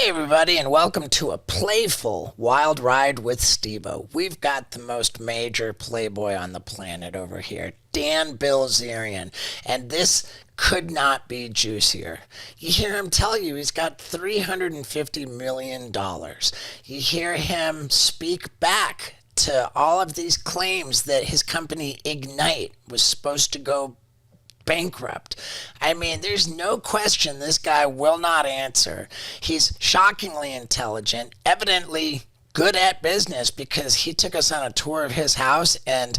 Hey everybody, and welcome to a playful wild ride with Steve-O. We've got the most major playboy on the planet over here, Dan Bilzerian, and this could not be juicier. You hear him tell you he's got $350 million. You hear him speak back to all of these claims that his company Ignite was supposed to go bankrupt. I mean, there's no question this guy will not answer. He's shockingly intelligent, evidently good at business, because he took us on a tour of his house, and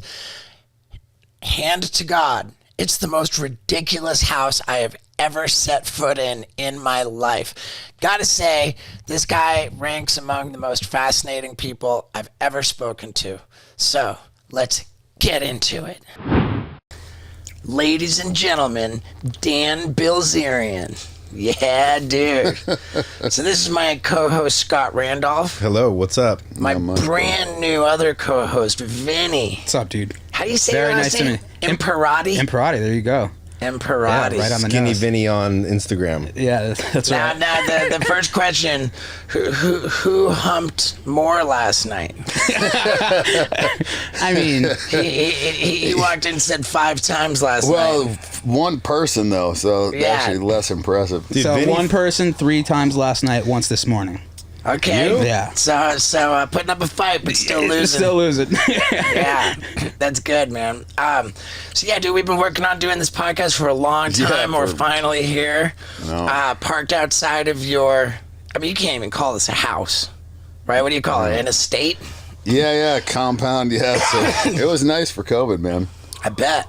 hand to God, it's the most ridiculous house I have ever set foot in my life. Gotta say, this guy ranks among the most fascinating people I've ever spoken to. So, let's get into it. Ladies and gentlemen, Dan Bilzerian. Yeah, dude. So this is my co-host, Scott Randolph. Hello, what's up? My brand new other co-host, Vinny. What's up, dude? How do you say your last name? Imperati? Imperati, there you go. Imperati. Yeah, right on the Skinny nose. Vinny on Instagram. Yeah, that's right. Now the first question, who humped more last night? I mean, he walked in and said 5 times last night. Well, one person though, so Yeah. actually less impressive. Dude, so Vinny- one person 3 times last night, once this morning. Okay. You? Yeah. So putting up a fight, but still losing. Still losing. Yeah, that's good, man. So yeah, dude, we've been working on doing this podcast for a long time. We're finally here. Parked outside of your, I mean, you can't even call this a house, right? What do you call it? An estate? Yeah, compound. Yeah, so it was nice for COVID, man. I bet.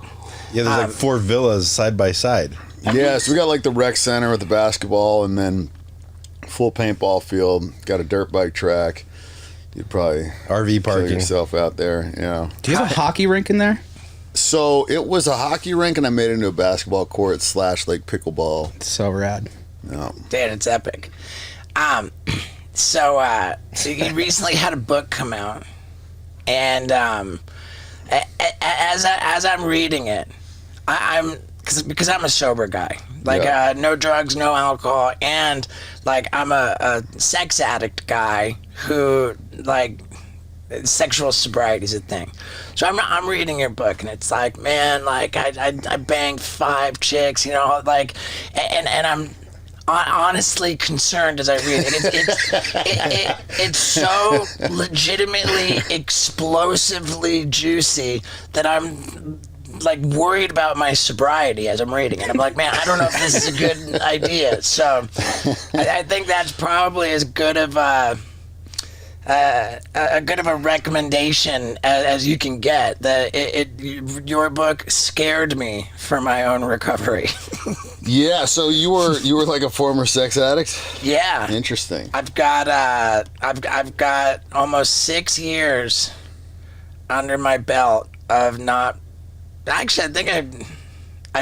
Yeah, there's like 4 villas side by side. Yeah, so we got like the rec center with the basketball, and then full paintball field. Got a dirt bike track. You'd probably RV kill parking. yourself out there. Yeah. Do you have a hockey rink in there? So it was a hockey rink, and I made it into a basketball court / like pickleball. So rad. Yeah. Dan, it's epic. So you recently had a book come out, and as I'm reading it, because I'm a sober guy, like no drugs, no alcohol, and like I'm a sex addict guy who like sexual sobriety is a thing. So I'm reading your book, and it's like, man, like I banged 5 chicks, you know, like, and I'm honestly concerned as I read it. It's so legitimately explosively juicy that I'm like worried about my sobriety as I'm reading it. I'm like, man, I don't know if this is a good idea. So I think that's probably as good of a recommendation as you can get. Your book scared me for my own recovery. Yeah. So you were like a former sex addict. Yeah. Interesting. I've got almost 6 years under my belt of not. Actually, I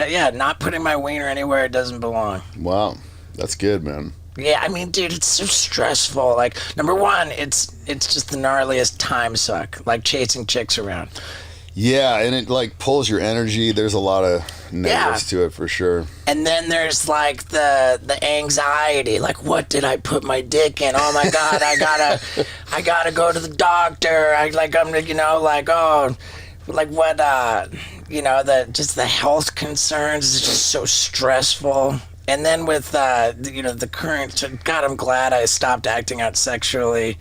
think not putting my wiener anywhere it doesn't belong. Wow, that's good, man. Yeah, I mean, dude, it's so stressful. Like, number one, it's just the gnarliest time suck, like chasing chicks around. Yeah, and it like pulls your energy. There's a lot of negatives to it for sure. And then there's like the anxiety, like, what did I put my dick in? Oh my God, I gotta go to the doctor. The health concerns is just so stressful. And then with the current, God, I'm glad I stopped acting out sexually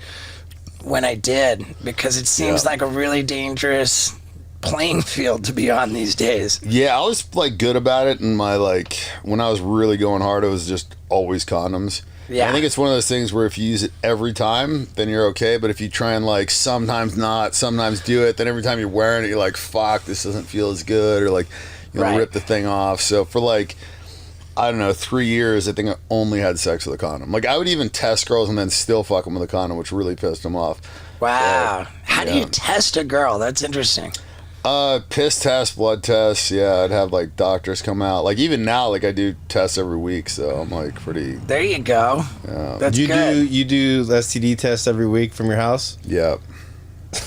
when I did, because it seems like a really dangerous playing field to be on these days. Yeah, I was like good about it, and my like when I was really going hard, it was just always condoms. Yeah, I think it's one of those things where if you use it every time, then you're okay. But if you try and like sometimes not, sometimes do it, then every time you're wearing it, you're like, fuck, this doesn't feel as good, or like you want to rip the thing off. So for like, I don't know, 3 years, I think I only had sex with a condom. Like I would even test girls and then still fuck them with a condom, which really pissed them off. Wow. How do you test a girl? That's interesting. Piss test, blood tests. Yeah, I'd have like doctors come out. Like even now, like I do tests every week, so I'm like pretty. There you go. Yeah. That's you good. do STD tests every week from your house? Yeah.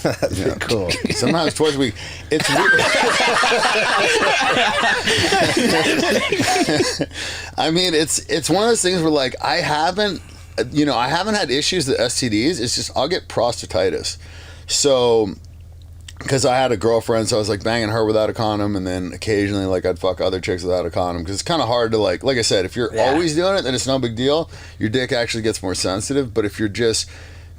That's pretty cool. Sometimes twice a week. It's weird. I mean, it's one of those things where like I haven't I haven't had issues with STDs. It's just I'll get prostatitis. So, because I had a girlfriend, so I was like banging her without a condom, and then occasionally like I'd fuck other chicks without a condom, because it's kind of hard to like I said, if you're always doing it, then it's no big deal. Your dick actually gets more sensitive. But if you're just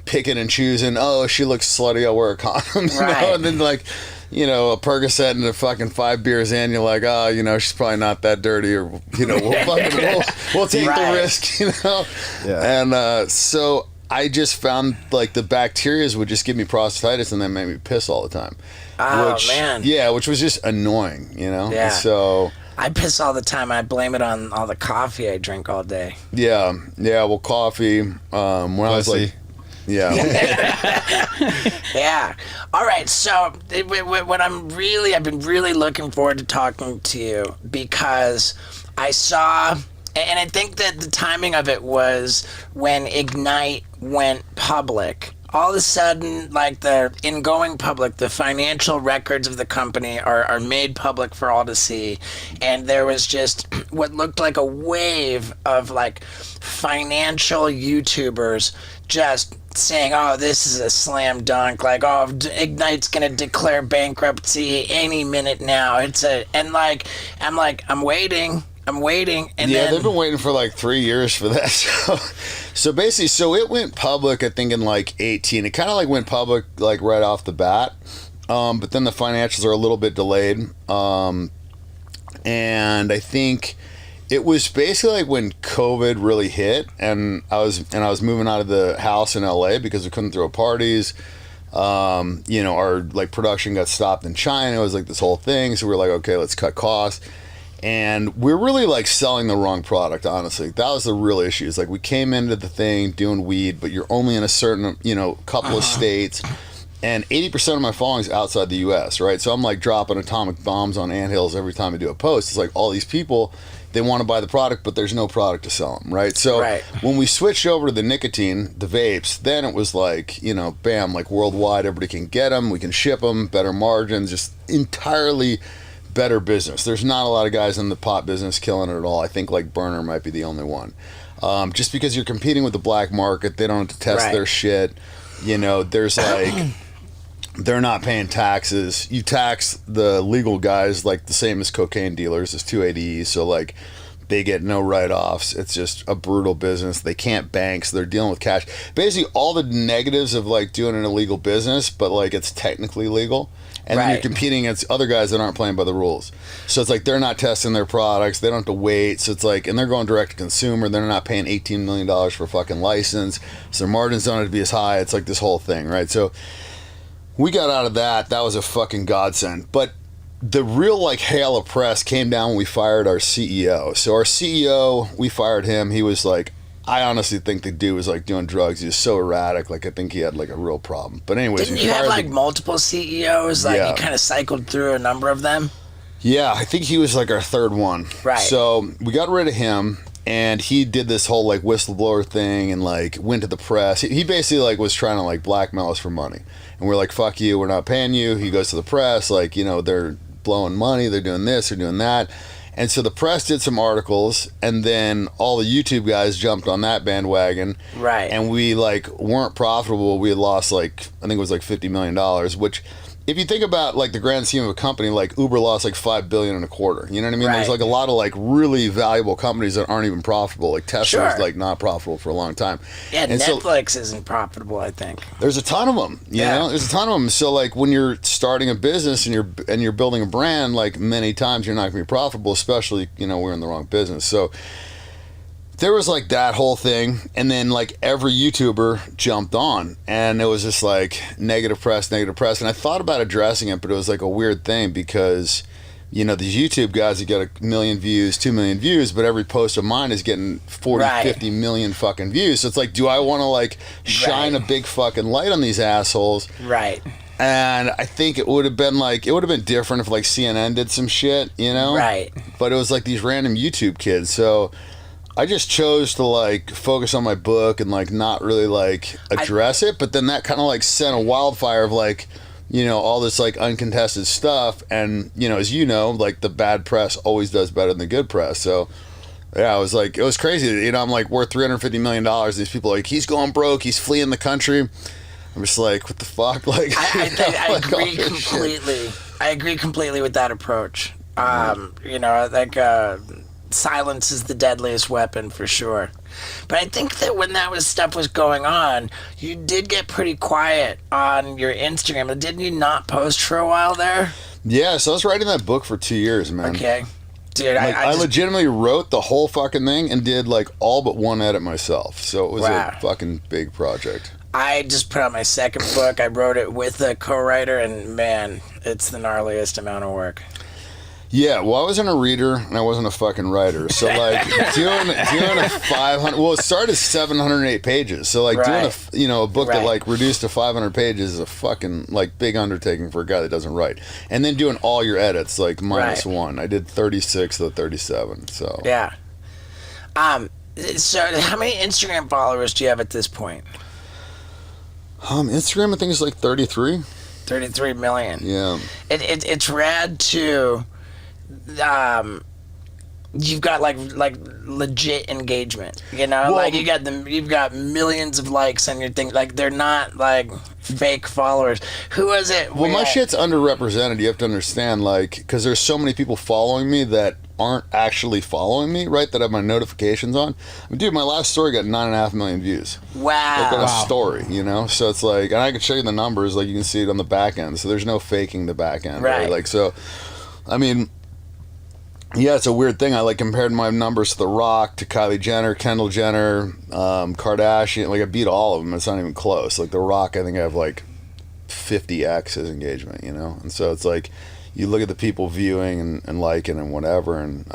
picking and choosing, oh, she looks slutty, I'll wear a condom, you know, and then like, a Percocet and a fucking 5 beers in, you're like, oh, she's probably not that dirty, or we'll take the risk, Yeah. And so I just found like the bacteria would just give me prostatitis and then make me piss all the time. Oh, man. Yeah, which was just annoying, Yeah. So I piss all the time. I blame it on all the coffee I drink all day. yeah. Well, coffee. When I was like, yeah. Yeah. All right. So what I've been really looking forward to talking to you, because I saw, and I think that the timing of it was when Ignite went public. All of a sudden, like in going public, the financial records of the company are made public for all to see. And there was just what looked like a wave of like financial YouTubers just saying, oh, this is a slam dunk. Like, oh, Ignite's going to declare bankruptcy any minute now. I'm waiting. And yeah, then they've been waiting for like 3 years for that. So basically, it went public, I think, in like 18. It kind of like went public like right off the bat. But then the financials are a little bit delayed. And I think it was basically like when COVID really hit, and I was moving out of the house in LA because we couldn't throw parties. Our like production got stopped in China. It was like this whole thing. So we were like, okay, let's cut costs. And we're really like selling the wrong product, honestly. That was the real issue. It's like we came into the thing doing weed, but you're only in a certain, couple of states. And 80% of my following is outside the US, right? So I'm like dropping atomic bombs on anthills every time I do a post. It's like all these people, they want to buy the product, but there's no product to sell them, right? So when we switched over to the nicotine, the vapes, then it was like, bam, like worldwide, everybody can get them, we can ship them, better margins, just entirely better business. There's not a lot of guys in the pot business killing it at all. I think like Burner might be the only one. Just because you're competing with the black market, they don't have to test their shit. There's like, they're not paying taxes. You tax the legal guys like the same as cocaine dealers, as 280E. So like they get no write-offs. It's just a brutal business. They can't bank, so they're dealing with cash. Basically all the negatives of like doing an illegal business, but like it's technically legal. And then you're competing against other guys that aren't playing by the rules. So it's like they're not testing their products. They don't have to wait. So it's like, and they're going direct to consumer. They're not paying $18 million for a fucking license. So their margins don't have to be as high. It's like this whole thing, right? So we got out of that. That was a fucking godsend. But the real like hail of press came down when we fired our CEO. So our CEO, we fired him. He was like, I honestly think the dude was like doing drugs. He was so erratic. Like I think he had like a real problem. But anyways, didn't you have like multiple CEOs? Like you kind of cycled through a number of them? Yeah, I think he was like our third one. Right. So we got rid of him, and he did this whole like whistleblower thing and like went to the press. He basically like was trying to like blackmail us for money. And we're like, fuck you, we're not paying you. He goes to the press, like, they're blowing money, they're doing this, they're doing that. And so the press did some articles, and then all the YouTube guys jumped on that bandwagon. Right. And we like weren't profitable. We had lost like, I think it was like $50 million, which if you think about like the grand scheme of a company, like Uber lost like $5 billion in a quarter. You know what I mean? Right. There's like a lot of like really valuable companies that aren't even profitable. Like Tesla's like not profitable for a long time. Yeah, and Netflix isn't profitable, I think. There's a ton of them. You know? There's a ton of them. So like when you're starting a business and you're building a brand, like many times you're not going to be profitable, especially, we're in the wrong business. So there was like that whole thing, and then like every YouTuber jumped on, and it was just like negative press, and I thought about addressing it, but it was like a weird thing because these YouTube guys that get 1 million views, 2 million views, but every post of mine is getting 40, 50 million fucking views. So it's like, do I want to like shine a big fucking light on these assholes? Right. And I think it would have been different if like CNN did some shit, Right. But it was like these random YouTube kids. So I just chose to like focus on my book and like not really like address it. But then that kind of like sent a wildfire of like, all this like uncontested stuff. And, as like the bad press always does better than the good press. So Yeah, it was crazy. You know, I'm like, worth $350 million. These people are like, he's going broke. He's fleeing the country. I'm just like, what the fuck? Like, I agree completely. I agree completely with that approach. You know, like, silence is the deadliest weapon for sure. But I think that when stuff was going on, you did get pretty quiet on your Instagram. Didn't you not post for a while there? Yeah, so I was writing that book for 2 years, man. Okay. Dude, like, I legitimately wrote the whole fucking thing and did like all but one edit myself. So it was a fucking big project. I just put out my second book. I wrote it with a co-writer, and man, it's the gnarliest amount of work. Yeah, well, I wasn't a reader and I wasn't a fucking writer. So like doing a 500. Well, it started 708 pages. So like doing a book that like reduced to 500 pages is a fucking like big undertaking for a guy that doesn't write. And then doing all your edits like minus one. I did 36 of the 37. So yeah. So how many Instagram followers do you have at this point? Instagram I think is like 33. 33 million. Yeah. It's rad too. You've got like legit engagement, you know. Well, like you've got millions of likes on your thing. Like they're not like fake followers. Who was it? Well, my shit's underrepresented. You have to understand, like, because there's so many people following me that aren't actually following me, right? That have my notifications on. I mean, dude, my last story got 9.5 million views. Wow. Like on a story, you know. So it's like, and I can show you the numbers. Like you can see it on the back end. So there's no faking the back end, right? Like so, I mean. Yeah, it's a weird thing. I like compared my numbers to The Rock, to Kylie Jenner, Kendall Jenner, Kardashian. Like I beat all of them. It's not even close. Like The Rock, I think I have like 50x his engagement, you know. And so it's like you look at the people viewing and liking and whatever, and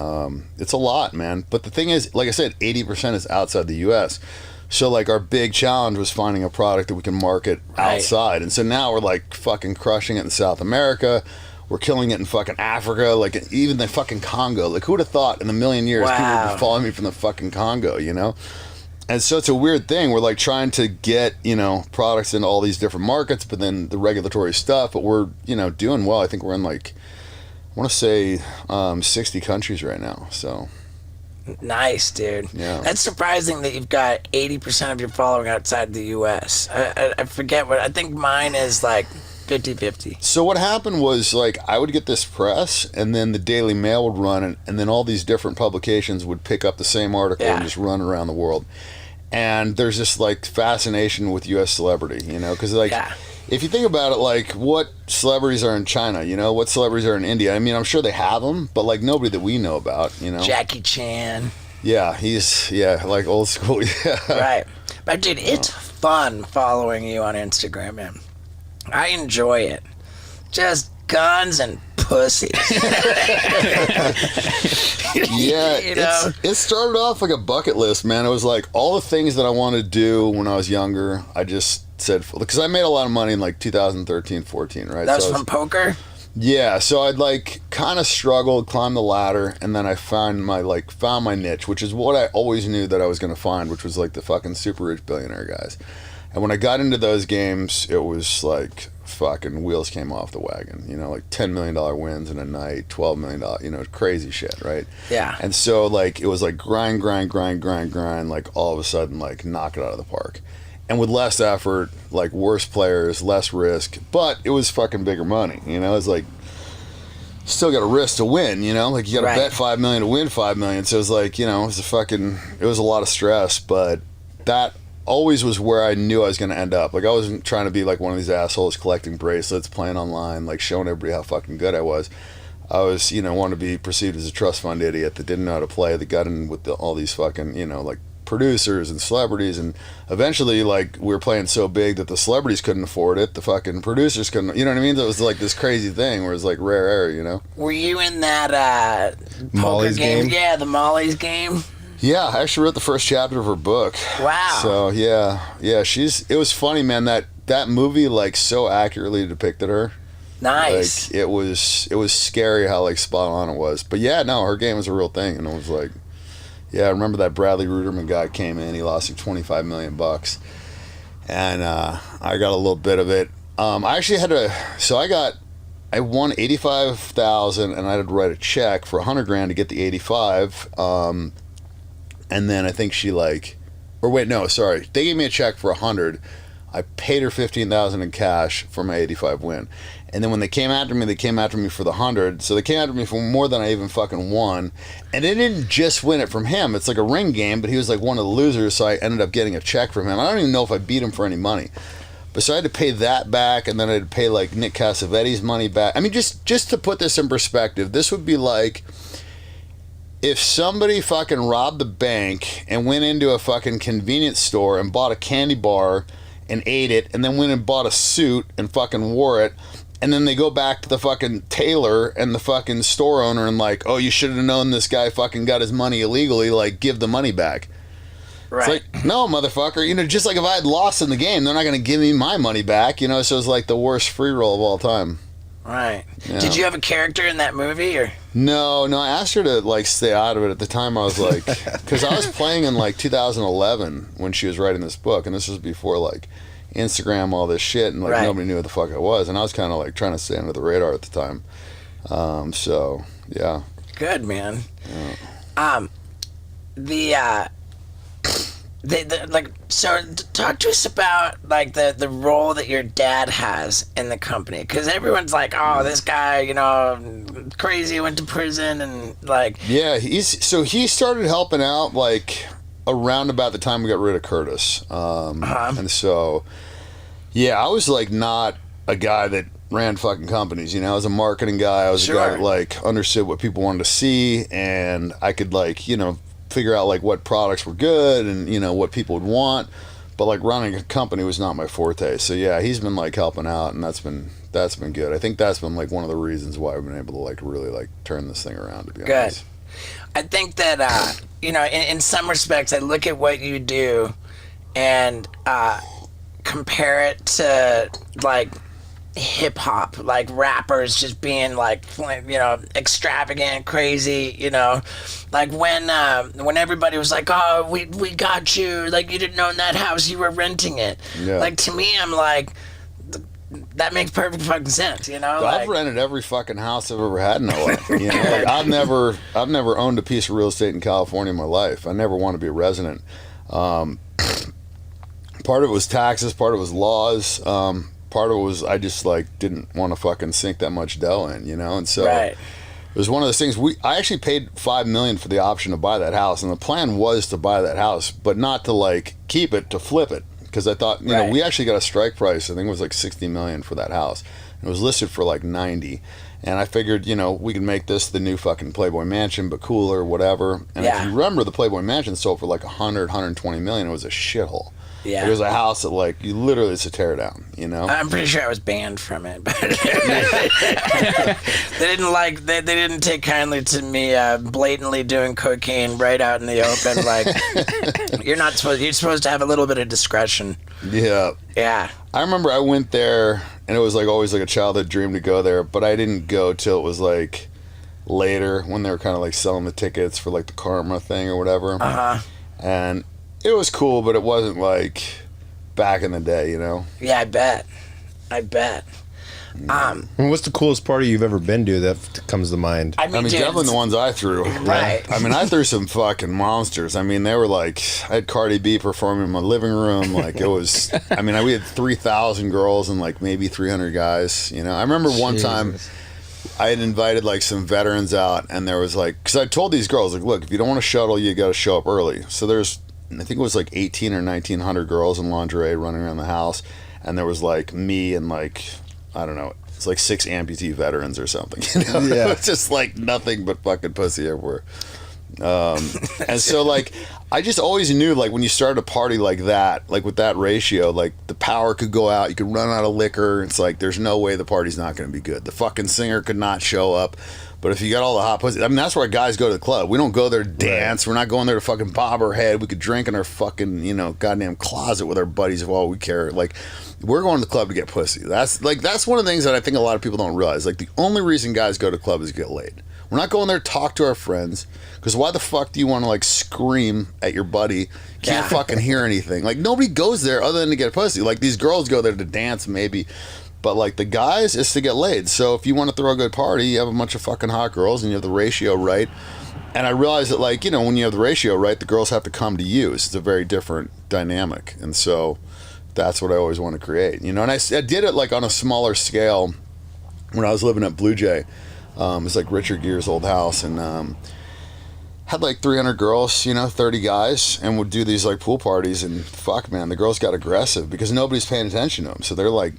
it's a lot, man. But the thing is, like I said, 80% is outside the U.S. So like our big challenge was finding a product that we can market outside, and so now we're like fucking crushing it in South America. We're killing it in fucking Africa, like even the fucking Congo. Like who would have thought in a million years people would be following me from the fucking Congo, you know? And so it's a weird thing. We're like trying to get, you know, products into all these different markets, but then the regulatory stuff, but we're, you know, doing well. I think we're in like, I want to say 60 countries right now, so. Nice, dude. Yeah. That's surprising that you've got 80% of your following outside the U.S. I forget I think mine is like 50-50. So what happened was, like, I would get this press, and then the Daily Mail would run it, and then all these different publications would pick up the same article and just run around the world. And there's this, like, fascination with U.S. celebrity, you know? Because, like, if you think about it, like, what celebrities are in China, you know? What celebrities are in India? I mean, I'm sure they have them, but, like, nobody that we know about, you know? Jackie Chan. Yeah, he's, like, old school, Right. But, dude, it's fun following you on Instagram, man. I enjoy it. Just guns and pussy. Yeah, you know? it started off like a bucket list, man. It was like all the things that I wanted to do when I was younger. I just said, because I made a lot of money in like 2013, 14, right? That was from poker? Yeah, so I'd like kind of struggled, climbed the ladder, and then I found my niche, which is what I always knew that I was going to find, which was like the fucking super rich billionaire guys. And when I got into those games, it was like fucking wheels came off the wagon, you know, like $10 million wins in a night, $12 million, you know, crazy shit, right? Yeah. And so like it was like grind, like all of a sudden like knock it out of the park. And with less effort, like worse players, less risk, but it was fucking bigger money, you know? It's like still got a risk to win, you know? Like you got to bet $5 million to win $5 million. So it was like, you know, it was a lot of stress, but that always was where I knew I was going to end up. Like I wasn't trying to be like one of these assholes collecting bracelets, playing online, like showing everybody how fucking good I was. I was, you know, wanted to be perceived as a trust fund idiot that didn't know how to play, that got in with all these fucking, you know, like producers and celebrities, and eventually like we were playing so big that the celebrities couldn't afford it, the fucking producers couldn't, you know what I mean? It was like this crazy thing where it's like rare air, you know? Were you in that Molly's game? Yeah, the Molly's game. Yeah, I actually wrote the first chapter of her book. Wow. So yeah, it was funny, man, that movie like so accurately depicted her. Nice. Like it was scary how like spot on it was. But yeah, no, her game was a real thing, and it was like, yeah, I remember that Bradley Ruderman guy came in, he lost like $25 million, and I got a little bit of it. I actually I won 85,000, and I had to write a check for 100 grand to get the 85. and then I think she like, or wait, no, sorry, they gave me a check for 100. I paid her 15,000 in cash for my 85 win. And then when they came after me for the 100. So they came after me for more than I even fucking won. And they didn't just win it from him. It's like a ring game, but he was like one of the losers, so I ended up getting a check from him. I don't even know if I beat him for any money. But so I had to pay that back, and then I had to pay like Nick Cassavetes's money back. I mean, just to put this in perspective, this would be like if somebody fucking robbed the bank and went into a fucking convenience store and bought a candy bar and ate it, and then went and bought a suit and fucking wore it, and then they go back to the fucking tailor and the fucking store owner and like, oh, you should have known this guy fucking got his money illegally, like, give the money back. Right. It's like, no, motherfucker, you know, just like if I had lost in the game, they're not going to give me my money back, you know, so it's like the worst free roll of all time. Right. Yeah. Did you have a character in that movie, or? No, I asked her to like stay out of it. At the time I was like, because I was playing in like 2011 when she was writing this book, and this was before like Instagram, all this shit, and like nobody knew what the fuck I was, and I was kind of like trying to stay under the radar at the time. So yeah. Good, man. Yeah. So talk to us about like the role that your dad has in the company, because everyone's like, oh, this guy, you know, crazy, went to prison, and like, yeah, he started helping out like around about the time we got rid of Curtis, and so yeah, I was like not a guy that ran fucking companies, you know. I was a marketing guy. I was a guy that like understood what people wanted to see, and I could like, you know, figure out like what products were good and, you know, what people would want, but like running a company was not my forte. So yeah, he's been like helping out, and that's been good. I think that's been like one of the reasons why I've been able to like really like turn this thing around, to be honest. I think that you know, in some respects, I look at what you do and compare it to like hip hop, like rappers just being like, you know, extravagant, crazy, you know, like when everybody was like, oh, we got you, like you didn't own that house, you were renting it. Yeah. Like to me, I'm like, that makes perfect fucking sense, you know. I've rented every fucking house I've ever had in my life. You know, like I've never owned a piece of real estate in California in my life. I never wanted to be a resident. Part of it was taxes, part of it was laws. Part of it was I just like didn't want to fucking sink that much dough in, you know, and so it was one of those things. I actually paid $5 million for the option to buy that house, and the plan was to buy that house, but not to like keep it, to flip it, because I thought, you know, we actually got a strike price. I think it was like $60 million for that house. It was listed for like 90, and I figured, you know, we could make this the new fucking Playboy Mansion, but cooler, whatever. And if you remember, the Playboy Mansion sold for like 120 million. It was a shithole. Yeah, it was a house that like you literally, it's a tear down, you know. I'm pretty sure I was banned from it, but they didn't take kindly to me blatantly doing cocaine right out in the open. Like you're supposed to have a little bit of discretion. Yeah. Yeah. I remember I went there, and it was like always like a childhood dream to go there, but I didn't go till it was like later when they were kind of like selling the tickets for like the Karma thing or whatever. And it was cool, but it wasn't like back in the day, you know? Yeah, I bet. What's the coolest party you've ever been to that comes to mind? I mean definitely the ones I threw. Right. I mean, I threw some fucking monsters. I mean, they were like, I had Cardi B performing in my living room. Like, it was, I mean, we had 3,000 girls and like maybe 300 guys, you know? I remember one time I had invited like some veterans out, and there was like, because I told these girls, like, look, if you don't want to shuttle, you got to show up early. So there's, I think it was like 18 or 1,900 girls in lingerie running around the house, and there was like me and like, I don't know, it's like 6 amputee veterans or something, you know? Yeah. It was just like nothing but fucking pussy everywhere. And so like I just always knew, like, when you started a party like that, like with that ratio, like the power could go out, you could run out of liquor. It's like there's no way the party's not going to be good. The fucking singer could not show up. But if you got all the hot pussy, I mean, that's why guys go to the club. We don't go there to dance. Right. We're not going there to fucking bob our head. We could drink in our fucking, you know, goddamn closet with our buddies if all we care. Like, we're going to the club to get pussy. That's one of the things that I think a lot of people don't realize. Like, the only reason guys go to the club is to get laid. We're not going there to talk to our friends, because why the fuck do you want to like scream at your buddy? Can't fucking hear anything. Like, nobody goes there other than to get pussy. Like, these girls go there to dance maybe, but like the guys is to get laid. So if you want to throw a good party, you have a bunch of fucking hot girls and you have the ratio right, And I realized that, like, you know, when you have the ratio, right, the girls have to come to you. It's a very different dynamic. And so that's what I always want to create, you know. And I did it, like, on a smaller scale when I was living at Blue Jay. It was, like, Richard Gere's old house. And had, like, 300 girls, you know, 30 guys. And would do these, like, pool parties. And, fuck, man, the girls got aggressive because nobody's paying attention to them. So they're, like,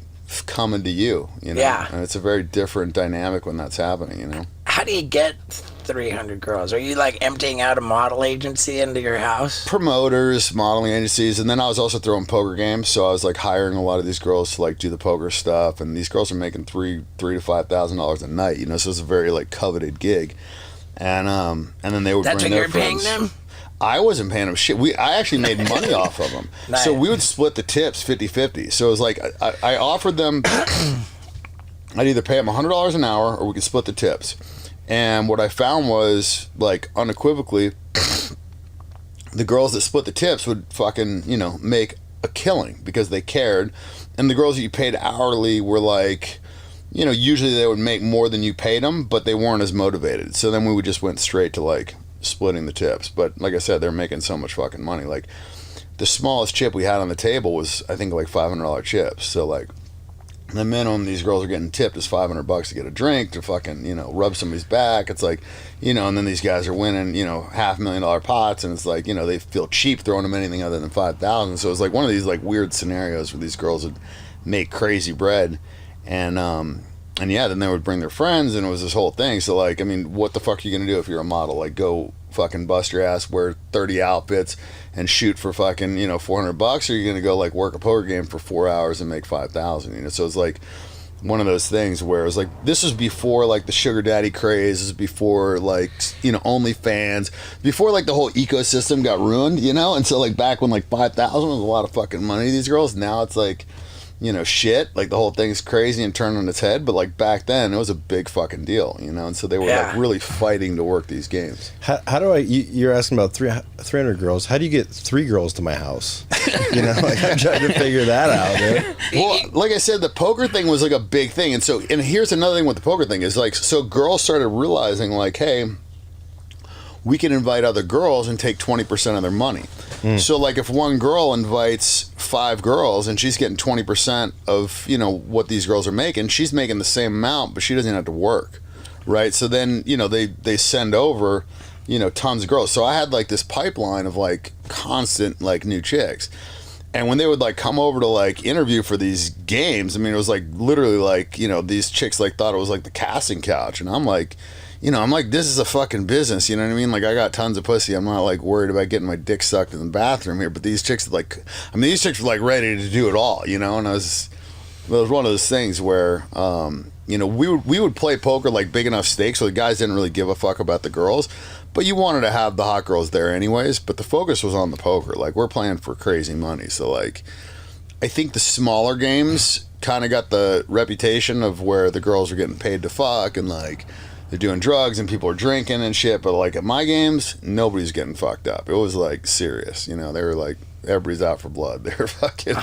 coming to you, you know. Yeah. And it's a very different dynamic when that's happening, you know. How do you get 300 girls? Are you like emptying out a model agency into your house? Promoters, modeling agencies, and then I was also throwing poker games. So I was like hiring a lot of these girls to like do the poker stuff, and these girls are making $3,000 to $5,000 a night. You know, so it's a very like coveted gig. And then they would That's bring what their you're paying friends. them? I wasn't paying them shit. I actually made money off of them. Nice. So we would split the tips 50-50. So it was like I offered them. I'd either pay them $100 an hour or we could split the tips. And what I found was, like, unequivocally, the girls that split the tips would fucking, you know, make a killing because they cared. And the girls that you paid hourly were like, you know, usually they would make more than you paid them, but they weren't as motivated. So then we would just went straight to, like, splitting the tips. But like I said, they're making so much fucking money. Like, the smallest chip we had on the table was, I think, like $500 chips. So, like, the minimum these girls are getting tipped is $500 to get a drink, to fucking, you know, rub somebody's back. It's like, you know, and then these guys are winning, you know, $500,000 pots, and it's like, you know, they feel cheap throwing them anything other than $5,000. So it's like one of these like weird scenarios where these girls would make crazy bread, and yeah, then they would bring their friends, and it was this whole thing. So like, I mean, what the fuck are you gonna do if you're a model? Like, go fucking bust your ass, wear 30 outfits, and shoot for fucking, you know, $400, or are you gonna go like work a poker game for 4 hours and make 5,000? You know, so it's like one of those things where it was like, this was before like the sugar daddy craze, this is before like, you know, OnlyFans, before like the whole ecosystem got ruined, you know. And so like back when like 5,000 was a lot of fucking money to these girls, now it's like, you know, shit, like the whole thing's crazy and turned on its head. But like back then it was a big fucking deal, you know. And so they were like really fighting to work these games. How do you're asking about 300 girls, how do you get 3 girls to my house? You know, like, I'm trying to figure that out, man. Well, like I said, the poker thing was like a big thing. And so, and here's another thing with the poker thing is like, so girls started realizing like, hey, we can invite other girls and take 20% of their money. So like if one girl invites 5 girls and she's getting 20% of, you know, what these girls are making, she's making the same amount, but she doesn't have to work, right? So then, you know, they send over, you know, tons of girls. So I had like this pipeline of like constant like new chicks. And when they would like come over to like interview for these games, I mean, it was like literally like, you know, these chicks like thought it was like the casting couch. And I'm like, you know, I'm like, this is a fucking business, you know what I mean? Like, I got tons of pussy. I'm not like worried about getting my dick sucked in the bathroom here. But these chicks, like, I mean, these chicks were like ready to do it all, you know. And it was one of those things where, you know, we would play poker like big enough stakes, so the guys didn't really give a fuck about the girls. But you wanted to have the hot girls there anyways. But the focus was on the poker. Like, we're playing for crazy money. So like, I think the smaller games kind of got the reputation of where the girls are getting paid to fuck and like, they're doing drugs and people are drinking and shit. But like at my games, nobody's getting fucked up. It was like serious, you know. They were like, everybody's out for blood. They were fucking,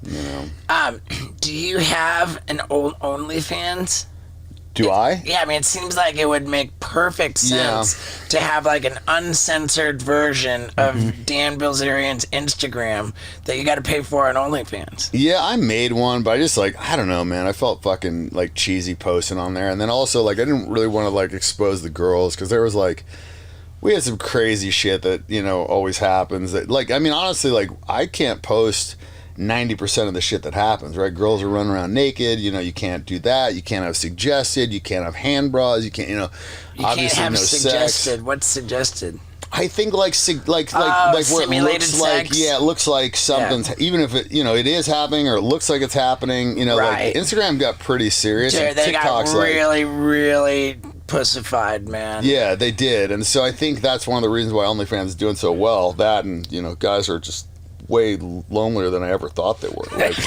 you know. Do you have an old OnlyFans? Do I? Yeah, I mean, it seems like it would make perfect sense to have like an uncensored version of Dan Bilzerian's Instagram that you got to pay for on OnlyFans. Yeah, I made one, but I just like, I don't know, man. I felt fucking like cheesy posting on there. And then also like, I didn't really want to like expose the girls because there was like, we had some crazy shit that, you know, always happens. That, like, I mean, honestly, like, I can't post 90% of the shit that happens, right? Girls are running around naked, you know, you can't do that. You can't have suggested, you can't have hand bras, you can't, you know, you obviously can't have no suggested. sex. What's suggested? I think like where it looks sex? like, yeah, it looks like something's, even if it, you know, it is happening or it looks like it's happening, you know, like Instagram got pretty serious. Dude, and they TikTok's got really pussified, man. Yeah, they did. And so I think that's one of the reasons why OnlyFans is doing so well. That and, you know, guys are just way lonelier than I ever thought they were. Like,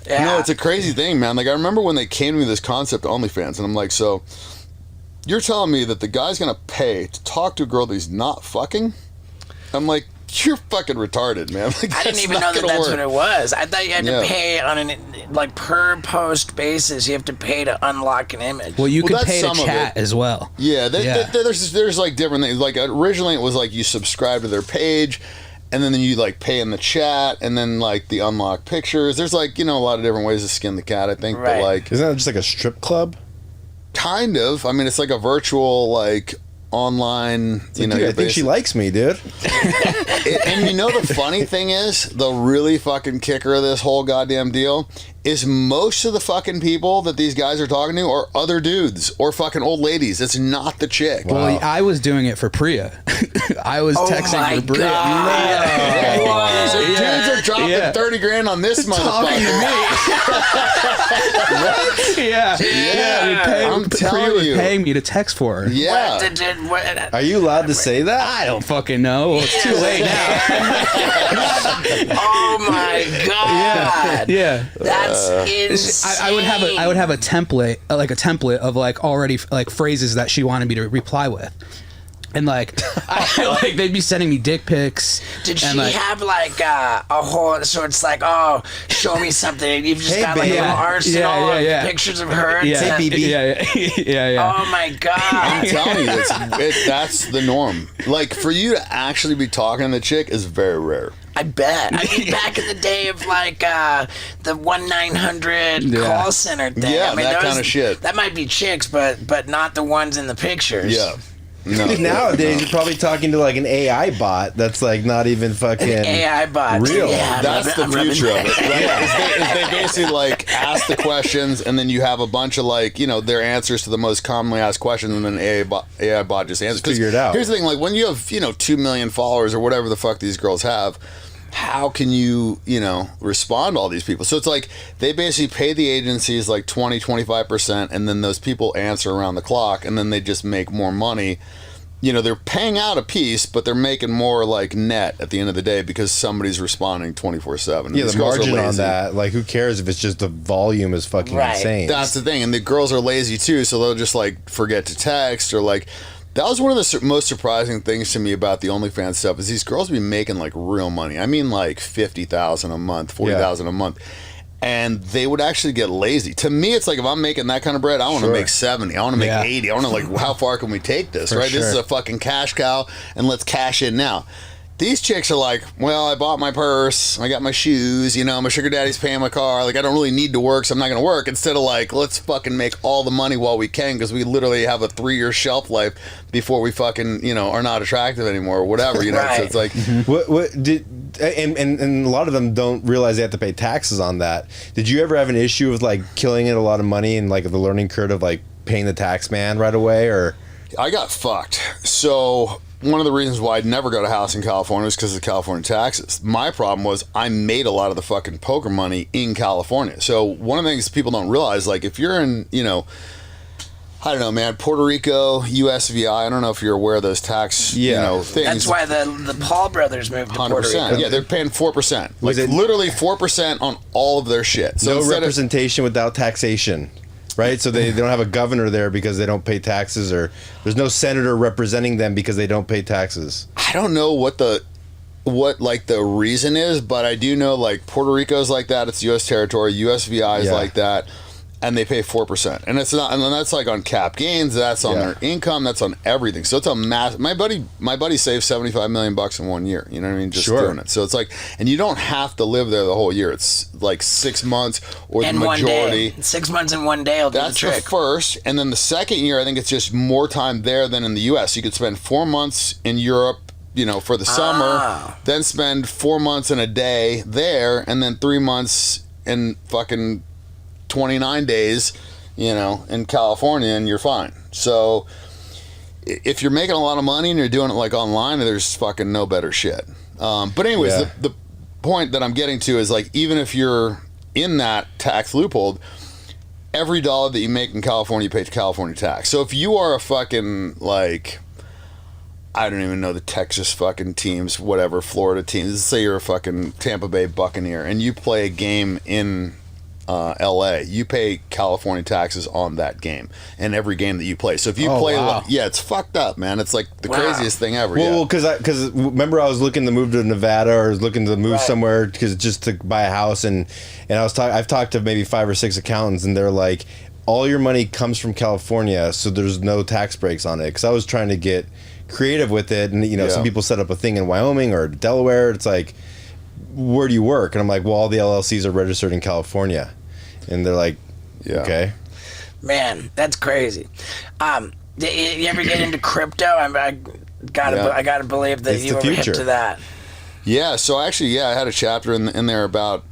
you know, it's a crazy thing, man. Like, I remember when they came to me with this concept of OnlyFans, and I'm like, so you're telling me that the guy's gonna pay to talk to a girl that he's not fucking? I'm like, you're fucking retarded, man. Like, I didn't even know that that's what it was. I thought you had to pay on an per post basis. You have to pay to unlock an image. Well, you could that's pay to some of chat it. as well. Yeah, there's like different things. Like originally it was like you subscribe to their page, and then you like pay in the chat, and then like the unlock pictures. There's like, a lot of different ways to skin the cat, I think. Right. But like, Isn't that just like a strip club? kind of. I mean, it's like a virtual like online. Dude, I think she likes me, dude. And the funny thing is, the really fucking kicker of this whole goddamn deal is most of the fucking people that these guys are talking to are other dudes or fucking old ladies. It's not the chick. Well, I was doing it for Priya. I was texting for Priya. So dudes are dropping 30 grand on this motherfucker. Yeah. I'm telling Priya was you. paying me to text for her. Yeah. Are you allowed to say that? I don't fucking know. Well, it's too late now. Oh my god! Yeah. That's insane. I would have a template, like a template of like already like phrases that she wanted me to reply with. And like, they'd be sending me dick pics. Did she and, like, have like a whole? So it's like, oh, show me something. You've just got like a little arsenal of pictures of her. Yeah. Yeah. Oh my god! I'm telling you, that's the norm. Like, for you to actually be talking to the chick is very rare. I bet. I mean, back in the day of like the 1-900 call center thing. Yeah, I mean, that kind of shit. That might be chicks, but not the ones in the pictures. Yeah. No. Nowadays, you're probably talking to like an AI bot that's like not even fucking An AI bot. real. Yeah, That's the I'm rubbing- future of it, right? Is they basically like ask the questions, and then you have a bunch of like, their answers to the most commonly asked questions, and then AI bot just answers. 'Cause figure it out. Here's the thing: like when you have 2 million followers or whatever the fuck these girls have, how can you respond to all these people? So it's like they basically pay the agencies like 20-25%, and then those people answer around the clock, and then they just make more money. They're paying out a piece, but they're making more like net at the end of the day because somebody's responding 24/7. Yeah, the margin on that, like, who cares if it's just the volume is fucking insane. That's the thing, and the girls are lazy too, so they'll just like forget to text or like. That was one of the most surprising things to me about the OnlyFans stuff is these girls be making like real money. I mean, like $50,000 a month, $40,000 a month. And they would actually get lazy. To me, it's like if I'm making that kind of bread, I want to make 70. I want to make 80. I want to like, how far can we take this, right? Sure. This is a fucking cash cow, and let's cash in now. These chicks are like, well, I bought my purse, I got my shoes, my sugar daddy's paying my car, like I don't really need to work, so I'm not going to work. Instead of like, let's fucking make all the money while we can, because we literally have a 3-year shelf life before we fucking, are not attractive anymore, or whatever, Right. So it's like, What did and a lot of them don't realize they have to pay taxes on that. Did you ever have an issue with like killing it a lot of money and like the learning curve of like paying the tax man right away, or? I got fucked. So one of the reasons why I'd never got a house in California was because of California taxes. My problem was I made a lot of the fucking poker money in California. So one of the things people don't realize, like if you're in, I don't know, man, Puerto Rico, USVI, I don't know if you're aware of those tax, things. That's why the Paul brothers moved to 100%. Puerto Rico. Yeah, they're paying 4%. Was Like it- literally 4% on all of their shit. So No instead of- representation without taxation, right? So they don't have a governor there because they don't pay taxes, or there's no senator representing them because they don't pay taxes. I don't know what the reason is, but I do know like Puerto Rico's like that. It's U.S. territory. USVI is like that, and they pay 4%. And it's not, and then that's like on cap gains. That's on their income. That's on everything. So it's a mass. My buddy saved $75 million in 1 year. You know what I mean? Just doing it. So it's like, and you don't have to live there the whole year. It's like 6 months or And the majority. 1 day. 6 months in 1 day will do the That's the trick. first, and then the second year, I think it's just more time there than in the U.S. You could spend 4 months in Europe, for the summer, then spend 4 months in a day there, and then 3 months in fucking 29 days, in California, and you're fine. So if you're making a lot of money and you're doing it like online, there's fucking no better shit. But anyways, the point that I'm getting to is like, even if you're in that tax loophole, every dollar that you make in California, you pay California tax. So if you are a fucking like, I don't even know the Texas fucking teams, whatever, Florida teams. Let's say you're a fucking Tampa Bay Buccaneer and you play a game in LA, you pay California taxes on that game and every game that you play. So if you play, wow. yeah, it's fucked up, man. It's like the craziest thing ever. Well, because remember I was looking to move to Nevada, or I was looking to move somewhere just to buy a house, and I've talked to maybe 5 or 6 accountants, and they're like, all your money comes from California, so there's no tax breaks on it. Because I was trying to get creative with it, and some people set up a thing in Wyoming or Delaware. It's like, where do you work? And I'm like, well, all the LLCs are registered in California. And they're like, okay. Man, that's crazy. You ever get into crypto? I gotta believe that you were hip to that. Yeah, so actually, I had a chapter in there about,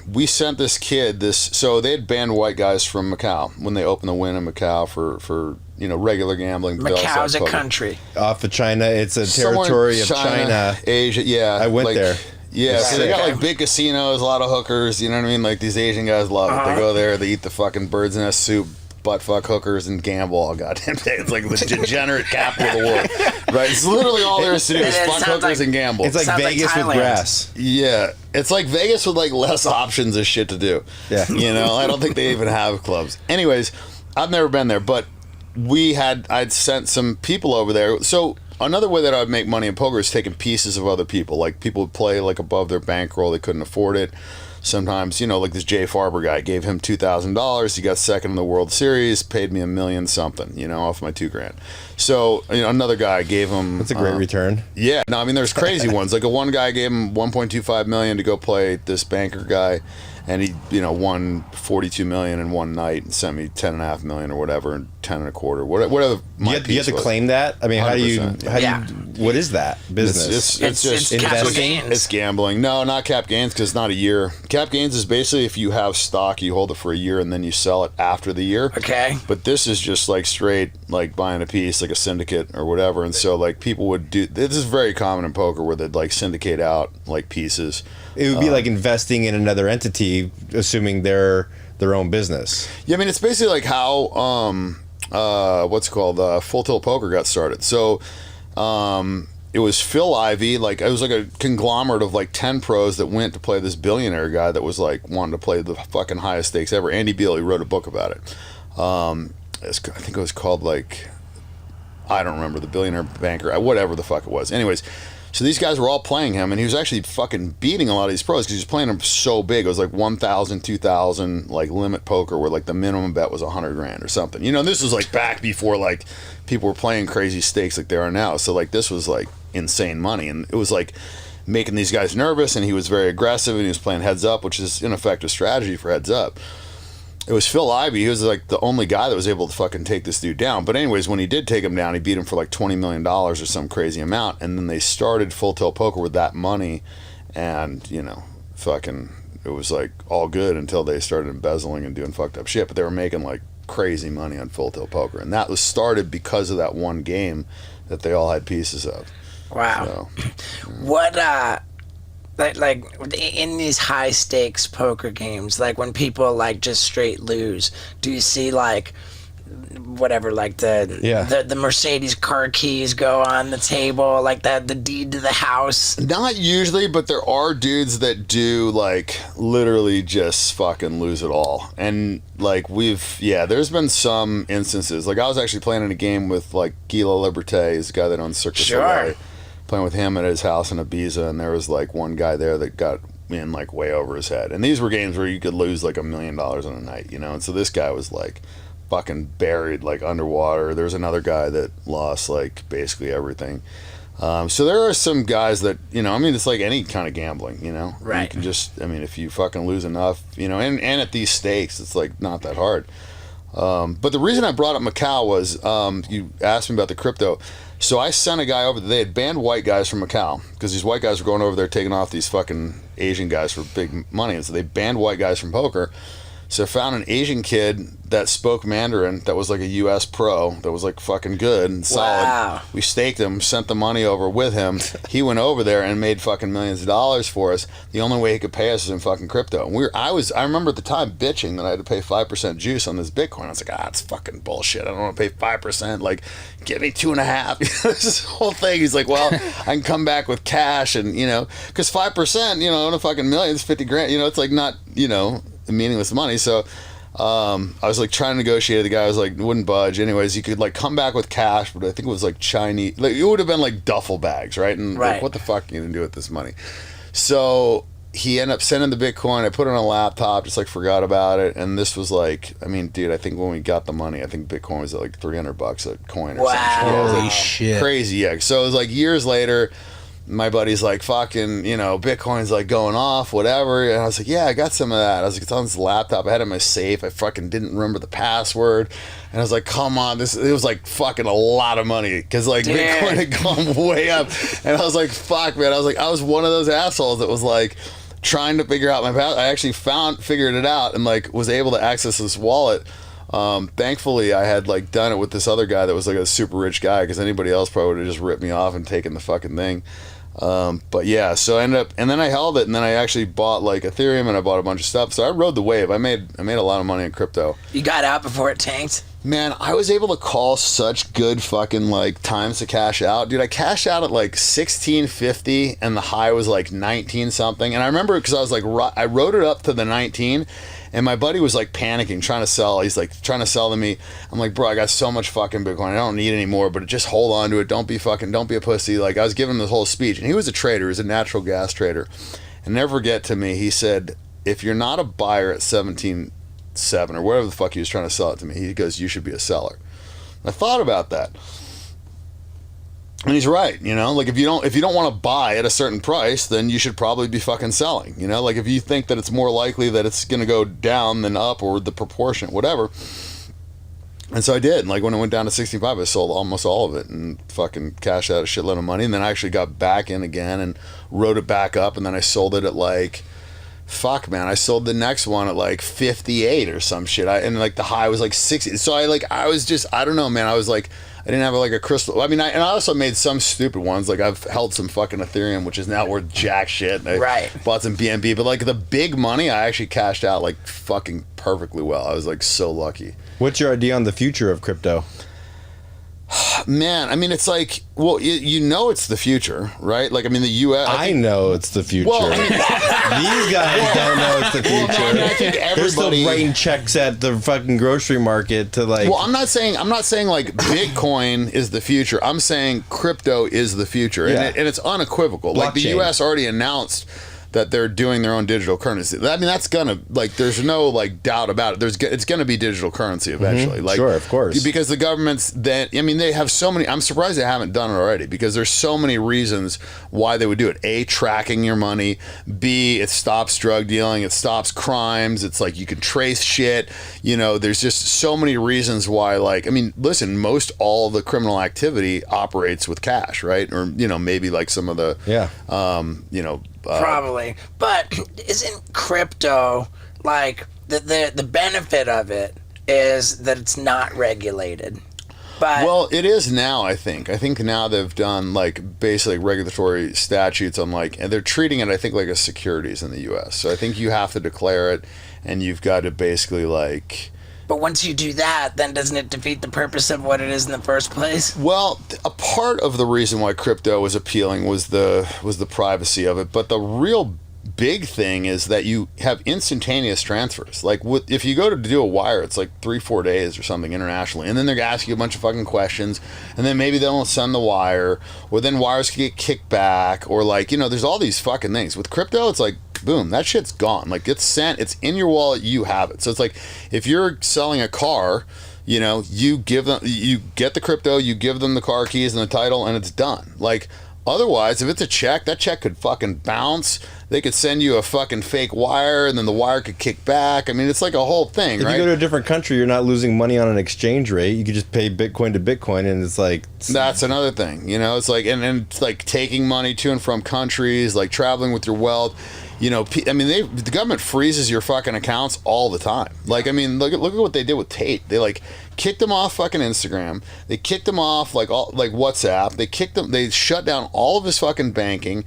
we sent this kid so they had banned white guys from Macau when they opened the win in Macau for regular gambling. Macau's a country. Off of China. It's a territory of China. Asia, yeah. I went there. Yeah, so they got like big casinos, a lot of hookers, you know what I mean? Like these Asian guys love it. They go there, they eat the fucking bird's nest soup, butt fuck hookers, and gamble all goddamn day. It's like the degenerate capital of the world. Right? It's literally all there is to do is fuck hookers and gamble. It's like Vegas with grass. Yeah. It's like Vegas with like less options of shit to do. Yeah. I don't think they even have clubs. Anyways, I've never been there, but I'd sent some people over there. So another way that I would make money in poker is taking pieces of other people. Like people would play like above their bankroll, they couldn't afford it. Sometimes, like this Jay Farber guy, gave him $2,000. He got second in the World Series, paid me $1 million something, off my $2,000. So, another guy gave him. That's a great return. Yeah, no, I mean, there's crazy ones. Like one guy gave him $1.25 million to go play this banker guy, and he, won $42 million in one night and sent me $10.5 million or whatever, and 10 and a quarter, whatever. You have to claim that. I mean, how do you? What is that business? It's just investing. It's gambling. No, not cap gains, because it's not a year. Cap gains is basically if you have stock, you hold it for a year and then you sell it after the year. Okay. But this is just like straight, like buying a piece, like a syndicate or whatever. And so like people would do. This is very common in poker where they'd like syndicate out like pieces. It would be like investing in another entity, assuming they're their own business. Yeah, I mean, it's basically like how Full Tilt Poker got started. So it was Phil Ivey, it was like a conglomerate of like 10 pros that went to play this billionaire guy that was like wanting to play the fucking highest stakes ever. Andy Beal, he wrote a book about it. I think it was called I don't remember, the Billionaire Banker, whatever the fuck it was. Anyways, so these guys were all playing him, and he was actually fucking beating a lot of these pros because he was playing them so big. It was like 1,000, 2,000, like limit poker, where like the minimum bet was $100,000 or something. This was like back before like people were playing crazy stakes like they are now. So like this was like insane money, and it was like making these guys nervous. And he was very aggressive, and he was playing heads up, which is in effect a strategy for heads up. It was Phil Ivey. He was like the only guy that was able to fucking take this dude down. But anyways, when he did take him down, he beat him for like $20 million or some crazy amount. And then they started Full Tilt Poker with that money. And, fucking, it was like all good until they started embezzling and doing fucked up shit. But they were making like crazy money on Full Tilt Poker. And that was started because of that one game that they all had pieces of. Wow. So, what, like in these high stakes poker games, like when people like just straight lose, do you see like whatever, like the Mercedes car keys go on the table, like the deed to the house? Not usually, but there are dudes that do like literally just fucking lose it all. And like there's been some instances. Like I was actually playing in a game with like Gila Liberté, is the guy that owns Circus Soleil. Playing with him at his house in Ibiza, and there was like one guy there that got in like way over his head. And these were games where you could lose like $1 million in a night, And so this guy was like fucking buried like underwater. There's another guy that lost like basically everything. So there are some guys that, it's like any kind of gambling, Right. You can just, if you fucking lose enough, and at these stakes, it's like not that hard. But the reason I brought up Macau was, you asked me about the crypto. So I sent a guy over. They had banned white guys from Macau because these white guys were going over there taking off these fucking Asian guys for big money. And so they banned white guys from poker. So I found an Asian kid that spoke Mandarin that was like a U.S. pro that was like fucking good and solid. Wow. We staked him, sent the money over with him. He went over there and made fucking millions of dollars for us. The only way he could pay us is in fucking crypto. And I remember at the time bitching that I had to pay 5% juice on this Bitcoin. I was like, it's fucking bullshit. I don't want to pay 5%. Like, give me 2.5%. This whole thing. He's like, well, I can come back with cash, and because 5%, on a fucking million is $50,000. It's like not, meaningless money. So I was like trying to negotiate. The guy was like wouldn't budge. Anyways, you could like come back with cash, but I think it was like Chinese. Like it would have been like duffel bags, right? And like, what the fuck are you gonna do with this money? So he ended up sending the Bitcoin. I put it on a laptop, just like forgot about it. And this was like, I mean, dude, I think when we got the money, I think Bitcoin was at like $300 a coin or something. Holy shit. Crazy, yeah. So it was like years later, my buddy's like, fucking, you know, Bitcoin's like going off, whatever. And I was like, yeah, I got some of that. I was like, it's on this laptop. I had it in my safe. I fucking didn't remember the password. And I was like, come on, it was like fucking a lot of money. Because like Bitcoin had gone way up. And I was like, fuck, man. I was one of those assholes that was like trying to figure out my password. I actually figured it out and like was able to access this wallet. Thankfully I had like done it with this other guy that was like a super rich guy, because anybody else probably would have just ripped me off and taken the fucking thing. But yeah, so I ended up, and then I held it, and then I actually bought like Ethereum, and I bought a bunch of stuff. So I rode the wave. I made a lot of money in crypto. You got out before it tanked? Man, I was able to call such good fucking like times to cash out. Dude, I cashed out at like 16.50 and the high was like 19 something. And I remember because I was like, I rode it up to the 19 and my buddy was like panicking, trying to sell. He's like trying to sell to me. I'm like, bro, I got so much fucking Bitcoin. I don't need any more, but just hold on to it. Don't be a pussy. Like I was giving him this whole speech, and he was a trader. He was a natural gas trader. And never forget to me, he said, if you're not a buyer at 17.7 or whatever the fuck he was trying to sell it to me, he goes, you should be a seller. I thought about that. And he's right, you know, like if you don't want to buy at a certain price, then you should probably be fucking selling, you know, like if you think that it's more likely that it's going to go down than up, or the proportion, whatever. And so I did. And like when it went down to 65, I sold almost all of it and fucking cashed out a shitload of money. And then I actually got back in again and rode it back up. And then I sold it at like, fuck, man, I sold the next one at like 58 or some shit. And like the high was like 60. So I was just, I don't know, man. I was like, I didn't have like a crystal. I mean, and I also made some stupid ones. Like I've held some fucking Ethereum, which is now worth jack shit. And I bought some BNB, but like the big money, I actually cashed out like fucking perfectly well. I was like so lucky. What's your idea on the future of crypto? Man, I mean, it's like, well, you know it's the future, right? Like, I mean, the U.S. I know it's the future. Well, I mean, these guys don't know it's the future. Well, no, I mean, I think They're everybody still writing checks at the fucking grocery market to like. Well, I'm not saying like Bitcoin is the future. I'm saying crypto is the future, and it's unequivocal. Like the U.S. already announced that they're doing their own digital currency. I mean, that's gonna, like, there's no like doubt about it. It's gonna be digital currency eventually. Like, sure, of course. Because the governments that, I mean, they have so many. I'm surprised they haven't done it already, because there's so many reasons why they would do it. A, tracking your money. B, it stops drug dealing. It stops crimes. It's like you can trace shit. You know, there's just so many reasons why. Like, I mean, listen, most all the criminal activity operates with cash, right? Or, you know, maybe like some of the you know. Probably, but isn't crypto like the benefit of it is that it's not regulated? But well, it is now. I think now they've done like basically regulatory statutes on like, and they're treating it, I think, like a securities in the U.S. So I think you have to declare it, and you've got to basically like. But once you do that, then doesn't it defeat the purpose of what it is in the first place? Well, a part of the reason why crypto was appealing was the privacy of it, but the real big thing is that you have instantaneous transfers. Like if you go to do a wire, it's like 3-4 days or something internationally, and then they're gonna ask you a bunch of fucking questions, and then maybe they don't send the wire, or then wires can get kicked back, or like, you know, there's all these fucking things. With crypto, it's like, boom, that shit's gone. Like, it's sent, it's in your wallet, you have it. So it's like, if you're selling a car, you know, you get the crypto, you give them the car keys and the title, and it's done. Like, otherwise, if it's a check, that check could fucking bounce. They could send you a fucking fake wire, and then the wire could kick back. I mean, it's like a whole thing, right? If you go to a different country, you're not losing money on an exchange rate. You could just pay Bitcoin to Bitcoin, and it's like... That's another thing, you know? It's like, and it's like taking money to and from countries, like traveling with your wealth. You know, I mean, the government freezes your fucking accounts all the time. Like, I mean, look at what they did with Tate. They like kicked them off fucking Instagram. They kicked them off like WhatsApp. They shut down all of his fucking banking.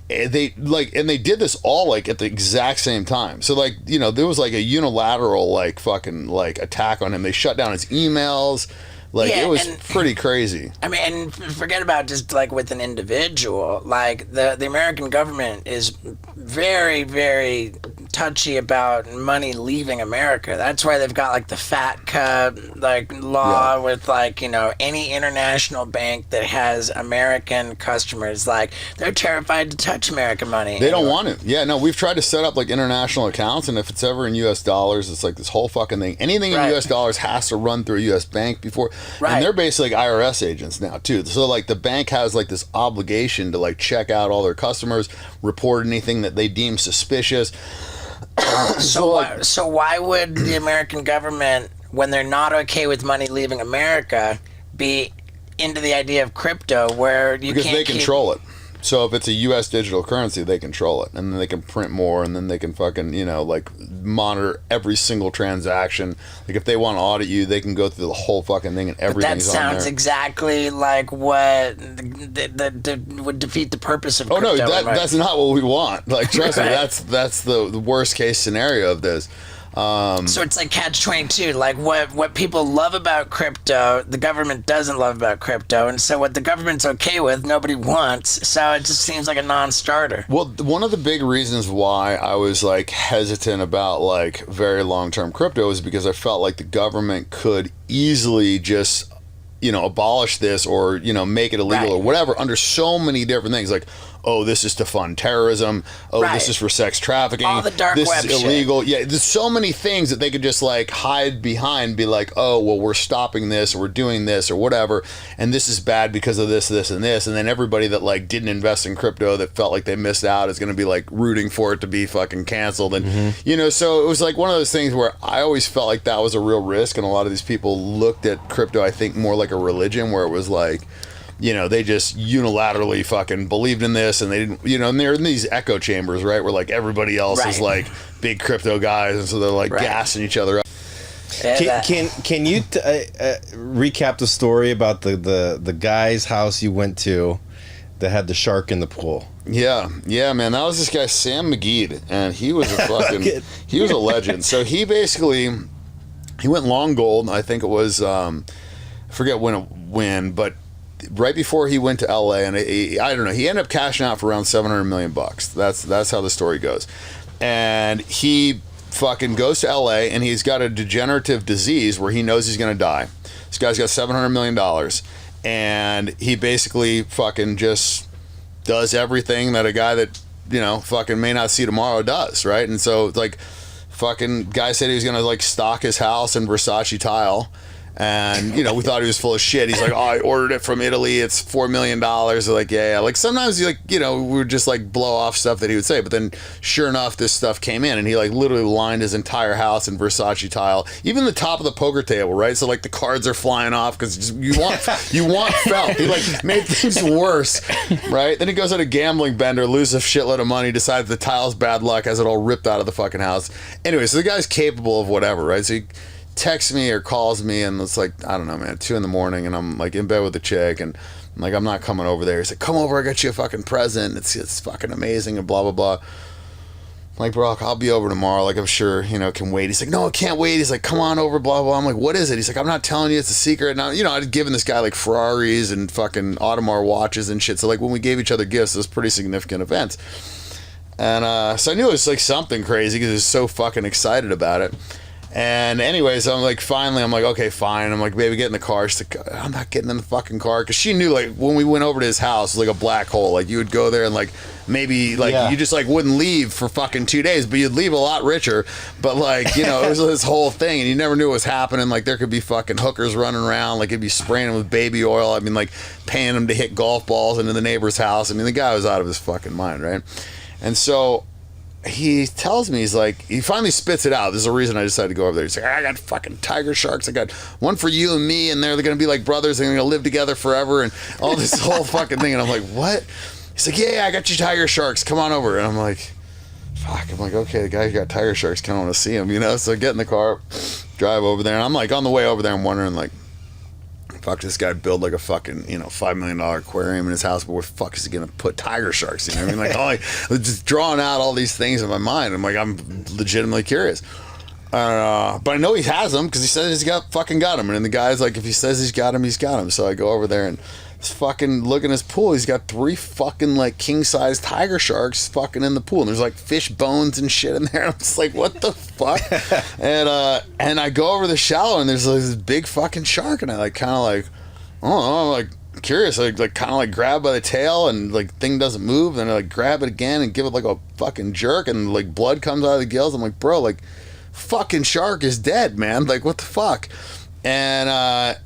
They did this all like at the exact same time. So like, you know, there was like a unilateral like fucking like attack on him. They shut down his emails. Like, Yeah, it was and- pretty crazy. I mean, and forget about just like with an individual. Like the American government is very, very touchy about money leaving America. That's why they've got like the FATCA like law with like, you know, any international bank that has American customers, like they're terrified to touch American money. They don't want it. Yeah, no, we've tried to set up like international accounts, and if it's ever in U.S. dollars, it's like this whole fucking thing. Anything in Right. U.S. dollars has to run through a U.S. bank before. Right. And they're basically like IRS agents now, too. So, like, the bank has like this obligation to like check out all their customers, report anything that they deem suspicious. So why would the American government, when they're not okay with money leaving America, be into the idea of crypto where you Because can't they control it. So if it's a U.S. digital currency, they control it, and then they can print more, and then they can fucking, you know, like monitor every single transaction. Like if they want to audit you, they can go through the whole fucking thing, and That everything's on there. sounds exactly like what that would defeat the purpose of Oh crypto. no, right? that's not what we want. Like trust me, Right. that's the worst case scenario of this. So it's like catch-22. Like what people love about crypto, the government doesn't love about crypto, and so what the government's okay with, nobody wants. So it just seems like a non-starter. Well, one of the big reasons why I was like hesitant about like very long-term crypto is because I felt like the government could easily just, you know, abolish this or, you know, make it illegal Right. or whatever under so many different things. Like, oh, this is to fund terrorism. Oh, Right. this is for sex trafficking. All the dark this web is shit. illegal. Yeah, there's so many things that they could just like hide behind, be like, oh, well, we're stopping this or we're doing this or whatever, and this is bad because of this, this, and this. And then everybody that like didn't invest in crypto that felt like they missed out is going to be like rooting for it to be fucking canceled. And you know, so it was like one of those things where I always felt like that was a real risk, and a lot of these people looked at crypto, I think, more like a religion, where it was like, you know, they just unilaterally fucking believed in this, and they didn't, you know, and they're in these echo chambers, right, where like everybody else is Right. like big crypto guys, and so they're like Right. gassing each other up. Can you recap the story about the guy's house you went to that had the shark in the pool? Yeah, man, that was this guy Sam McGee, and he was a fucking he was a legend. So he basically he went long gold. I think it was I forget when, but right before he went to LA, and I don't know, he ended up cashing out for around $700 million. That's how the story goes. And he fucking goes to LA, and he's got a degenerative disease where he knows he's gonna die. This guy's got $700 million, and he basically fucking just does everything that a guy that, you know, fucking may not see tomorrow does, right? And so it's like, fucking guy said he was gonna like stock his house in Versace tile. And, you know, we thought he was full of shit. He's like, oh, I ordered it from Italy. It's $4 million. They're like, yeah. Like, sometimes, like, you know, we would just, like, blow off stuff that he would say. But then, sure enough, this stuff came in. And he, like, literally lined his entire house in Versace tile. Even the top of the poker table, right? So, like, the cards are flying off because you want felt. He, like, made things worse, right? Then he goes on a gambling bender, loses a shitload of money, decides the tile's bad luck, has it all ripped out of the fucking house. Anyway, so the guy's capable of whatever, right? So he texts me or calls me, and it's like, I don't know, man, 2 a.m, and I'm like in bed with the chick, and I'm like, I'm not coming over there. He's like, come over, I got you a fucking present. It's fucking amazing, and blah blah blah. I'm like, bro, I'll be over tomorrow. Like, I'm sure, you know, can wait. He's like, no, I can't wait. He's like, come on over, blah blah. I'm like, what is it? He's like, I'm not telling you, it's a secret. And you know, I'd given this guy like Ferraris and fucking Audemars watches and shit. So like when we gave each other gifts, it was pretty significant events. And so I knew it was like something crazy because I was so fucking excited about it. And anyways, I'm like, finally, I'm like, okay, fine. I'm like, baby, get in the car. She's like, I'm not getting in the fucking car. Because she knew, like, when we went over to his house, it was like a black hole. Like, you would go there and, like, maybe, like, you just, like, wouldn't leave for fucking 2 days. But you'd leave a lot richer. But, like, you know, it was this whole thing. And you never knew what was happening. Like, there could be fucking hookers running around. Like, it'd be spraying them with baby oil. I mean, like, paying them to hit golf balls into the neighbor's house. I mean, the guy was out of his fucking mind, right? And so he tells me, he's like, he finally spits it out. There's a reason I decided to go over there. He's like, I got fucking tiger sharks. I got one for you and me, and they're going to be like brothers. They're going to live together forever, and all this whole fucking thing. And I'm like, what? He's like, yeah, I got you tiger sharks. Come on over. And I'm like, fuck. I'm like, okay, the guy who got tiger sharks, kind of want to see him, you know? So I get in the car, drive over there, and I'm like, on the way over there, I'm wondering, like, fuck, this guy build like a fucking, you know, $5 million aquarium in his house, but where the fuck is he gonna put tiger sharks? You know what I mean? Like, just drawing out all these things in my mind. I'm like, I'm legitimately curious. But I know he has them because he says he's got them. And the guy's like, if he says he's got them. So I go over there and he's fucking looking at his pool. He's got 3 fucking like king size tiger sharks fucking in the pool. And there's like fish bones and shit in there. I'm just like, what the fuck? And I go over the shallow and there's like this big fucking shark. And I like kind of like, I don't know, like curious. I like kind of like grab by the tail and like thing doesn't move. And I like grab it again and give it like a fucking jerk. And like blood comes out of the gills. I'm like, bro, like fucking shark is dead, man. Like what the fuck? And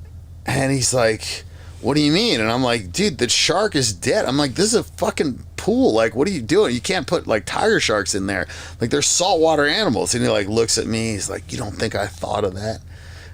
he's like, what do you mean? And I'm like, dude, the shark is dead. I'm like, this is a fucking pool. Like, what are you doing? You can't put like tiger sharks in there. Like they're saltwater animals. And he like looks at me. He's like, you don't think I thought of that?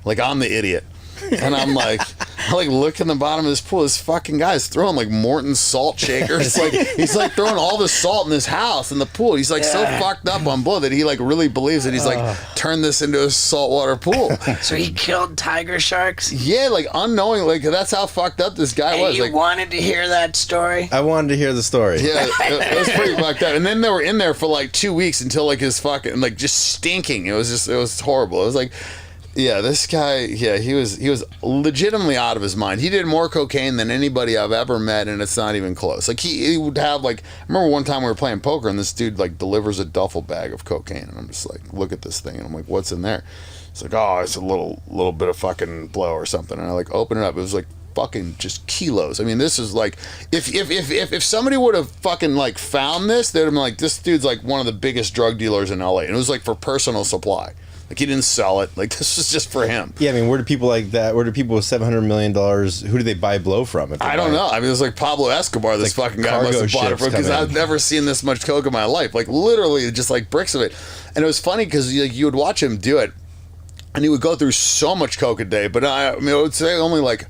Like I'm the idiot. And I'm like, I like look in the bottom of this pool. This fucking guy's throwing like Morton salt shakers. Like he's like throwing all the salt in his house in the pool. He's like so fucked up on blood that he like really believes that he's like turned this into a saltwater pool. So he killed tiger sharks? Yeah, like unknowing, like that's how fucked up this guy was. You like, wanted to hear that story? I wanted to hear the story. Yeah, it was pretty fucked up. And then they were in there for like 2 weeks until like his fucking like just stinking. It was horrible. It was like. Yeah, this guy, he was legitimately out of his mind. He did more cocaine than anybody I've ever met, and it's not even close. Like, he would have, like, I remember one time we were playing poker, and this dude, like, delivers a duffel bag of cocaine, and I'm just like, look at this thing, and I'm like, what's in there? It's like, oh, it's a little bit of fucking blow or something, and I, like, open it up. It was, like, fucking just kilos. I mean, this is, like, if somebody would have fucking, like, found this, they'd have been like, this dude's, like, one of the biggest drug dealers in L.A., and it was, like, for personal supply. Like, he didn't sell it. Like, this was just for him. Yeah, I mean, where do people like that, where do people with $700 million, who do they buy blow from? I don't know. I mean, it's like Pablo Escobar, this like fucking guy must have bought it from, because I've never seen this much coke in my life. Like, literally, just like bricks of it. And it was funny because like, you would watch him do it, and he would go through so much coke a day, but I mean, I would say only like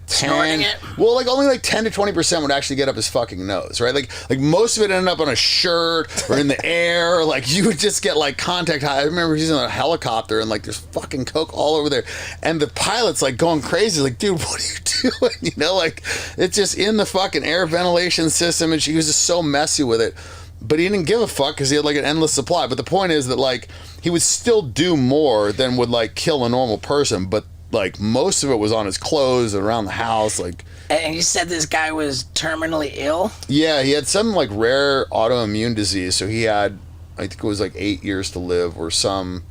10, well, like only like 10 to 20% would actually get up his fucking nose, right? Like most of it ended up on a shirt or in the air. Like you would just get like contact high. I remember he's in a helicopter and like there's fucking coke all over there, and the pilot's like going crazy, like, dude, what are you doing? You know, like it's just in the fucking air ventilation system, and he was just so messy with it. But he didn't give a fuck because he had like an endless supply. But the point is that like he would still do more than would like kill a normal person, but like most of it was on his clothes and around the house. Like, and you said this guy was terminally ill? Yeah, he had some like rare autoimmune disease. So he had, I think it was like 8 years to live, or some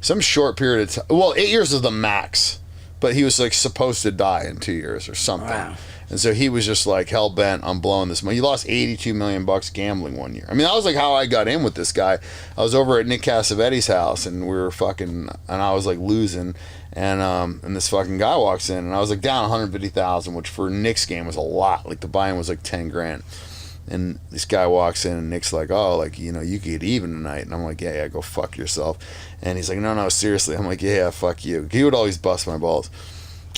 short period of time. Well, 8 years is the max, but he was like supposed to die in 2 years or something. Wow. And so he was just like hell bent on blowing this money. He lost $82 million gambling 1 year. I mean, that was like how I got in with this guy. I was over at Nick Cassavetti's house, and we were fucking, and I was like losing, and this fucking guy walks in, and I was like down 150,000, which for Nick's game was a lot. Like the buy-in was like 10 grand. And this guy walks in, and Nick's like, oh, like, you know, you could get even tonight. And I'm like, yeah, go fuck yourself. And he's like, no, seriously. I'm like, yeah, fuck you. He would always bust my balls.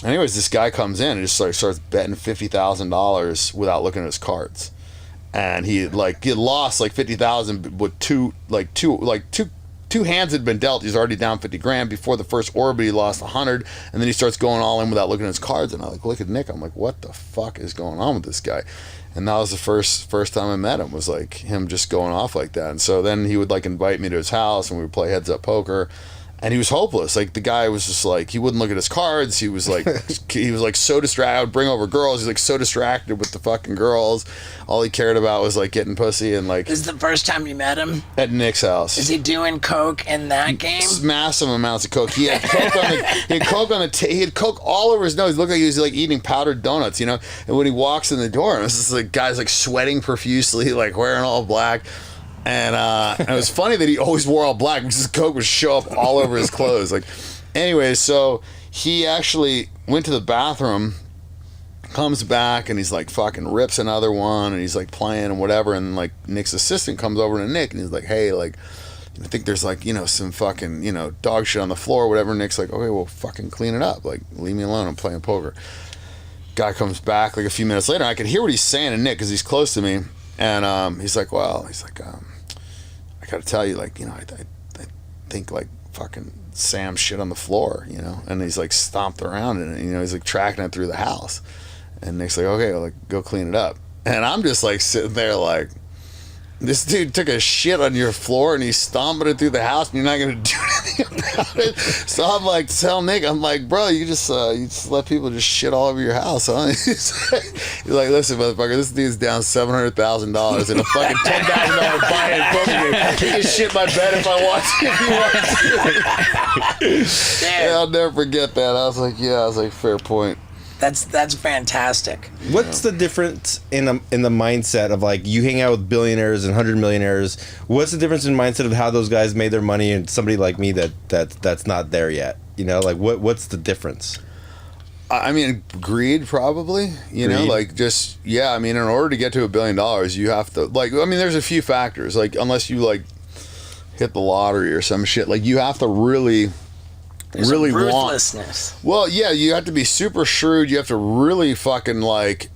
Anyways, this guy comes in and just like starts betting $50,000 without looking at his cards, and he lost like 50,000 with two hands had been dealt. He's already down 50 grand before the first orbit. He lost 100, and then he starts going all in without looking at his cards. And I like look at Nick. I'm like, what the fuck is going on with this guy? And that was the first time I met him, was like him just going off like that. And so then he would like invite me to his house, and we would play heads up poker. And he was hopeless. Like the guy was just like, he wouldn't look at his cards. He was like, so distracted. I would bring over girls. He's like so distracted with the fucking girls. All he cared about was like getting pussy and like. This is the first time you met him? At Nick's house. Is he doing coke in that game? Massive amounts of coke. He had coke he had coke all over his nose. He looked like he was like eating powdered donuts, you know. And when he walks in the door, it was just like guys like sweating profusely, like wearing all black. And it was funny that he always wore all black because his coke would show up all over his clothes. Like, anyway, so he actually went to the bathroom, comes back, and he's like fucking rips another one, and he's like playing and whatever. And like Nick's assistant comes over to Nick, and he's like, hey, like, I think there's like, you know, some fucking, you know, dog shit on the floor or whatever. Nick's like, okay, well, fucking clean it up. Like, leave me alone. I'm playing poker. Guy comes back like a few minutes later. I could hear what he's saying to Nick because he's close to me. And he's like, I gotta tell you, like, you know, I think like fucking Sam shit on the floor, you know, and he's like stomped around in it, you know, he's like tracking it through the house, and Nick's like, okay, like go clean it up, and I'm just like sitting there like, this dude took a shit on your floor and he's stomping it through the house, and you're not gonna do anything about it. So I'm like, tell Nick, I'm like, bro, you just let people just shit all over your house, huh? He's like, listen, motherfucker, this dude's down $700,000 in a fucking $10,000 buy-in poker game. He can shit my bed if I want to. If he wants to. Yeah, I'll never forget that. I was like, fair point. That's fantastic. What's the difference in the mindset of like you hang out with billionaires and 100 millionaires? What's the difference in mindset of how those guys made their money and somebody like me that's not there yet? You know, like what's the difference? I mean, greed probably. You know, like just I mean, in order to get to $1 billion, you have to there's a few factors. Like unless you like hit the lottery or some shit, like you have to really ruthlessness. You have to be super shrewd. You have to really fucking like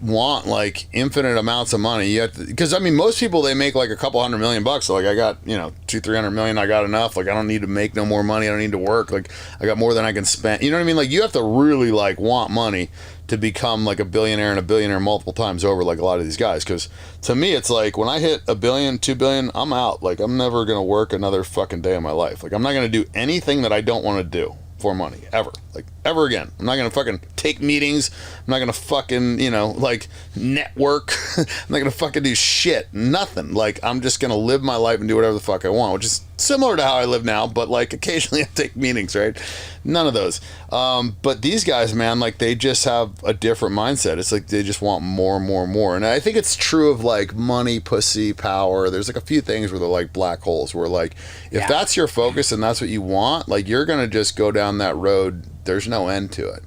want like infinite amounts of money. You have to, because I mean most people, they make like a couple $100 million. So like I got, $200-300 million, I got enough. Like I don't need to make no more money. I don't need to work. Like I got more than I can spend. You know what I mean? Like you have to really like want money to become like a billionaire and a billionaire multiple times over, like a lot of these guys. Because to me, it's like when I hit $1 billion, $2 billion, I'm out. Like I'm never gonna work another fucking day of my life. Like I'm not gonna do anything that I don't want to do for money ever. Like ever again. I'm not gonna fucking take meetings. I'm not gonna fucking like network. I'm not gonna fucking do shit. Nothing. Like I'm just gonna live my life and do whatever the fuck I want, which is similar to how I live now, but like occasionally I take meetings, right? None of those. But these guys, man, like they just have a different mindset. It's like they just want more and more and more. And I think it's true of like money, pussy, power. There's like a few things where they're like black holes where like if that's your focus and that's what you want, like you're gonna just go down that road. There's no end to it.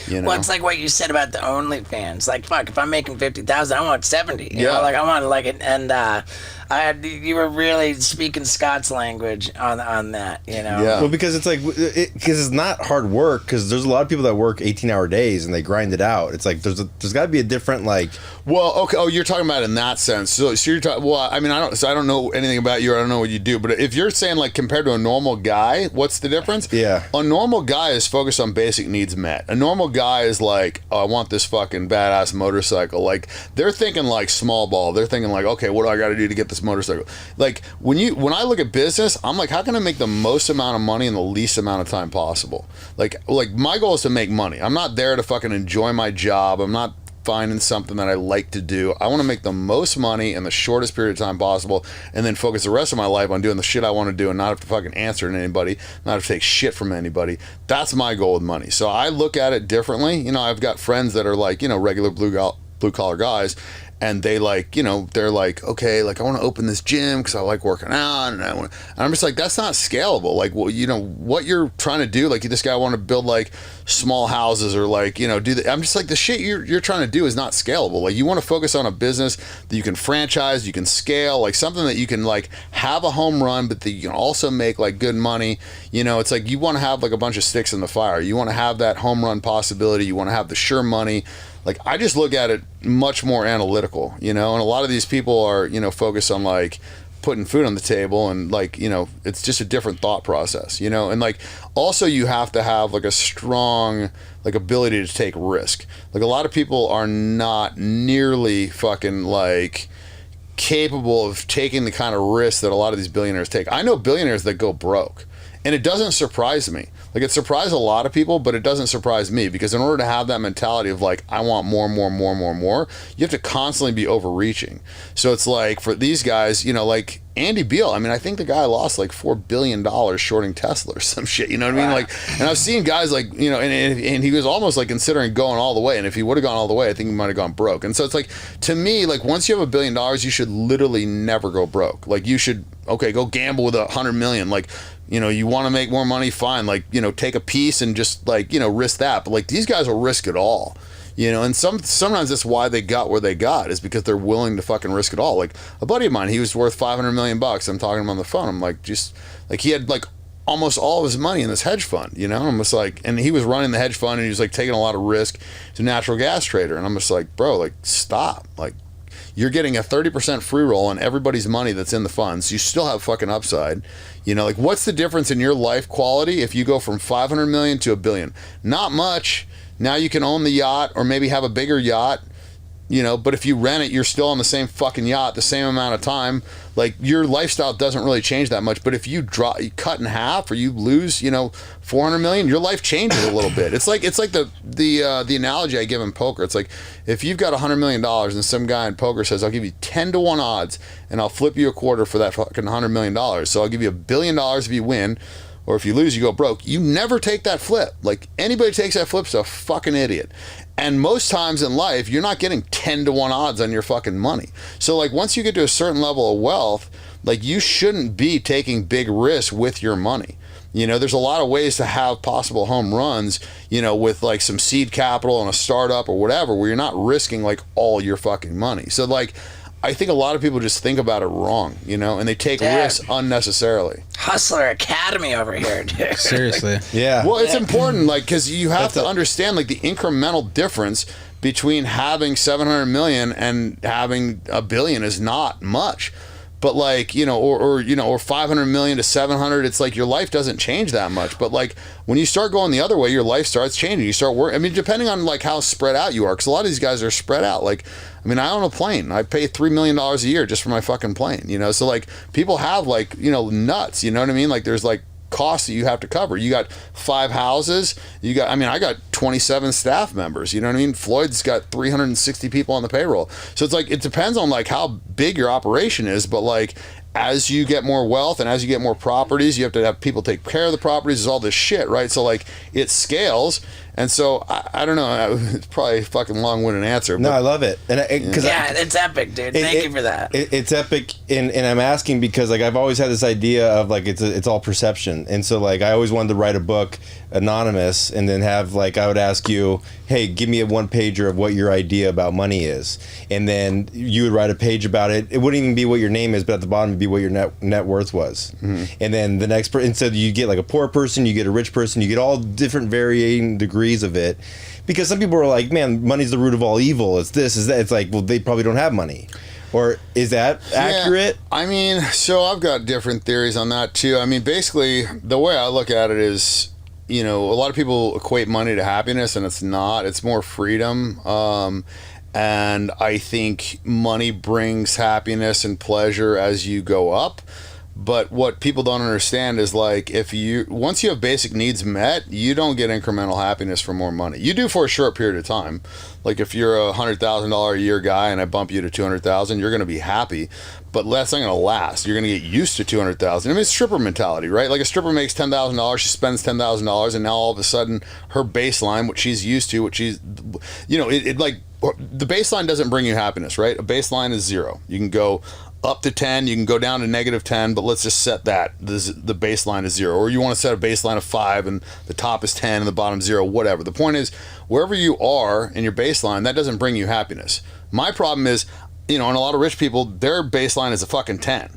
Well, it's like what you said about the OnlyFans. Like, fuck, if I'm making 50,000, I want 70. You know, like I want like it. And you were really speaking Scott's language on that. You know. Yeah. Well, because it's like because it's not hard work. Because there's a lot of people that work 18-hour days and they grind it out. It's like there's got to be a different like. Well, okay. Oh, you're talking about in that sense. So you're talking. Well, I mean, I don't know anything about you. I don't know what you do. But if you're saying like compared to a normal guy, what's the difference? Yeah. A normal guy is focused on basic needs met. A normal guy is like, oh, I want this fucking badass motorcycle. Like they're thinking like small ball. They're thinking like, okay, what do I got to do to get this motorcycle? Like when I look at business, I'm like, how can I make the most amount of money in the least amount of time possible? Like my goal is to make money. I'm not there to fucking enjoy my job. I'm not finding something that I like to do. I want to make the most money in the shortest period of time possible and then focus the rest of my life on doing the shit I want to do and not have to fucking answer to anybody, not have to take shit from anybody. That's my goal with money. So I look at it differently. I've got friends that are like, regular blue collar guys, and they like, they're like, okay, like I want to open this gym because I like working out, and I'm just like, that's not scalable. Like, well, what you're trying to do, like this guy want to build like small houses or like, do the, I'm just like the shit you're trying to do is not scalable. Like you want to focus on a business that you can franchise, you can scale, like something that you can like have a home run, but that you can also make like good money. It's like you want to have like a bunch of sticks in the fire. You want to have that home run possibility. You want to have the sure money. Like I just look at it much more analytical, and a lot of these people are, focused on like putting food on the table and like, it's just a different thought process, and like also you have to have like a strong like ability to take risk. Like a lot of people are not nearly fucking like capable of taking the kind of risk that a lot of these billionaires take. I know billionaires that go broke, and it doesn't surprise me. Like it surprised a lot of people, but it doesn't surprise me because in order to have that mentality of like, I want more, you have to constantly be overreaching. So it's like for these guys, like Andy Beal, I mean, I think the guy lost like $4 billion shorting Tesla or some shit, you know what I mean? Like, and I've seen guys like, and he was almost like considering going all the way. And if he would have gone all the way, I think he might have gone broke. And so it's like, to me, like once you have $1 billion, you should literally never go broke. Like you should, okay, go gamble with 100 million. Like, you want to make more money, fine. Like, take a piece and just like, risk that. But like these guys will risk it all, and sometimes that's why they got where they got is because they're willing to fucking risk it all. Like a buddy of mine, he was worth $500 million. I'm talking to him on the phone. I'm like, just like he had like almost all of his money in this hedge fund, I'm just like, and he was running the hedge fund and he was like taking a lot of risk. He's a natural gas trader. And I'm just like, bro, like stop. Like you're getting a 30% free roll on everybody's money that's in the funds. You still have fucking upside. Like what's the difference in your life quality if you go from 500 million to $1 billion? Not much. Now you can own the yacht or maybe have a bigger yacht. but if you rent it, you're still on the same fucking yacht the same amount of time. Like, your lifestyle doesn't really change that much. But if you you cut in half, or you lose, 400 million, your life changes a little bit. It's like the analogy I give in poker. It's like, if you've got $100 million and some guy in poker says, I'll give you 10 to 1 odds and I'll flip you a quarter for that fucking $100 million. So I'll give you $1 billion if you win, or if you lose, you go broke. You never take that flip. Like, anybody takes that flip's a fucking idiot. And most times in life, you're not getting 10 to 1 odds on your fucking money. So, like, once you get to a certain level of wealth, like, you shouldn't be taking big risks with your money. There's a lot of ways to have possible home runs, with like some seed capital and a startup or whatever, where you're not risking like all your fucking money. So, like, I think a lot of people just think about it wrong, and they take risks unnecessarily. Hustler Academy over here, dude. Seriously. Yeah. Well, it's important, like, because you have to understand, like, the incremental difference between having 700 million and having $1 billion is not much. But, like, or 500 million to 700, it's like your life doesn't change that much. But, like, when you start going the other way, your life starts changing. You start working. I mean, depending on, like, how spread out you are, because a lot of these guys are spread out. Like, I mean, I own a plane. I pay $3 million a year just for my fucking plane, So, like, people have, like, nuts, you know what I mean? Like, there's, like, costs that you have to cover. You got 5 houses. I got 27 staff members. You know what I mean? Floyd's got 360 people on the payroll. So it's like, it depends on like how big your operation is, but like, as you get more wealth and as you get more properties, you have to have people take care of the properties. There's all this shit, right? So like, it scales. And so I don't know. It's probably a fucking long-winded answer. No, I love it, It's epic, dude. Thank you for that. It's epic, and I'm asking because like I've always had this idea of like it's all perception, and so like I always wanted to write a book anonymous, and then have like I would ask you, hey, give me a 1-pager of what your idea about money is, and then you would write a page about it. It wouldn't even be what your name is, but at the bottom would be what your net worth was, and then the next person. Instead, you get like a poor person, you get a rich person, you get all different varying degrees of it, because some people are like, man, money's the root of all evil, it's this, is that. It's like, well, they probably don't have money. Or is that accurate? I mean, so I've got different theories on that too. I mean, basically the way I look at it is, a lot of people equate money to happiness, and it's not. It's more freedom. And I think money brings happiness and pleasure as you go up. But what people don't understand is, like, once you have basic needs met, you don't get incremental happiness for more money. You do for a short period of time. Like, if you're a $100,000 a year guy and I bump you to 200,000, you're going to be happy. But that's not going to last. You're going to get used to 200,000. I mean, it's stripper mentality, right? Like, a stripper makes $10,000, she spends $10,000, and now all of a sudden her baseline, what she's used to, the baseline doesn't bring you happiness, right? A baseline is 0. You can go up to 10, you can go down to -10, but let's just set that the baseline is 0. Or you want to set a baseline of 5 and the top is 10 and the bottom 0, whatever. The point is, wherever you are in your baseline, that doesn't bring you happiness. My problem is, and a lot of rich people, their baseline is a fucking 10.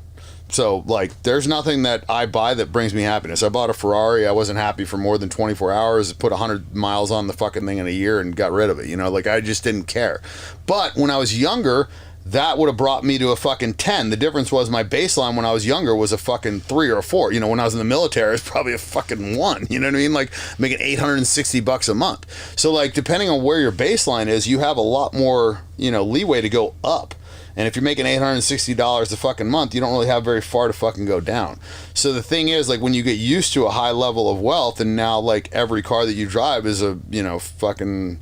So, like, there's nothing that I buy that brings me happiness. I bought a Ferrari. I wasn't happy for more than 24 hours. Put 100 miles on the fucking thing in a year and got rid of it. Like, I just didn't care. But when I was younger, that would have brought me to a fucking 10. The difference was my baseline when I was younger was a fucking 3 or a 4. When I was in the military, it's probably a fucking 1. You know what I mean? Like, making $860 a month. So, like, depending on where your baseline is, you have a lot more, leeway to go up. And if you're making $860 a fucking month, you don't really have very far to fucking go down. So the thing is, like, when you get used to a high level of wealth, and now, like, every car that you drive is a, fucking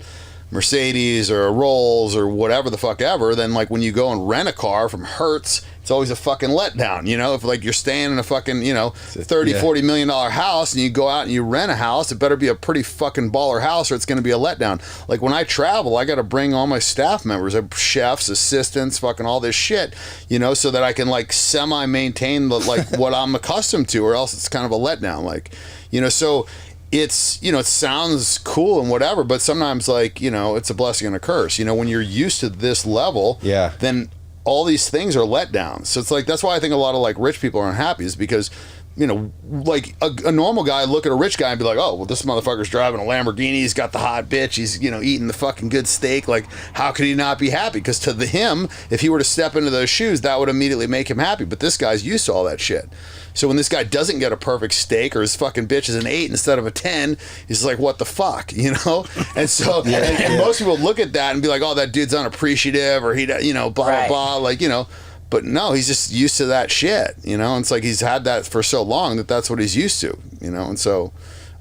Mercedes or a Rolls or whatever the fuck ever, then like when you go and rent a car from Hertz, it's always a fucking letdown. If like you're staying in a fucking, $30-40 million house, and you go out and you rent a house, it better be a pretty fucking baller house or it's going to be a letdown. Like, when I travel, I got to bring all my staff members, chefs, assistants, fucking all this shit, so that I can like semi-maintain like what I'm accustomed to, or else it's kind of a letdown. Like, so it's, it sounds cool and whatever, but sometimes, like, it's a blessing and a curse. When you're used to this level, then all these things are letdowns. So it's like, that's why I think a lot of like rich people are unhappy, is because like a normal guy look at a rich guy and be like, oh, well, this motherfucker's driving a Lamborghini, he's got the hot bitch, he's, eating the fucking good steak. Like, how could he not be happy? Because to him, if he were to step into those shoes, that would immediately make him happy. But this guy's used to all that shit. So when this guy doesn't get a perfect steak, or his fucking bitch is an 8 instead of a 10, he's like, what the fuck, And so, and most people look at that and be like, oh, that dude's unappreciative, or he, blah, blah, blah, like, But no, he's just used to that shit, and it's like he's had that for so long that's what he's used to, and so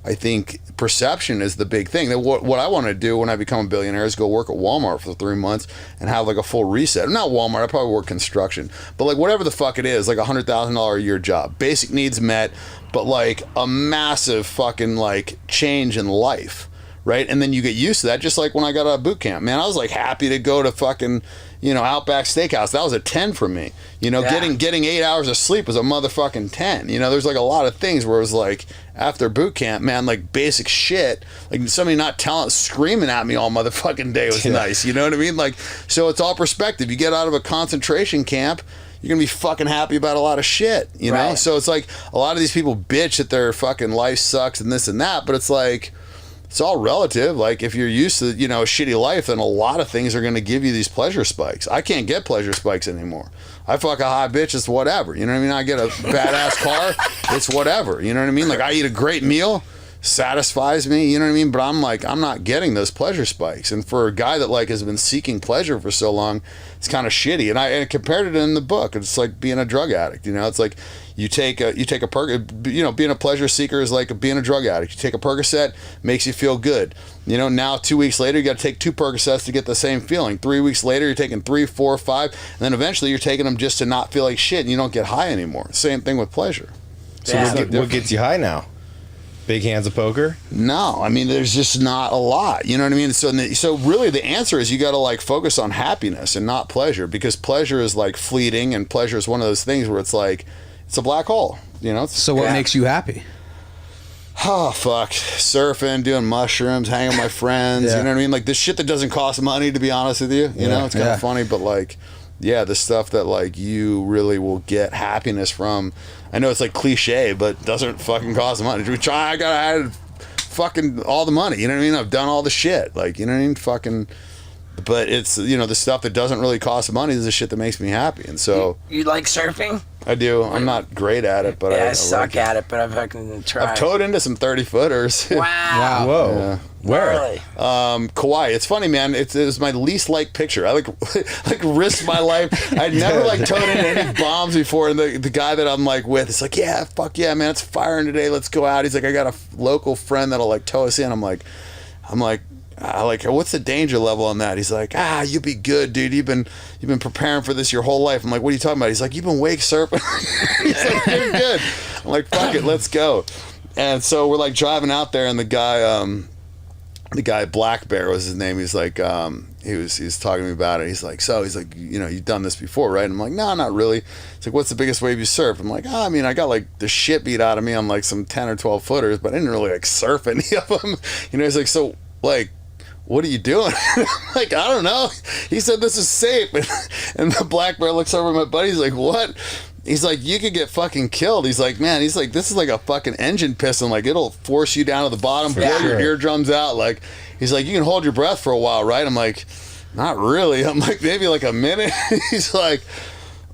I think perception is the big thing. That what I want to do when I become a billionaire is go work at Walmart for 3 months and have like a full reset. Not Walmart, I probably work construction, but like whatever the fuck it is, like $100,000 a year job, basic needs met, but like a massive fucking like change in life. Right? And then you get used to that, just like when I got out of boot camp. Man, I was like happy to go to fucking, Outback Steakhouse. That was a 10 for me. Getting 8 hours of sleep was a motherfucking 10. There's like a lot of things where it was like, after boot camp, man, like basic shit, like somebody not screaming at me all motherfucking day was nice. You know what I mean? Like, so it's all perspective. You get out of a concentration camp, you're gonna be fucking happy about a lot of shit, know? Right. So it's like a lot of these people bitch that their fucking life sucks and this and that, but it's like, it's all relative. Like if you're used to, a shitty life, then a lot of things are going to give you these pleasure spikes. I can't get pleasure spikes anymore. I fuck a hot bitch, it's whatever. You know what I mean? I get a badass car, it's whatever. You know what I mean? Like I eat a great meal, satisfies me, you know what I mean? But I'm like, I'm not getting those pleasure spikes. And for a guy that like has been seeking pleasure for so long, it's kind of shitty. And I compared it in the book. It's like being a drug addict. It's like you take a being a pleasure seeker is like being a drug addict. You take a Percocet, makes you feel good. Now 2 weeks later, you got to take 2 Percocets to get the same feeling. 3 weeks later, you're taking 3, 4, 5, and then eventually you're taking them just to not feel like shit, and you don't get high anymore. Same thing with pleasure. So what gets you high now? Big hands of poker? No, I mean, there's just not a lot. You know what I mean? So really the answer is you got to like focus on happiness and not pleasure, because pleasure is like fleeting, and pleasure is one of those things where it's like, it's a black hole. So what makes you happy? Oh, fuck. Surfing, doing mushrooms, hanging with my friends. You know what I mean? Like this shit that doesn't cost money, to be honest with you. You know, it's kind of funny, but like, the stuff that like you really will get happiness from. I know it's like cliche, but doesn't fucking cost money. I got fucking all the money. You know what I mean? I've done all the shit. Like, you know what I mean? Fucking. But it's, the stuff that doesn't really cost money is the shit that makes me happy. And so. You like surfing? I do. I'm not great at it, but I suck like at it, but I fucking try. I've towed into some 30-footers. Wow. Whoa. Yeah. Where? Really? Kauai. It's funny, man. It was my least liked picture. I like risked my life. I'd never like towed into any bombs before, and the guy that I'm like with, it's like, yeah, fuck yeah, man, it's firing today. Let's go out. He's like, I got a local friend that'll like tow us in. I'm like, what's the danger level on that? He's like, you'll be good, dude. You've been preparing for this your whole life. I'm like, what are you talking about? He's like, you've been wake surfing. He's like, you're good. I'm like, fuck it, let's go. And so we're like driving out there, and the guy Black Bear was his name. He's like, he was talking to me about it. He's like, you've done this before, right? I'm like, no, not really. He's like, what's the biggest wave you surfed? I'm like, I mean, I got like the shit beat out of me on like some 10 or 12 footers, but I didn't really like surf any of them. He's like, so like, what are you doing? I'm like, I don't know. He said this is safe. And the Black Bear looks over at my buddy. He's like, what? He's like, you could get fucking killed. He's like, man, this is like a fucking engine piston. Like, it'll force you down to the bottom, blow your eardrums out. Like, he's like, you can hold your breath for a while, right? I'm like, not really. I'm like, maybe like a minute. He's like,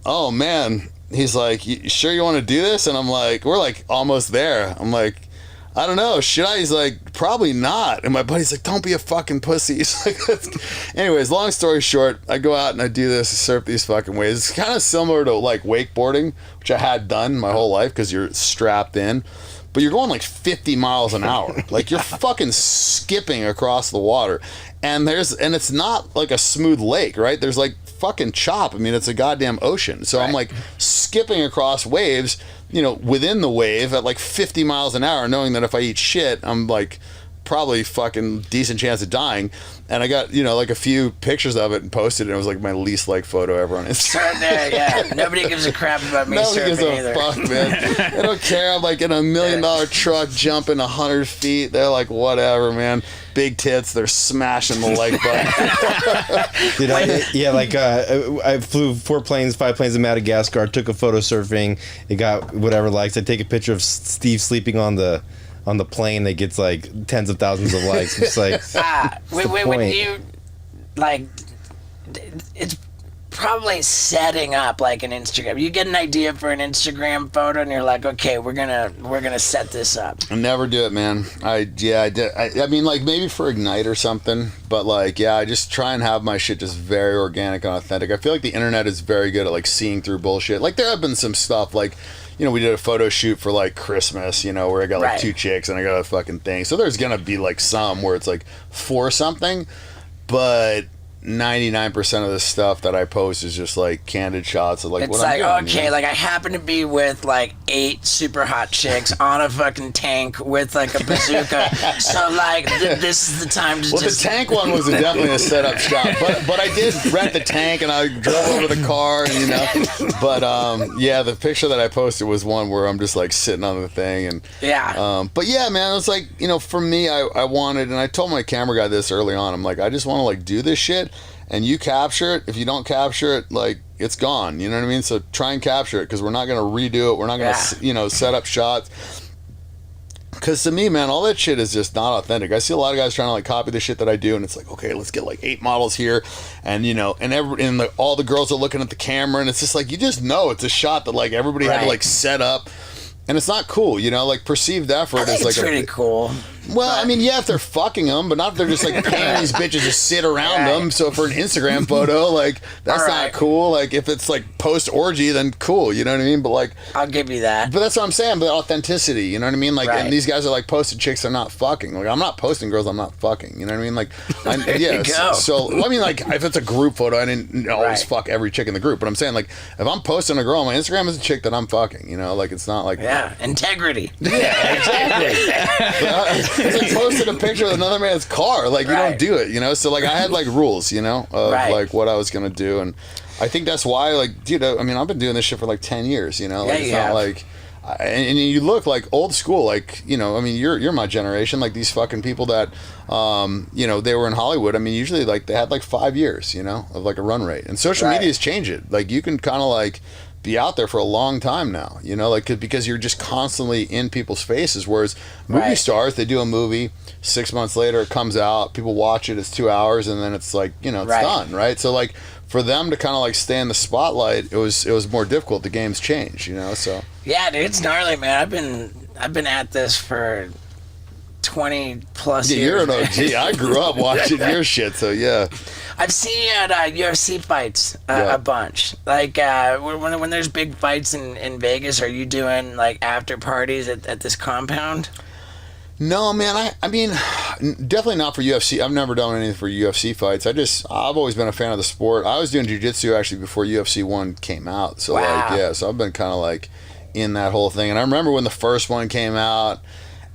oh, man. He's like, you sure you want to do this? And I'm like, we're like almost there. I'm like, I don't know, should I? He's like, probably not. And my buddy's like, don't be a fucking pussy. He's like, anyways, long story short, I go out and I do this, I surf these fucking waves. It's kind of similar to like wakeboarding, which I had done my whole life because you're strapped in. But you're going like 50 miles an hour. Like you're fucking skipping across the water. And it's not like a smooth lake, right? There's like fucking chop. I mean, it's a goddamn ocean. So I'm like skipping across waves, within the wave at like 50 miles an hour, knowing that if I eat shit, I'm like probably fucking decent chance of dying. And I got, like a few pictures of it and posted it. And it was like my least liked photo ever on Instagram. Right there, yeah. Nobody gives a crap about me Nobody surfing gives a either. fuck, man. I don't care. I'm like in $1 million truck jumping 100 feet. They're like, whatever, man. Big tits. They're smashing the like button. I flew 5 planes in Madagascar, took a photo surfing. It got whatever likes. I take a picture of Steve sleeping on the plane that gets like tens of thousands of likes. It's like, when you like, it's probably setting up like an Instagram. You get an idea for an Instagram photo, and you're like, okay, we're gonna set this up. I never do it, man. I did. I mean, like maybe for Ignite or something, but like, I just try and have my shit just very organic and authentic. I feel like the internet is very good at like seeing through bullshit. Like there have been some stuff like, we did a photo shoot for like Christmas, where I got like 2 chicks and I got a fucking thing. So there's gonna be like some where it's like for something, but 99% of the stuff that I post is just like candid shots of like it's what like, I'm doing. okay, like I happen to be with like 8 super hot chicks on a fucking tank with like a bazooka. So like this is the time to the tank one was definitely a setup shot, but I did rent the tank and I drove over the car and but the picture that I posted was one where I'm just like sitting on the thing and but yeah, man, it was like, for me, I wanted, and I told my camera guy this early on, I'm like, I just want to like do this shit and you capture it. If you don't capture it, like it's gone, you know what I mean? So try and capture it, because we're not going to redo it, we're not going to set up shots, because to me, man, all that shit is just not authentic. I see a lot of guys trying to like copy the shit that I do, and it's like, okay, let's get like 8 models here, and all the girls are looking at the camera, and it's just like, you just know it's a shot that like everybody had to like set up, and it's not cool, like perceived effort is like pretty cool. Well, I mean, if they're fucking them, but not if they're just like paying these bitches to sit around them. So for an Instagram photo, like that's not cool. Like if it's like post orgy, then cool, you know what I mean? But like, I'll give you that. But that's what I'm saying. But authenticity, you know what I mean? Like, and these guys are like posting chicks they're not fucking. Like I'm not posting girls I'm not fucking. You know what I mean? Like, so I mean, like if it's a group photo, I didn't always fuck every chick in the group. But I'm saying like if I'm posting a girl on my Instagram, it's a chick that I'm fucking. Like it's not like integrity. Yeah, exactly. It's like posting a picture of another man's car. Like, you don't do it, So, like, I had, like, rules, of, like, what I was going to do. And I think that's why, like, dude, I mean, I've been doing this shit for, like, 10 years, Like, it's not like... And you look, like, old school, like, I mean, you're my generation. Like, these fucking people that, they were in Hollywood. I mean, usually, like, they had, like, 5 years, of, like, a run rate. And social media's changed it. Like, you can kind of, like... be out there for a long time now, like because you're just constantly in people's faces, whereas movie stars, they do a movie, 6 months later it comes out, people watch it, it's 2 hours, and then it's like, it's done, right? So like for them to kind of like stay in the spotlight, it was more difficult. The game's changed, so yeah, dude, it's gnarly, man. I've been at this for 20 plus years. You're an OG. I grew up watching your shit, so yeah. I've seen you at UFC fights a bunch. Like when there's big fights in Vegas, are you doing like after parties at this compound? No, man. I mean, definitely not for UFC. I've never done anything for UFC fights. I've always been a fan of the sport. I was doing jiu-jitsu actually before UFC 1 came out. So so I've been kind of like in that whole thing. And I remember when the first one came out.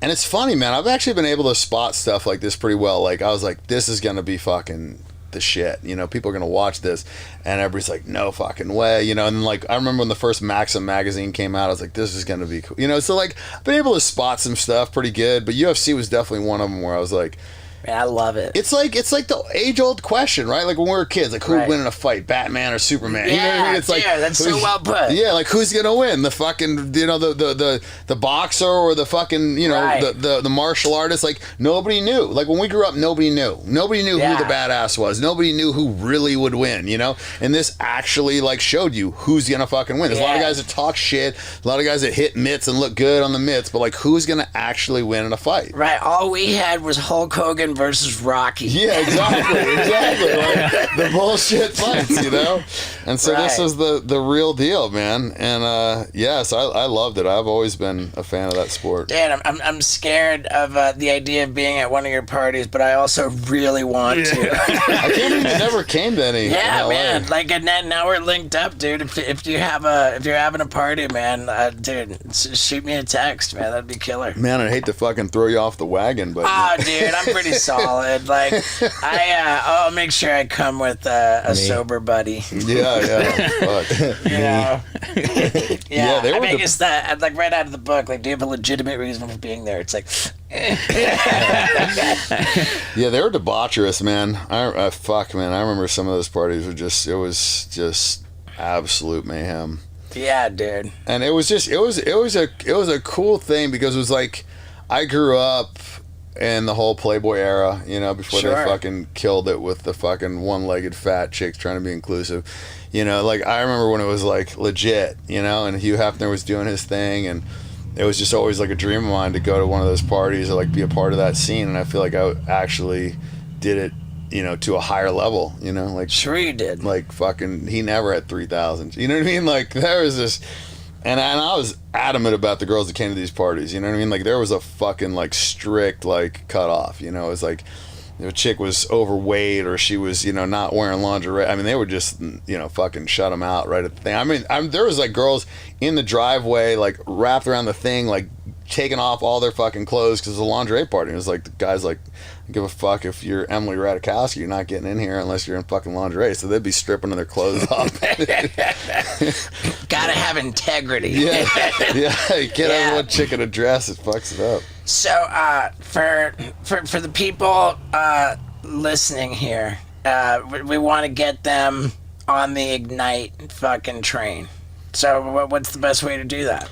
And it's funny, man. I've actually been able to spot stuff like this pretty well. Like I was like, this is gonna be fucking the shit. People are gonna watch this, and everybody's like, no fucking way. And then like I remember when the first Maxim magazine came out, I was like, this is gonna be cool. So like I've been able to spot some stuff pretty good, but UFC was definitely one of them where I was like, Man, I love it. It's like the age-old question, right? Like when we were kids, like who would win in a fight, Batman or Superman? Yeah, you know what I mean? It's like, that's so well put. Yeah, like who's gonna win? The fucking the boxer or the fucking the martial artist? Like nobody knew. Like when we grew up, nobody knew. Nobody knew who the badass was. Nobody knew who really would win. And this actually like showed you who's gonna fucking win. There's a lot of guys that talk shit, a lot of guys that hit mitts and look good on the mitts, but like who's gonna actually win in a fight? Right. All we had was Hulk Hogan Hogan versus Rocky. Yeah, exactly. Like, the bullshit fights, And so this is the real deal, man. And yes, I loved it. I've always been a fan of that sport. Dan, I'm scared of the idea of being at one of your parties, but I also really want to. I can't believe you never came to any. Yeah, in LA. man. Like, and now we're linked up, dude. If you're having a party, man, dude, shoot me a text, man. That'd be killer. Man, I'd hate to fucking throw you off the wagon, but dude, I'm pretty solid. Like, I'll make sure I come with a sober buddy. Yeah, fuck. Yeah, they were I guess that, like, right out of the book, like, do you have a legitimate reason for being there? It's like, yeah, they were debaucherous, man. Fuck, man. I remember some of those parties were it was just absolute mayhem. yeah, dude. And it was a cool thing because it was like, I grew up in the whole Playboy era, before they fucking killed it with the fucking one-legged fat chicks trying to be inclusive. Like, I remember when it was like legit, and Hugh Hefner was doing his thing, and it was just always like a dream of mine to go to one of those parties or like be a part of that scene. And I feel like I actually did it, to a higher level, like Sure you did. like fucking he never had 3,000. You know what I mean? Like there was this, and I was adamant about the girls that came to these parties. You know what I mean? Like there was a fucking like strict like cutoff. It was like if a chick was overweight or she was not wearing lingerie. I mean they would just fucking shut them out right at the thing. I mean there was like girls in the driveway like wrapped around the thing like taking off all their fucking clothes because it was a lingerie party. It was like the guys like, give a fuck if you're Emily Ratajkowski, you're not getting in here unless you're in fucking lingerie. So they'd be stripping their clothes off. Gotta have integrity. Yeah, get everyone chicken a dress. It fucks it up. So, for the people listening here, we want to get them on the Ignite fucking train. So, what's the best way to do that?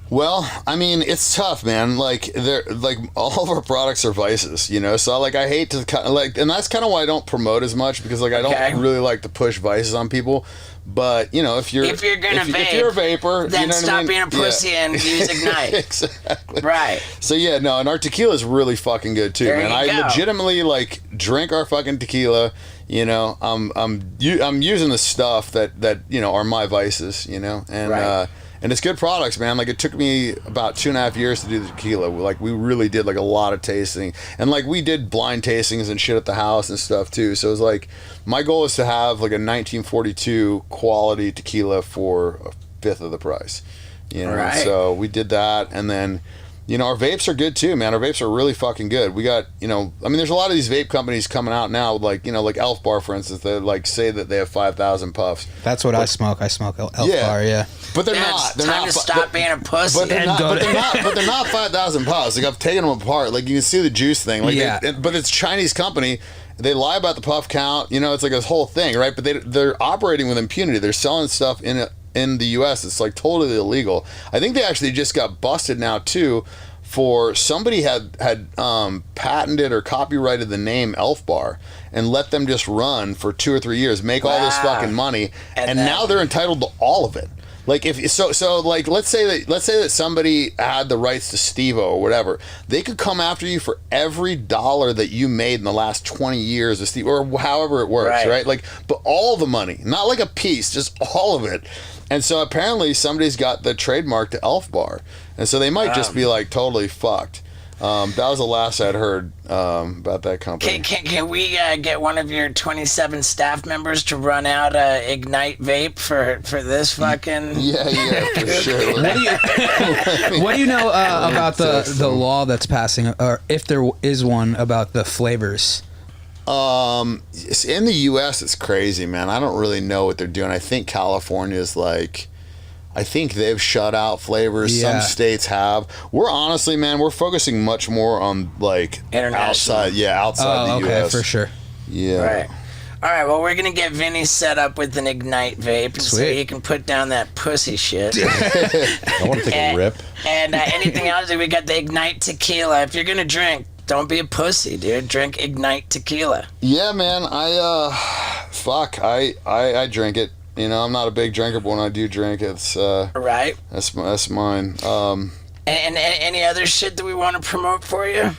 Well, I mean, it's tough, man. Like they're like all of our products are vices, So like I hate to like, and that's kind of why I don't promote as much because like I don't really like to push vices on people. But if you're a vapor, then stop being a pussy and use Ignite. Exactly. Right. So and our tequila is really fucking good too, man. I legitimately like drink our fucking tequila. I'm using the stuff that are my vices, and. Right. And it's good products, man. Like, it took me about 2.5 years to do the tequila. Like, we really did, like, a lot of tasting. And, like, we did blind tastings and shit at the house and stuff, too. So, it was like, my goal is to have, like, a 1942 quality tequila for a fifth of the price. Right. So, we did that. And then, our vapes are good, too, man. Our vapes are really fucking good. We got, I mean, there's a lot of these vape companies coming out now, like, like Elf Bar, for instance. They, like, say that they have 5,000 puffs. That's what I smoke. I smoke Elf Bar, yeah. But they're Yeah, not. it's They're time not. to stop being a pussy. But they're not 5,000 puffs. Like I've taken them apart. Like you can see the juice thing. Like but it's a Chinese company. They lie about the puff count. It's like this whole thing, right? But they're operating with impunity. They're selling stuff in the U.S. It's like totally illegal. I think they actually just got busted now too. For somebody had patented or copyrighted the name Elf Bar and let them just run for 2 or 3 years, make all this fucking money, and now they're entitled to all of it. Like if so like let's say that somebody had the rights to Steve-O or whatever, they could come after you for every dollar that you made in the last 20 years of Steve, or however it works, right? Like, but all the money, not like a piece, just all of it. And so apparently somebody's got the trademark to Elf Bar, and so they might just be like totally fucked. That was the last I'd heard about that company. Can we get one of your 27 staff members to run out Ignite Vape for this fucking... Yeah, for sure. What do you know about the law that's passing, or if there is one, about the flavors? In the U.S., it's crazy, man. I don't really know what they're doing. I think California's like... I think they've shut out flavors. Yeah. Some states have. We're honestly, man, we're focusing much more on like outside the U.S. for sure. Yeah. Right. All right. Well, we're gonna get Vinny set up with an Ignite Vape, so he can put down that pussy shit. I want to take a rip. And anything else? We got the Ignite Tequila. If you're gonna drink, don't be a pussy, dude. Drink Ignite Tequila. Yeah, man. I drink it. I'm not a big drinker, but when I do drink, it's right. That's mine. And any other shit that we want to promote for you?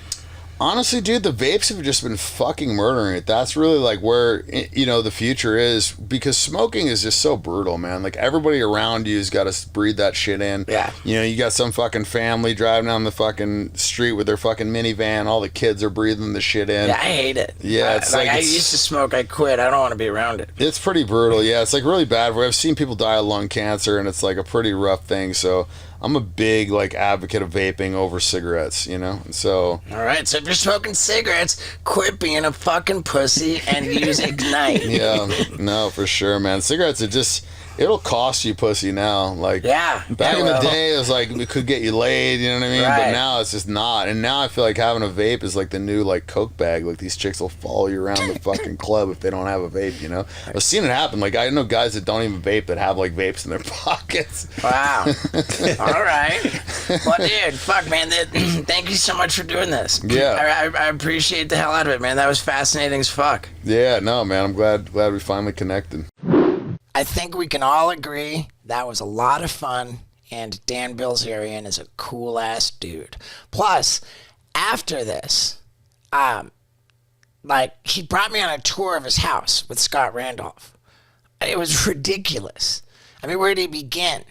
Honestly, dude, the vapes have just been fucking murdering it. That's really like where, you know, the future is, because smoking is just so brutal, man. Like, everybody around you has got to breathe that shit in. Yeah. You know, you got some fucking family driving down the fucking street with their fucking minivan. All the kids are breathing the shit in. Yeah, I hate it. Yeah, it's like I used to smoke. I quit. I don't want to be around it. It's pretty brutal. Yeah, it's like really bad. I've seen people die of lung cancer, and it's like a pretty rough thing. So I'm a big like advocate of vaping over cigarettes, you know? And so All right, so if you're smoking cigarettes, quit being a fucking pussy and use Ignite. yeah, no, for sure, man. Cigarettes are just, it'll cost you pussy now. Like, Yeah, back it in the will. day, it was like, it could get you laid, you know what I mean? But Right. now it's just not. And now I feel like having a vape is like the new like Coke bag. Like, these chicks will follow you around the fucking club if they don't have a vape, you know? I've seen it happen. Like, I know guys that don't even vape that have like vapes in their pockets. Wow. All right. Well, dude, fuck, man. Thank you so much for doing this. Yeah. I appreciate the hell out of it, man. That was fascinating as fuck. Yeah, no, man. I'm glad we finally connected. I think we can all agree that was a lot of fun, and Dan Bilzerian is a cool ass dude. Plus, after this, like, he brought me on a tour of his house with Scott Randolph. It was ridiculous. I mean, where did he begin?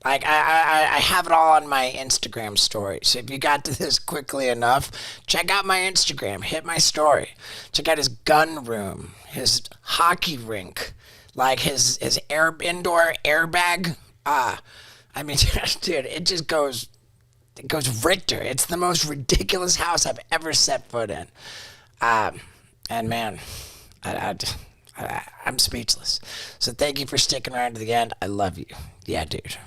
Like, I have it all on my Instagram story. So if you got to this quickly enough, check out my Instagram. Hit my story. Check out his gun room, his hockey rink, like his indoor airbag. I mean, dude, it just goes Richter. It's the most ridiculous house I've ever set foot in. And man, I'm speechless. So thank you for sticking around to the end. I love you. Yeah, dude.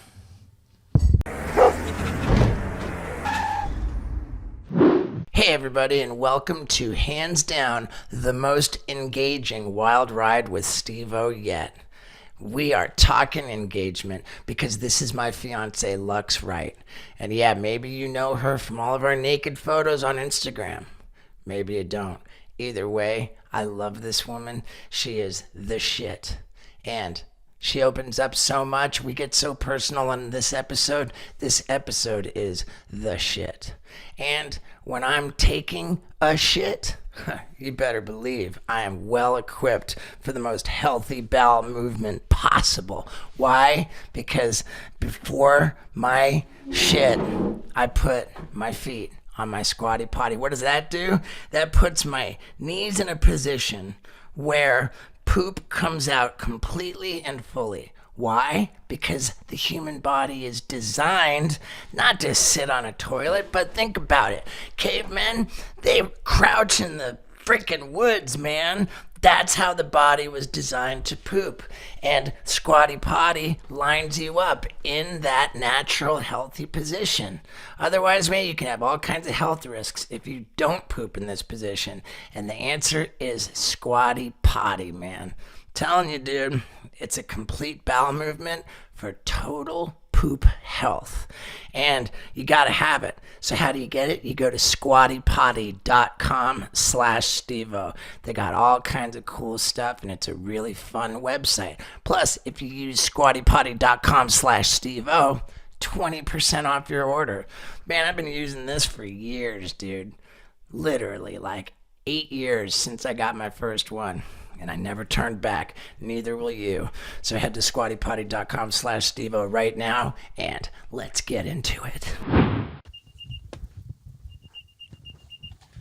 Hey everybody, and welcome to hands down the most engaging wild ride with Steve-O yet. We are talking engagement because this is my fiance Lux Wright. And yeah, maybe you know her from all of our naked photos on Instagram. Maybe you don't. Either way, I love this woman. She is the shit. And she opens up so much. We get so personal on this episode. This episode is the shit. And when I'm taking a shit, you better believe I am well equipped for the most healthy bowel movement possible. Why? Because before my shit, I put my feet on my squatty potty. What does that do? That puts my knees in a position where poop comes out completely and fully. Why? Because the human body is designed not to sit on a toilet, but think about it. Cavemen, they crouch in the freaking woods, man. That's how the body was designed to poop. And squatty potty lines you up in that natural, healthy position. Otherwise, man, you can have all kinds of health risks if you don't poop in this position. And the answer is squatty potty, man. Telling you, dude, it's a complete bowel movement for total poop health. And you gotta have it. So how do you get it? You go to squattypotty.com/Steve-O. They got all kinds of cool stuff, and it's a really fun website. Plus, if you use squattypotty.com/Steve-O, 20% off your order. Man, I've been using this for years, dude. Literally, like 8 years since I got my first one. And I never turned back. Neither will you. So head to squattypotty.com/Steve-O right now, and let's get into it.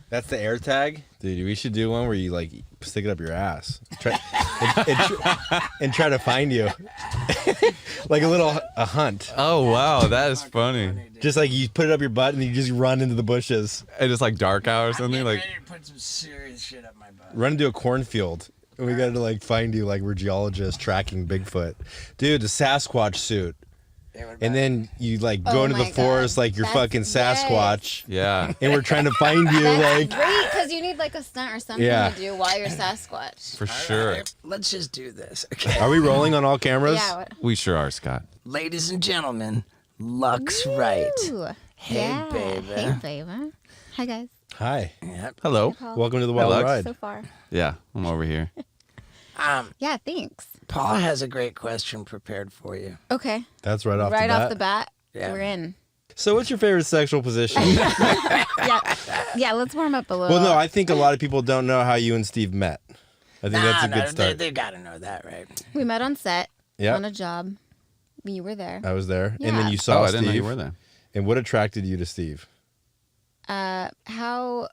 That's the air tag, dude. We should do one where you like stick it up your ass, and try to find you, like a hunt. Oh wow, that is funny. Just like you put it up your butt and you just run into the bushes. And it's like dark out or something. Like to put some serious shit up my butt. Run into a cornfield. And we got to like find you like we're geologists tracking Bigfoot. Dude, the Sasquatch suit. And then you like go into the forest like you're fucking Sasquatch. yeah. And we're trying to find you like. Great, because you need like a stunt or something to do while you're Sasquatch. For sure. Right, let's just do this, okay? Are we rolling on all cameras? Yeah. We sure are, Scott. Ladies and gentlemen, Lux Wright. Ooh. Hey, Yeah. baby. Hey, baby. Hi, guys. Hi. Yep. Hello. Paul. Welcome to the Wild Lux. Ride. So far. Yeah, I'm over here. Yeah, thanks. Paul has a great question prepared for you. Okay. That's right off Right the bat. off the bat, Yeah. we're in. So what's your favorite sexual position? Yeah, let's warm up a little. Well, no, I think a lot of people don't know how you and Steve met. I think that's a good start. They got to know that, right? We met on set Yep. on a job. You were there. I was there. Yeah. And then you saw I Steve. didn't know you were there. And what attracted you to Steve? How?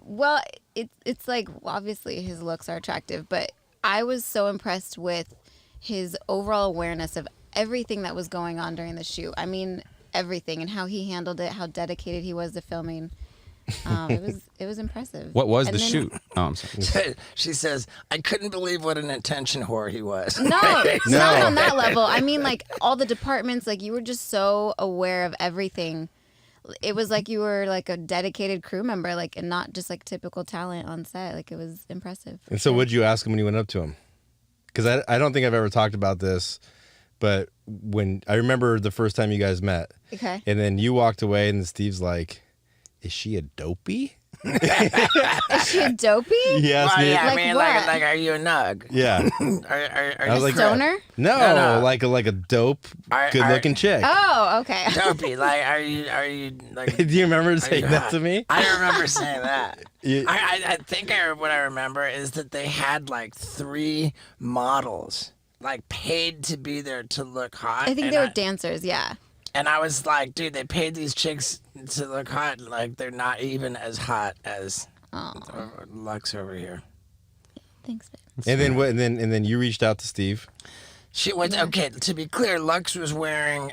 Well, it's like obviously his looks are attractive, but I was so impressed with his overall awareness of everything that was going on during the shoot. I mean, everything, and how he handled it, how dedicated he was to filming. It was impressive. What was And the then- shoot? Oh, I'm sorry. She says, I couldn't believe what an attention whore he was. No, not on that level. I mean, like all the departments, like you were just so aware of everything. It was like you were like a dedicated crew member, like, and not just like typical talent on set. Like it was impressive. And so what'd you ask him when you went up to him? Because I don't think I've ever talked about this, but when I remember the first time you guys met. Okay. And then you walked away and Steve's like, is she a dopey? Is she a dopey? He asked Well, me. yeah, Like I mean, what? like, are you a nug? Yeah. Are I was you like, Stoner? No, No. like a dope, Are- good-looking chick. Oh, okay. dopey? Like, are you like? Do you remember saying you that hot? to me? I don't remember saying that. You- I think what I remember is that they had like 3 models like paid to be there to look hot. I think and they were dancers. Yeah. And I was like, dude, they paid these chicks to look hot. Like they're not even as hot as Lux over here. Thanks, babe. And then what? And then you reached out to Steve. She was okay. To be clear, Lux was wearing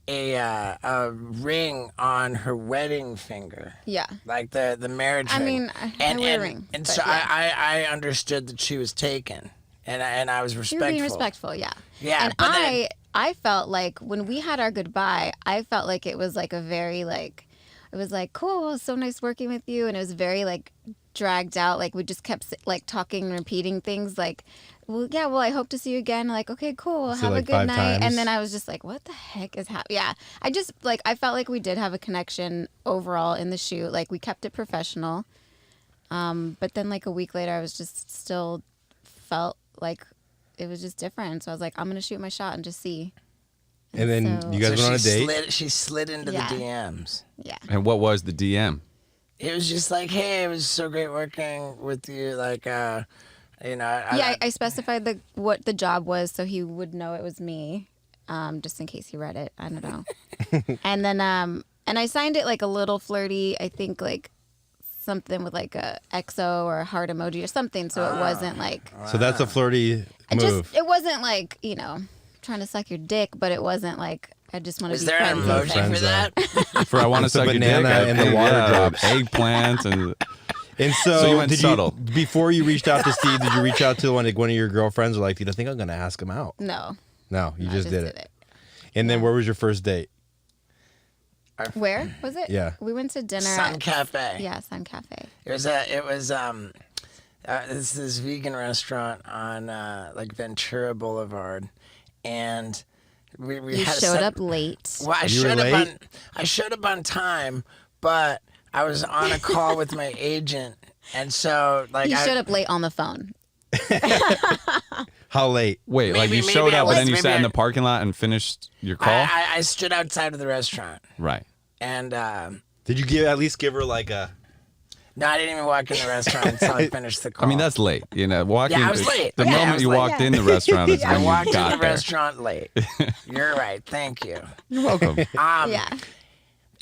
a ring on her wedding finger. Yeah. Like the marriage I ring. mean, I wear a ring, And but so yeah. I understood that she was taken. And I was You respectful. were being respectful, yeah. Yeah, And but then- I felt like when we had our goodbye, I felt like it was like a very like, it was like, cool, well, it's so nice working with you. And it was very like dragged out. Like we just kept like talking and repeating things like, well, yeah, well, I hope to see you again. Like, okay, cool. So, Have like, a good 5 night. times? And then I was just like, what the heck is happening? Yeah. I just like, I felt like we did have a connection overall in the shoot. Like we kept it professional. But then like a week later, I was just still felt like it was just different. So I was like, I'm going to shoot my shot and just see. And then so- you guys so went on a she date. She slid into Yeah. the DMs. Yeah. And what was the DM? It was just like, hey, it was so great working with you. Like, I I specified what the job was so he would know it was me, just in case he read it. I don't know. And then and I signed it like a little flirty. I think like something with like a XO or a heart emoji or something. So it wasn't like So that's a flirty move. it wasn't like trying to suck your dick, but it wasn't like I just want to is be there an friends. with emoji you. for that? For I want to It's a suck your banana dick, and the water drops. eggplants, and And so, So you went did subtle. before you reached out to Steve, did you reach out to one of your girlfriends or like, dude, I think I'm going to ask him out? No, No, you I just did it. it. And then where was your first date? Where was it? Yeah. We went to dinner Sun at Cafe. Yeah, Sun Cafe. It was this vegan restaurant on like Ventura Boulevard, and we You had showed up late. Well, I You were showed up on time, but I was on a call with my agent, and so like You I showed up late on the phone. How late? wait, like Maybe- you showed maybe I up, but then was- you maybe sat in I- the parking lot and finished your call. I stood outside of the restaurant, Right. and Did you at least give her like a? no, I didn't even walk in the restaurant until I finished the call. I mean, that's late. You know, walking. Yeah, I was late. The Yeah, I moment was you late. walked in the restaurant is I when walked you in got the there. restaurant late. You're right. Thank you. You're welcome. Yeah.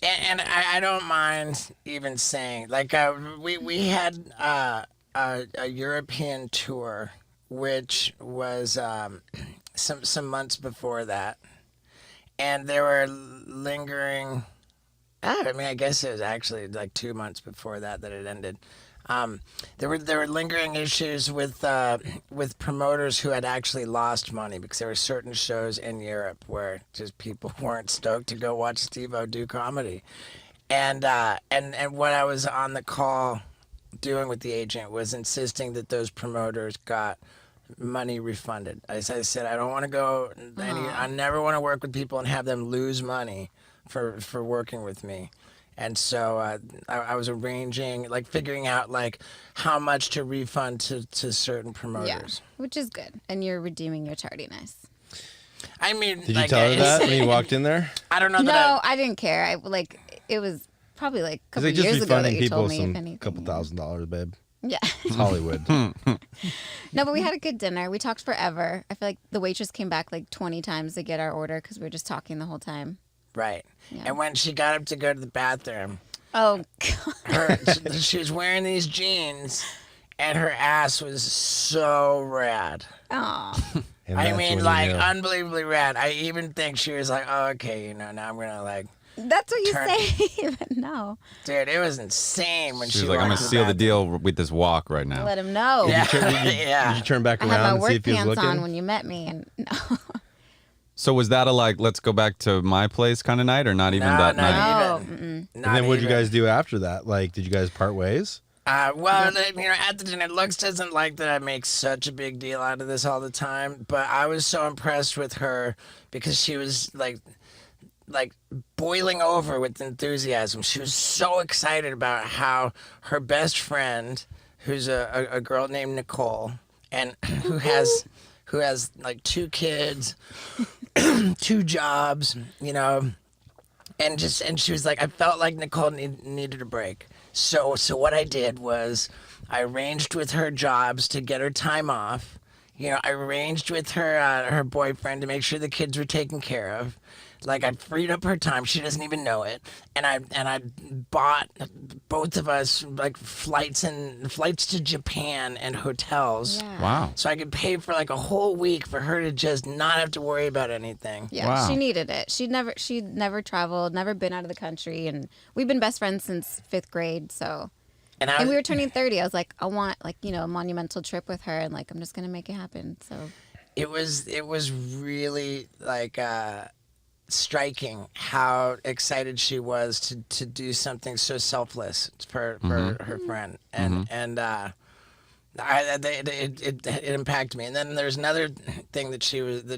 And I don't mind even saying, like, we had a European tour, which was some months before that, and there were lingering. I mean, I guess it was actually like 2 months before that it ended. There were lingering issues with promoters who had actually lost money because there were certain shows in Europe where just people weren't stoked to go watch Steve-O do comedy, and what I was on the call doing with the agent was insisting that those promoters got money refunded. I said I don't want to go. I never want to work with people and have them lose money for working with me. And so I was arranging, like figuring out like how much to refund to certain Yeah. promoters. Which is good. And you're redeeming your tardiness. I mean, Did you tell her that when you walked in there? I don't know. No, I didn't care. It was probably like a couple They just years ago that refunding you people told me. If some anything. couple $1,000s, babe. Yeah. It's Hollywood. No, but we had a good dinner. We talked forever. I feel like the waitress came back like 20 times to get our order because we were just talking the whole time. Right. Yeah. And when she got up to go to the bathroom, Oh, God. she was wearing these jeans, and her ass was so rad. Aw. And I that's mean, when you like, knew. unbelievably rad. I even think she was like, oh, okay, now I'm going to, like, That's what you Turn- say. But no. dude, it was insane when She she was like, I'm walked gonna to the seal the bathroom. deal with this walk right now. Let him know. Yeah. Did you turn back I around had my and see work if he was pants looking? on when you met me, and no. So was that a like, let's go back to my place kind of night, or not even No, that not night? even. And Not then what did you even. guys do after that? Like, did you guys part ways? Well, at the dinner, Lux doesn't like that I make such a big deal out of this all the time, but I was so impressed with her because she was like boiling over with enthusiasm. She was so excited about how her best friend, who's a girl named Nicole, and who has like 2 kids, 2 jobs, you know, and she was like, I felt like Nicole needed a break. So what I did was I arranged with her jobs to get her time off. You know, I arranged with her boyfriend to make sure the kids were taken care of. Like, I freed up her time. She doesn't even know it. And I bought both of us like flights to Japan and hotels. Yeah. Wow. So I could pay for like a whole week for her to just not have to worry about anything. Yeah, Wow. she needed it. She'd never traveled, never been out of the country, and we've been best friends since 5th grade. So, and we were turning 30. I was like, I want a monumental trip with her, and like I'm just gonna make it happen. So it was really like striking how excited she was to do something so selfless for her friend, and it impacted me. And then there's another thing that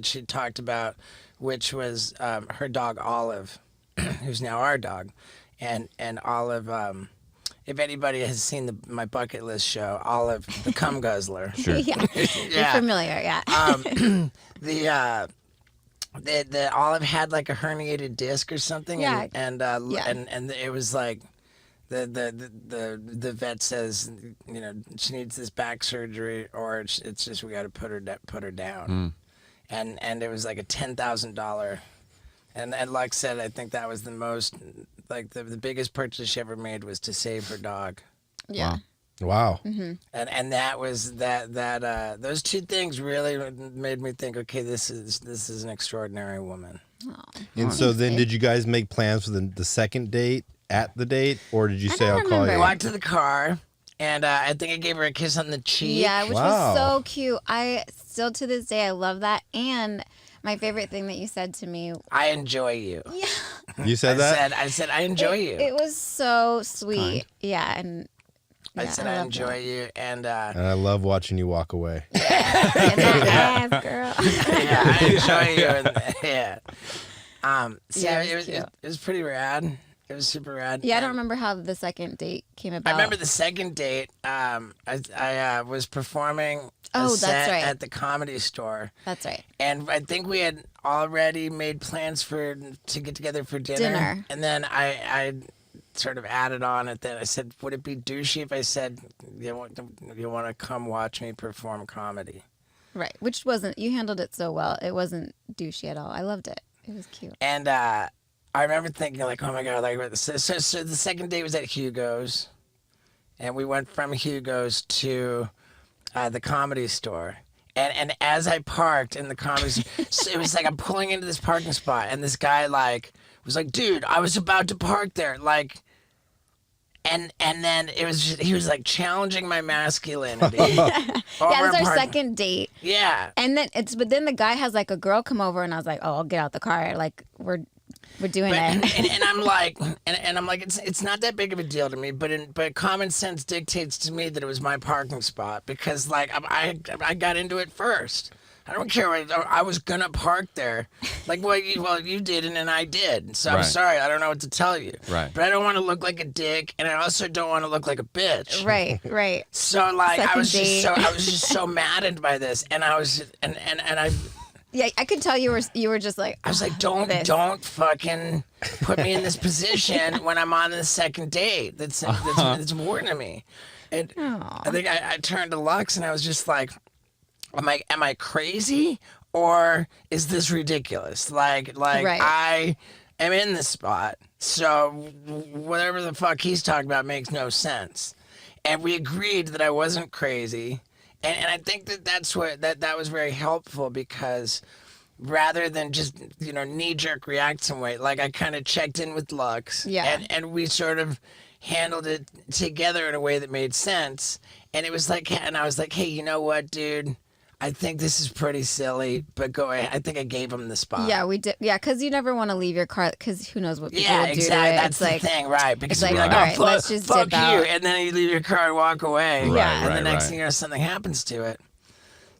she talked about, which was her dog Olive, who's now our dog, and Olive. If anybody has seen my bucket list show, Olive, the cum guzzler. Sure. yeah, you're familiar. Yeah. The Olive had like a herniated disc or something, Yeah. and it was like the vet says, you know, she needs this back surgery, or it's just we got to put her down, and it was like a $10,000, and like said, I think that was the most like the biggest purchase she ever made was to save her dog. Yeah. Wow. And that was that those 2 things really made me think, okay, this is an extraordinary woman. And so then did you guys make plans for the second date at the date, or did you say don't I'll call We you? walked to the car, and I think I gave her a kiss on the cheek. Yeah, which Wow. was so cute. I still to this day I love that. And my favorite thing that you said to me, I enjoy you. You said that? I said I enjoy you. it was so sweet. Yeah, and I said I love enjoy you, and And I love watching you walk away. that. And that ass, girl. yeah, I enjoy you. And, yeah. So Yeah, it was cute. it was pretty rad. It was super rad. Yeah, I don't And remember how the second date came about. I remember the second date. I was performing a Oh, that's set right. at the Comedy Store. That's right. And I think we had already made plans to get together for dinner. Dinner. And then I sort of added on it. Then I said, would it be douchey if I said, you want to come watch me perform comedy? Right. Which wasn't, you handled it so well. It wasn't douchey at all. I loved it. It was cute. And I remember thinking, like, oh my God, like, so the second date was at Hugo's. And we went from Hugo's to the Comedy Store. And as I parked in the Comedy Store, so it was like I'm pulling into this parking spot, and this guy, like, was like, dude, I was about to park there. Like, and then it was just, he was like challenging my masculinity. Yeah, that's our park- second date. Yeah. And then but then the guy has like a girl come over, and I was like, oh, I'll get out the car. Like we're doing it. And I'm like, it's not that big of a deal to me, but common sense dictates to me that it was my parking spot because like I got into it first. I don't care. I was gonna park there, like you did, and then I did. So I'm Right. sorry. I don't know what to tell you. Right. But I don't want to look like a dick, and I also don't want to look like a bitch. Right. So like I Second was date. just so maddened by this, and I was and I Yeah, I could tell you were just like. I was like, this. don't fucking put me in this position when I'm on the second date. That's important to me. And I think I turned to Lux and I was just like, am I crazy or is this ridiculous? Like Right. I am in this spot, so whatever the fuck he's talking about makes no sense. And we agreed that I wasn't crazy. And I think that's what that was very helpful because rather than just knee-jerk react some way, like I kind of checked in with Lux, and we sort of handled it together in a way that made sense. And it was like, and I was like, hey, you know what, dude? I think this is pretty silly, but go ahead. I think I gave him the spot. Yeah, we did. Yeah, because you never want to leave your car because who knows what people will do exactly. to it. That's it's the thing, right? Because it's you're like, like, all oh, right, let's just fuck dip you, out. and then you leave your car and walk away. Yeah. And the next right. thing you know, something happens to it.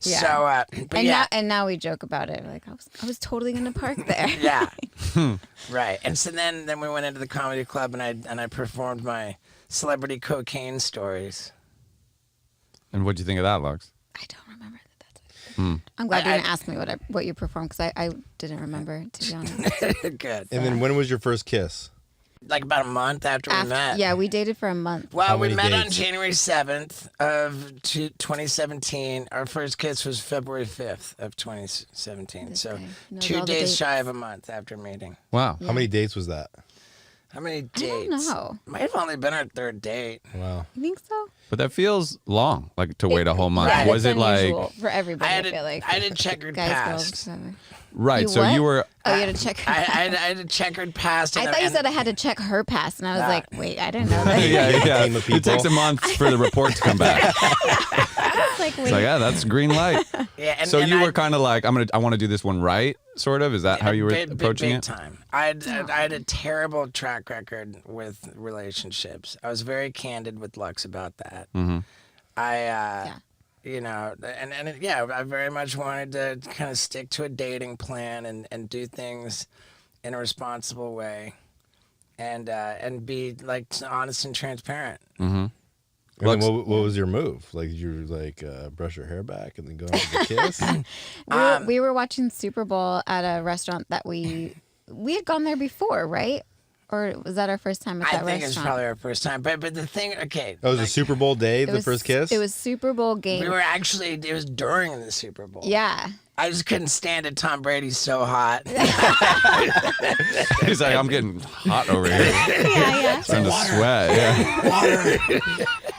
Yeah. So, but now we joke about it. Like I was totally gonna park there. Yeah. Right. And so then we went into the comedy club and I performed my celebrity cocaine stories. And what'd you think of that, Lux? I don't remember that. That's it. I'm glad you didn't ask me what you performed because I didn't remember, to be honest. Good. And then when was your first kiss? Like about a month after we met. Yeah, we dated for a month. Well, How we many met on dates? January 7th of 2017. Our first kiss was February 5th of 2017. This So guy knows 2 all the days dates. shy of a month after meeting. Wow. How many dates was that? How many dates? I don't know. Might have only been our third date. Wow. You think so? But that feels long, like to wait a whole month. Yeah, Was it's it like unusual for everybody? I feel like I had a checkered guys, past. girls, whatever. right? You So what? you were Oh, you had to check. I had a checkered past. I thought you said I had to check her past, and I was like, wait, I didn't know that. yeah. Team of It takes a people. month for the report to come back. I was like, wait. It's like, yeah, that's green light. Yeah, and, So and you I- were kind of like, I want to do this one right, sort of. Is that how you were approaching big it? time. I had a terrible track record with relationships. I was very candid with Lux about that. Mm-hmm. I very much wanted to kind of stick to a dating plan and do things in a responsible way, and be like honest and transparent. Mm-hmm. And then what was your move? Like, did you brush your hair back and then go out for the kiss? We were watching Super Bowl at a restaurant that we had gone there before, right? Or was that our first time at I that think restaurant? it's probably our first time, but the thing, okay. Oh, it was a Super Bowl day, the first kiss? It was Super Bowl game. We were actually, it was during the Super Bowl. Yeah. I just couldn't stand it. Tom Brady's so hot. He's like, I'm getting hot over here. Yeah. Starting to sweat. Yeah.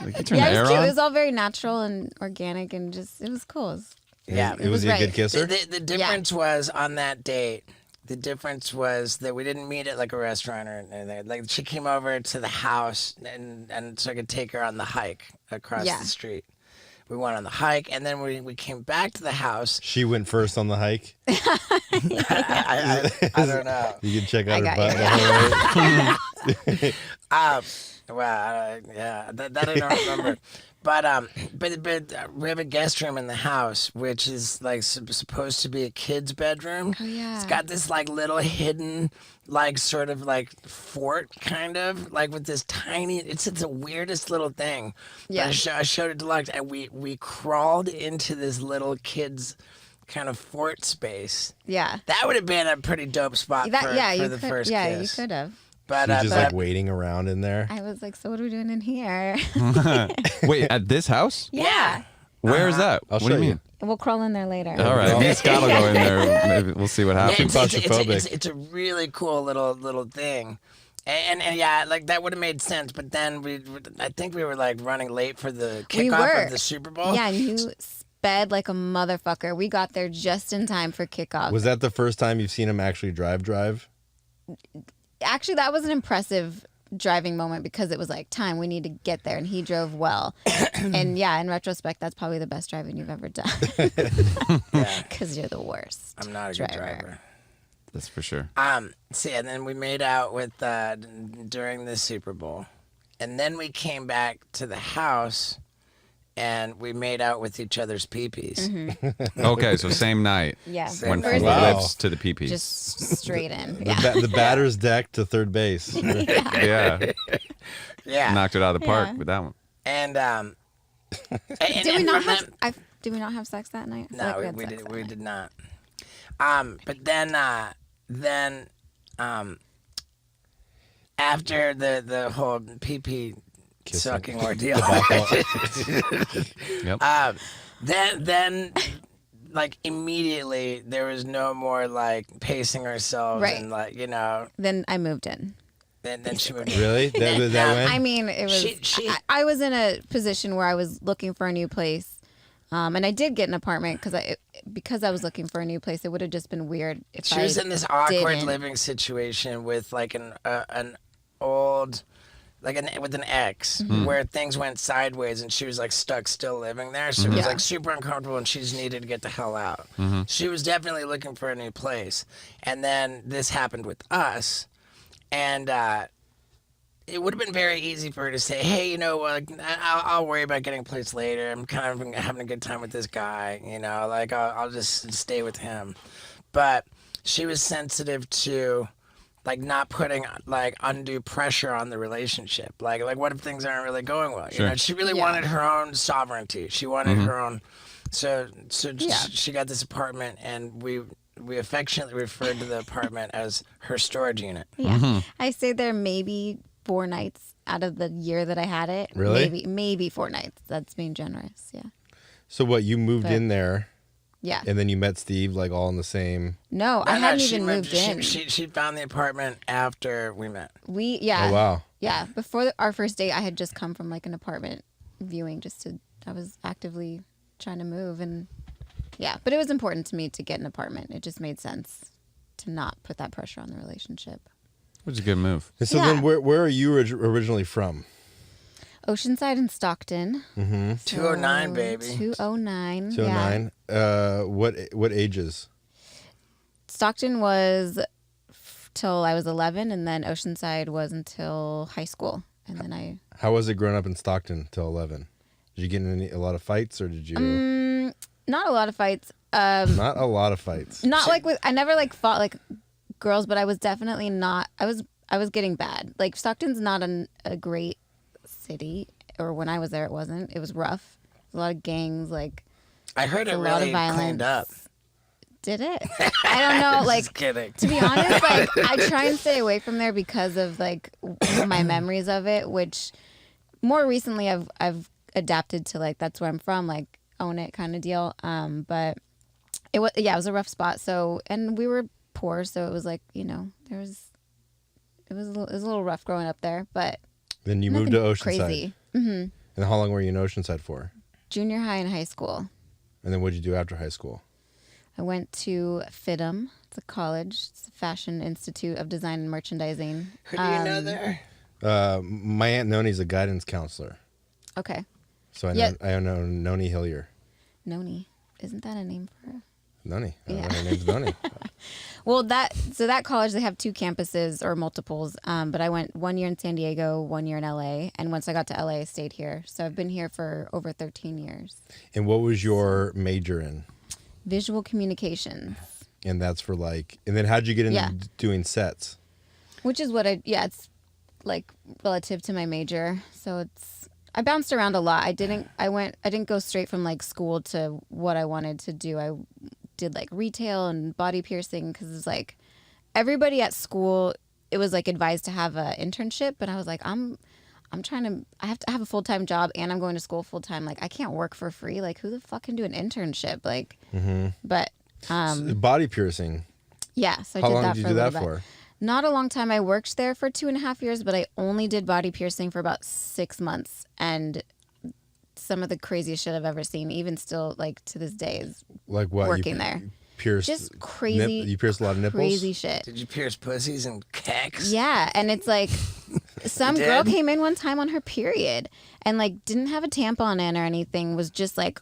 Like, you turn Yeah, the it air was cute. on. It was all very natural and organic and just, it was cool. Yeah. It was was he a right. good kisser? The difference was on that date. The difference was that we didn't meet at like a restaurant or anything. Like she came over to the house and so I could take her on the hike across Yeah. the street. We went on the hike and then we came back to the house. She went first on the hike. I don't know. You can check out I her got butt you. the whole way. That I don't remember. But we have a guest room in the house, which is like supposed to be a kid's bedroom. Oh, yeah. It's got this like little hidden, like sort of like fort kind of like with this tiny. It's the weirdest little thing. Yeah. But I showed it to Lux, and we crawled into this little kid's kind of fort space. Yeah. That would have been a pretty dope spot for the first kiss. You could have. But She was just but- like waiting around in there. I was like, so what are we doing in here? Wait, at this house? Yeah. Where is that? I'll what do show you you. mean? We'll crawl in there later. All right, me and Scott will go in there. Maybe we'll see what happens. It's a really cool little thing. And yeah, like that would have made sense, but then I think we were like running late for the We kickoff were. of the Super Bowl. Yeah, and you sped like a motherfucker. We got there just in time for kickoff. Was that the first time you've seen him actually drive? Actually, that was an impressive driving moment because it was like, time, we need to get there. And he drove well. And yeah, in retrospect, that's probably the best driving you've ever done. Yeah. Because you're the worst. I'm not a good driver. That's for sure. See, and then we made out with during the Super Bowl, and then we came back to the house, and we made out with each other's peepees. Okay, so same night. Yeah. Went from First, the Wow. lips to the pee-pee. just straight in. The, Yeah. the batter's deck to third base. Yeah, Yeah. knocked it out of the park Yeah. with that one. And Did we not have? Did we not have sex that night? I feel No, like had we sex did. that We night. did not. But then after the whole pee sucking ordeal, Yep. then like immediately there was no more like pacing ourselves Right. and like Then I moved in. then she moved in. Really? That went? I mean, it was. I was in a position where I was looking for a new place, and I did get an apartment because I was looking for a new place. It would have just been weird if She was in this awkward didn't. living situation with like an old. With an ex, where things went sideways, and she was like stuck still living there. So it was Yeah. like super uncomfortable, and she just needed to get the hell out. She was definitely looking for a new place, and then this happened with us, and it would have been very easy for her to say, "Hey, I'll worry about getting a place later. I'm kind of having a good time with this guy, like I'll just stay with him." But she was sensitive to. Like not putting like undue pressure on the relationship. Like what if things aren't really going well? Sure. She really wanted her own sovereignty. She wanted her own. So she got this apartment, and we affectionately referred to the apartment as her storage unit. Yeah, I stayed there maybe 4 nights out of the year that I had it. Really? Maybe 4 nights. That's being generous. Yeah. So what? You moved in there, Yeah. and then you met Steve, like all in the same. No, I hadn't even moved in. She found the apartment after we met. Yeah. Oh wow. Yeah. Before our first date, I had just come from like an apartment viewing I was actively trying to move, and yeah, but it was important to me to get an apartment. It just made sense to not put that pressure on the relationship. Which is a good move. And so Yeah. then, where are you originally from? Oceanside and Stockton. 209, baby. 209. 209. Yeah. What ages? Stockton was till I was 11, and then Oceanside was until high school. And then How was it growing up in Stockton till 11? Did you get in a lot of fights, or did you? not a lot of fights. Not a lot of fights. Not like I never like fought like girls, but I was definitely not. I was getting bad. Like Stockton's not a great city, or when I was there, it wasn't. It was rough. A lot of gangs. Like I heard it a lot really of violence. cleaned up. Did it? I don't know. Like Just kidding. to be honest, like I try and stay away from there because of like my memories of it, which more recently I've adapted to like that's where I'm from, like own it kind of deal. But it was a rough spot. So and we were poor, so it was like it was a little rough growing up there. But Then you moved to nothing Oceanside. crazy. Mm-hmm. And how long were you in Oceanside for? Junior high and high school. And then what did you do after high school? I went to FITM. It's a college. It's a Fashion Institute of Design and Merchandising. Who do you know there? My Aunt Noni's a guidance counselor. Okay. So Yeah. I know Noni Hillier. Noni. Isn't that a name for her? Noni. Yeah. Her name's Noni. Well, that college, they have 2 campuses or multiples. But I went 1 year in San Diego, 1 year in LA. And once I got to LA, I stayed here. So I've been here for over 13 years. And what was your major in? Visual communications, And that's for like, and then how'd you get into Yeah. doing sets? which is what it's like relative to my major. So I bounced around a lot. I didn't go straight from like school to what I wanted to do. I did like retail and body piercing because it's like everybody at school, it was like advised to have an internship, but I was like, I have to have a full-time job and I'm going to school full-time. Like I can't work for free. Like who the fuck can do an internship? Like, but Body piercing. yeah. So I How did long that did you for do a that little bit. for? Not a long time. I worked there for 2.5 years, but I only did body piercing for about 6 months. And some of the craziest shit I've ever seen, even still like to this day, is Like what? working there. Pierced Just crazy. You pierced a lot of nipples? Crazy shit. Did you pierce pussies and cacks? Yeah, and it's like some You girl did? came in one time on her period and like didn't have a tampon in or anything, was just like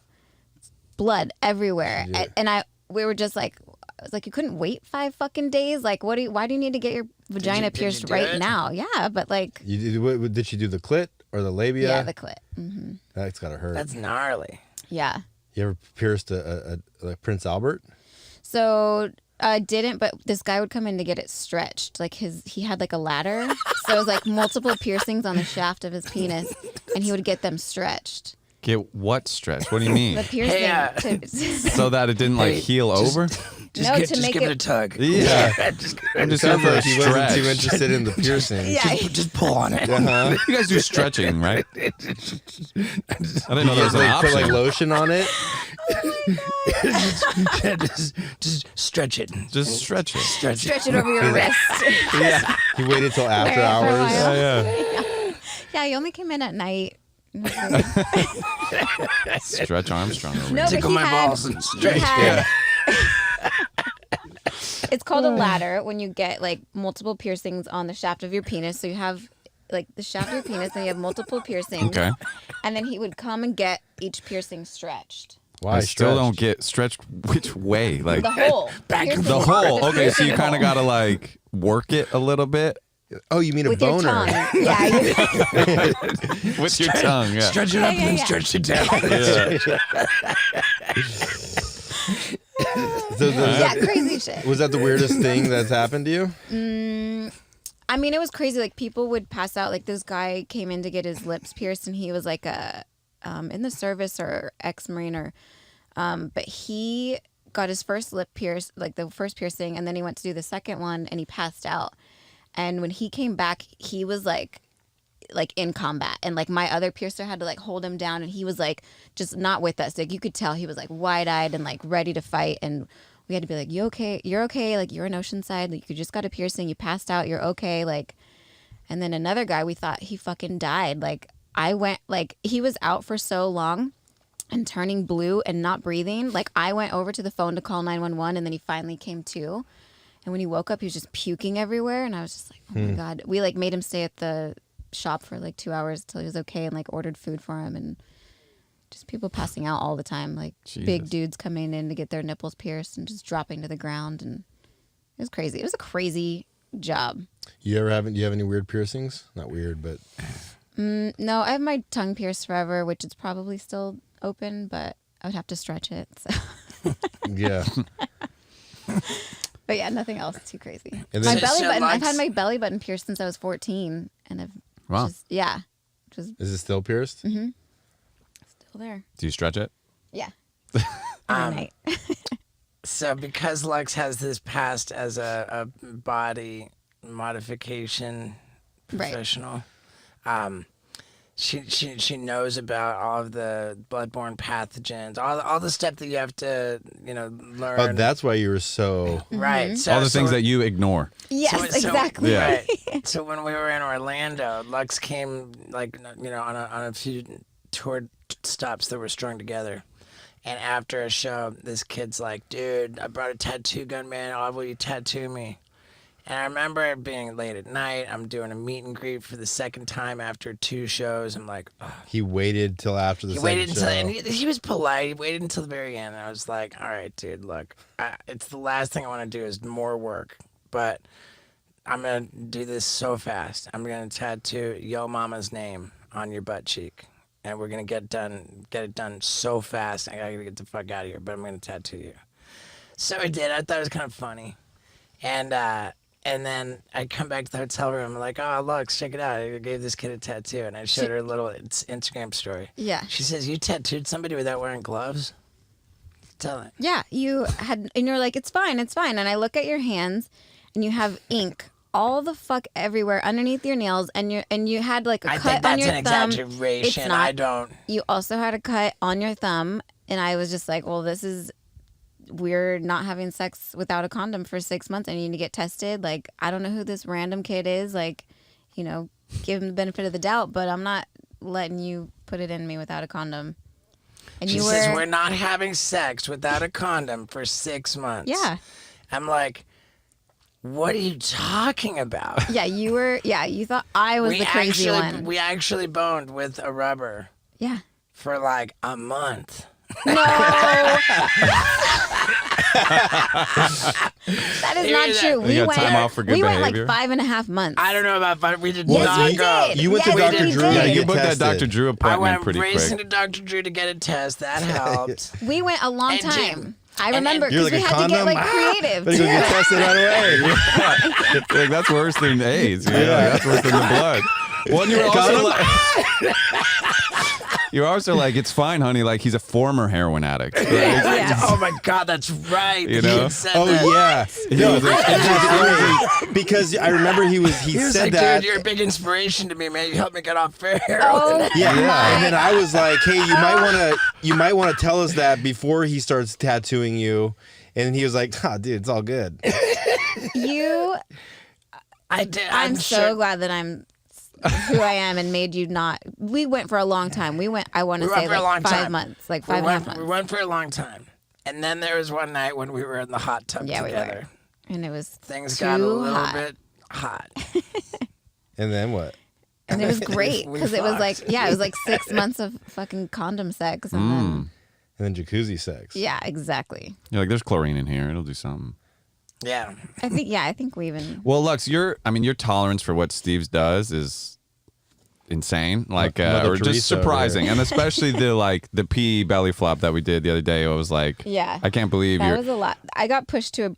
blood everywhere. Yeah. And we were just like, I was like, you couldn't wait 5 fucking days? Like why do you need to get your vagina did you pierced do right it? now? Yeah, but like Did she do the clit or the labia? yeah, the clit. That's gotta hurt. That's gnarly. Yeah. You ever pierced a like Prince Albert? So I didn't, but this guy would come in to get it stretched. Like he had like a ladder. So it was like multiple piercings on the shaft of his penis and he would get them stretched. Get what stretched? What do you mean? The piercing. Hey, So that it didn't like heal over? Just give it a tug. Yeah. I'm just here for a He wasn't too stretch. interested in the piercing. Yeah. Just pull on it. You guys do stretching, right? I didn't know there was an Like, put like option. lotion on it. just stretch it. Just stretch it. Stretch it. Stretch it over your wrist. Yeah. He waited till after Wear it for a hours. while. Yeah. Yeah, you only came in at night. Stretch Armstrong over No, here. but Tickle he my had- balls and stretch. he had- It's called a ladder when you get like multiple piercings on the shaft of your penis. So you have like the shaft of your penis, and you have multiple piercings. Okay. And then he would come and get each piercing stretched. Why I still stretched? don't get stretched which way. Like The hole. Back Piercing the hole. Okay, so you piercing kind of hole. gotta like work it a little bit Oh, you mean a with your boner? tongue. Yeah. with your tongue. Yeah. Stretch it up Yeah, and then yeah. stretch it down. So Yeah, crazy shit. was that the weirdest thing that's happened to you? I mean, it was crazy. Like people would pass out. Like this guy came in to get his lips pierced, and he was like in the service or ex-marine or, but he got his first lip pierced, like the first piercing, and then he went to do the second one, and he passed out. And when he came back, he was like in combat, and like my other piercer had to like hold him down, and he was like just not with us. Like you could tell he was like wide-eyed and like ready to fight, and we had to be like, you okay? You're okay. Like you're in Oceanside. Like you just got a piercing. You passed out. You're okay. Like, and then another guy, we thought he fucking died. Like I went, like he was out for so long and turning blue and not breathing. Like I went over to the phone to call 911, and then he finally came to. And when he woke up, he was just puking everywhere. And I was just like, oh my God. We like made him stay at the shop for like 2 hours till he was okay, and like ordered food for him, and just people passing out all the time. Like big Jesus. dudes coming in to get their nipples pierced and just dropping to the ground. And it was crazy. It was a crazy job. Do you have any weird piercings? Not weird, but No, I have my tongue pierced forever, which is probably still open, but I would have to stretch it. So. yeah. But yeah, nothing else too crazy. And My then- belly So button, I've likes- had my belly button pierced since I was 14, and I've Wow. just, yeah, just Is it still pierced? still there. Do you stretch it? Yeah. Every night. So because Lex has this past as a body modification Right. professional, she knows about all of the bloodborne pathogens, all the stuff that you have to learn. Oh, that's why you were so. right. So, All the things that you ignore. Yes, so- exactly. Yeah. Right. So when we were in Orlando, Lux came on a few tour stops that were strung together. And after a show, this kid's like, dude, I brought a tattoo gun, man. Oh, will you tattoo me? And I remember it being late at night. I'm doing a meet and greet for the second time after 2 shows. I'm like, oh. He waited till after the He second waited until, show. and he was polite. He waited until the very end. And I was like, all right, dude, look, it's the last thing I want to do is more work. But I'm going to do this so fast. I'm going to tattoo Yo Mama's name on your butt cheek. And we're going to get it done so fast. I got to get the fuck out of here, but I'm going to tattoo you. So I did. I thought it was kind of funny. And then I come back to the hotel room. I'm like, oh, look, check it out. I gave this kid a tattoo. And I showed her a little Instagram story. Yeah. She says, you tattooed somebody without wearing gloves? Tell it. Yeah, you had, and you're like, it's fine. And I look at your hands, and you have ink all the fuck everywhere underneath your nails, and you had like a I cut think on that's your an thumb. exaggeration. It's not. I don't. You also had a cut on your thumb, and I was just like, well, we're not having sex without a condom for 6 months. I need to get tested. Like, I don't know who this random kid is. Like, give him the benefit of the doubt, but I'm not letting you put it in me without a condom. And She you says, were, we're not having sex without a condom for 6 months. yeah. I'm like, what are you talking about? Yeah, you thought I was the crazy one. We actually boned with a rubber Yeah. for like a month. No. That is You not mean true. that- You got time off for good we went behavior? like 5.5 months. I don't know about fun. We did Yes, not we go. did. You went to Yes, Dr. we Drew. did. Yeah, you get booked that tested. Dr. Drew I appointment went pretty racing quick. to Dr. Drew to get a test. That helped. We went a long And time. I and- remember You're because like, we a had to get condom? like creative. Better go get tested right away. Like, that's worse than AIDS. Yeah, that's worse than the blood. Well, you're also like, you're also like, it's fine, honey. Like he's a former heroin addict. Right? Yeah. Oh my God, that's right. You know? He said Oh that. yeah, no, it was because I remember he He was said like, that. dude, you're a big inspiration to me, man. You helped me get off heroin. Oh, Yeah, my. and then I was like, "Hey, you might want to tell us that before he starts tattooing you." And he was like, dude, it's all good." You, I did. I'm so sure. glad that I'm who I am and made you not. We went for a long time. I want to We say went for a long like 5 time. months, like We 5.5 went, months. we went for a long time. And then there was one night when we were in the hot tub Yeah, we together. were. And it was Things too got a little hot. bit hot. And then what? And it was great We because it was fucked. like, yeah, it was like 6 months of fucking condom sex. And then, And then jacuzzi sex. yeah, exactly. You're like, there's chlorine in here. It'll do something. Yeah. I think we even. Well, Lux, your tolerance for what Steve's does is insane, like Mother or just Teresa over surprising, and especially the pee belly flop that we did the other day. I was like, Yeah. I can't believe That you're. was a lot. I got pushed to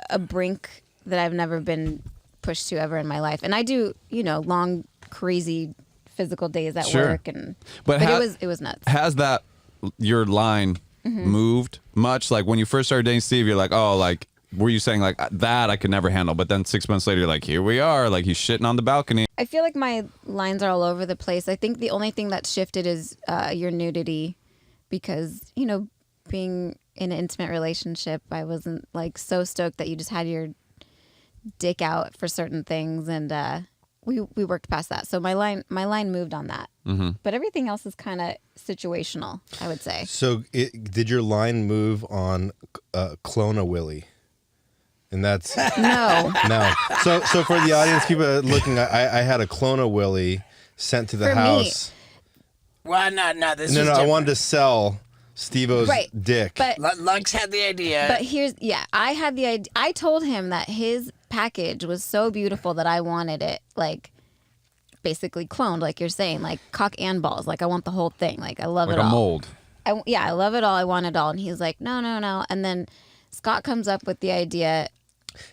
a brink that I've never been pushed to ever in my life. And I do, long, crazy physical days at Sure. work, and But it was nuts. Has that your line moved much? Like when you first started dating Steve, you're like, oh, like were you saying like that I could never handle? But then 6 months later, you're like, here we are, like he's shitting on the balcony. I feel like my lines are all over the place. I think the only thing that's shifted is your nudity, because being in an intimate relationship, I wasn't like so stoked that you just had your dick out for certain things, and we worked past that. So my line moved on that. But everything else is kind of situational, I would say. So did your line move on Clone a Willy? And that's No, no. So for the audience, people are looking, I had a Clone a Willy sent to the For me. house. Well, no, this No, was I wanted to sell Steve-O's Right, dick. but Lux had the idea. But I had the idea. I told him that his package was so beautiful that I wanted it, like, basically cloned, like you're saying, like cock and balls. Like I want the whole thing. Like I love Like it a all. mold. I love it all. I want it all. And he's like, no. And then Scott comes up with the idea,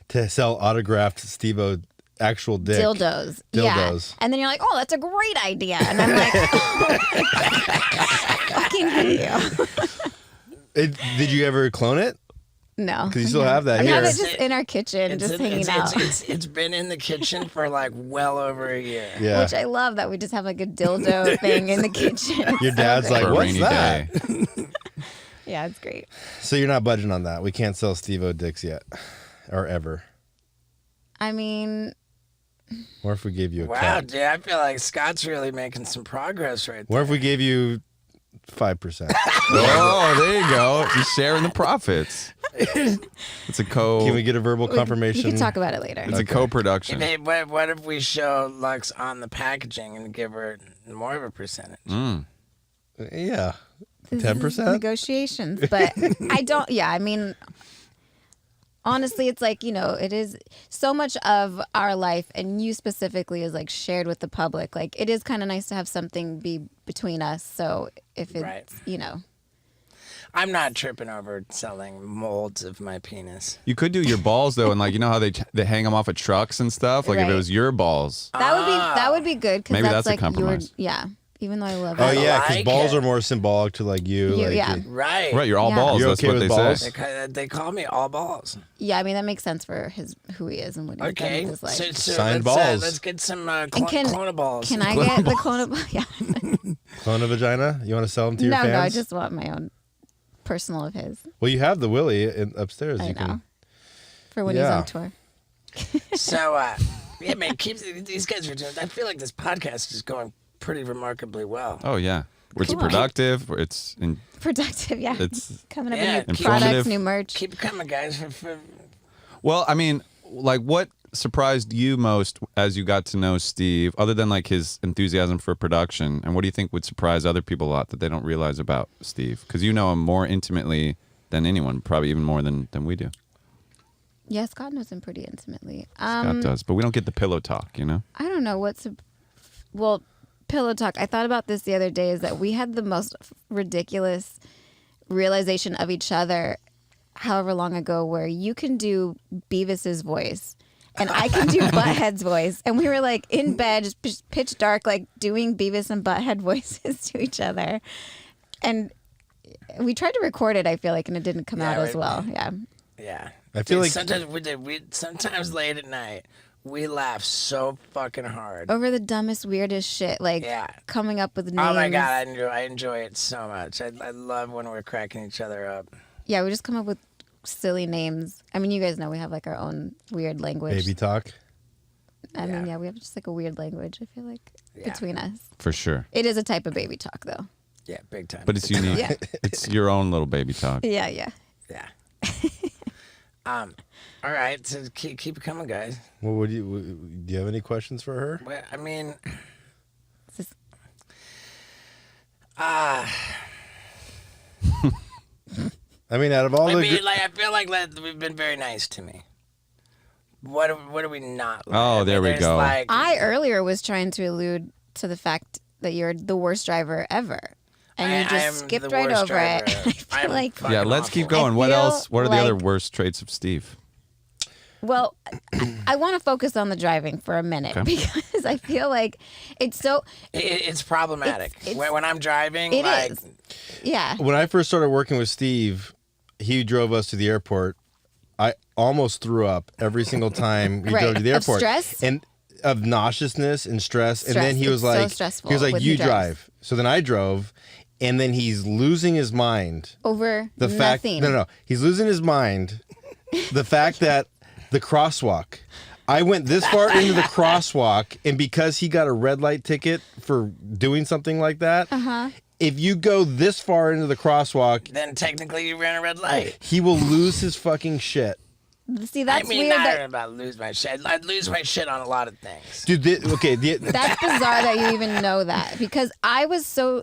to sell autographed Steve-O actual dick. dildos. Dildos. Yeah. And then you're like, oh, that's a great idea. And I'm like, oh my God. Fucking hate you. Did you ever clone it? No. Because you still have that I here. have it just in our kitchen, just hanging out. It's been in the kitchen for like well over a year. Yeah. Which I love that we just have like a dildo thing in the kitchen. Your dad's like, For a what's rainy that? day. Yeah, it's great. So you're not budging on that. We can't sell Steve-O dicks yet. Or ever. I mean, Or if we gave you a Wow, cut. dude, I feel like Scott's really making some progress right there. Or if we gave you 5%. Oh, there you go. He's sharing the profits. It's a Can we get a verbal confirmation? we can talk about it later. It's a co-production. Hey, what if we show Lux on the packaging and give her more of a percentage? Yeah. This is 10%? negotiations, but I don't. Yeah, I mean, honestly, it's like it is so much of our life, and you specifically is like shared with the public. Like it is kind of nice to have something be between us. So if it's Right. I'm not tripping over selling molds of my penis. You could do your balls though, and like how they hang them off of trucks and stuff. Like if it Right. was your balls. that would be good because Maybe that's that's a like compromise. Even though I love Oh, it. yeah, because like balls it. are more symbolic to like you. Like, yeah. Right. Right, you're all Yeah. balls. You're That's okay what with they balls? say. They call me all balls. Yeah, I mean that makes sense for who he is and what he's done Okay. with his life. So Signed let's, balls. let's get some can- clone balls. Can I get the clonable? Yeah. Clone a vagina? You want to sell them to your No, fans? I just want my own personal of his. Well, you have the Willy upstairs. I You know. can. For when he's Yeah. on tour. So, yeah, man, these guys are doing. I feel like this podcast is going pretty remarkably well. Oh yeah, it's Cool. productive. It's Productive, yeah. It's coming up Yeah, with new informative. products, new merch. Keep it coming, guys. well. I mean, like, what surprised you most as you got to know Steve, other than like his enthusiasm for production, and what do you think would surprise other people a lot that they don't realize about Steve? Because you know him more intimately than anyone, probably even more than we do. Yeah, Scott knows him pretty intimately. Scott does, but we don't get the pillow talk, I don't know well, pillow talk. I thought about this the other day, is that we had the most ridiculous realization of each other however long ago, where you can do Beavis's voice and I can do Butthead's voice. And we were like in bed, just pitch dark, like doing Beavis and Butthead voices to each other. And we tried to record it, I feel like, and it didn't come out as well. Yeah. Yeah. I feel like sometimes sometimes late at night we laugh so fucking hard. Over the dumbest, weirdest shit, like coming up with names. Oh my god, I enjoy it so much. I love when we're cracking each other up. Yeah, we just come up with silly names. I mean, you guys know we have like our own weird language. baby talk. I mean, yeah, we have just like a weird language, I feel like, between us. For sure. It is a type of baby talk, though. Yeah, big time. But it's unique. Yeah. It's your own little baby talk. Yeah. Yeah. All right, so keep it coming, guys. What would you? Do you have any questions for her? Well, I mean, I mean, out of all the, I feel like we've been very nice to me. What are we not? Like? Oh, there we go. Like, I earlier was trying to allude to the fact that you're the worst driver ever. And you I am just skipped the right worst over driver. it. I feel like, fucking Yeah, let's awful. keep going. What feel else? What are the other like- worst traits of Steve? well, I want to focus on the driving for a minute because I feel like it's so. It's problematic. It's- when I'm driving, It like, is. Yeah. when I first started working with Steve, he drove us to the airport. I almost threw up every single time we Right. drove to the Of airport. stress? And of nauseousness and stress. And then Stress. he was It's so like, stressful he was like, when you he drives. drive. So then I drove, and then he's losing his mind. Over The fact, nothing. no, he's losing his mind. The fact that the crosswalk, I went this far into the crosswalk, and because he got a red light ticket for doing something like that, if you go this far into the crosswalk, then technically you ran a red light. he will lose his fucking shit. See, that's I mean, weird. not That, about lose my shit. I'd lose my shit on a lot of things. Dude, that's bizarre that you even know that because I was so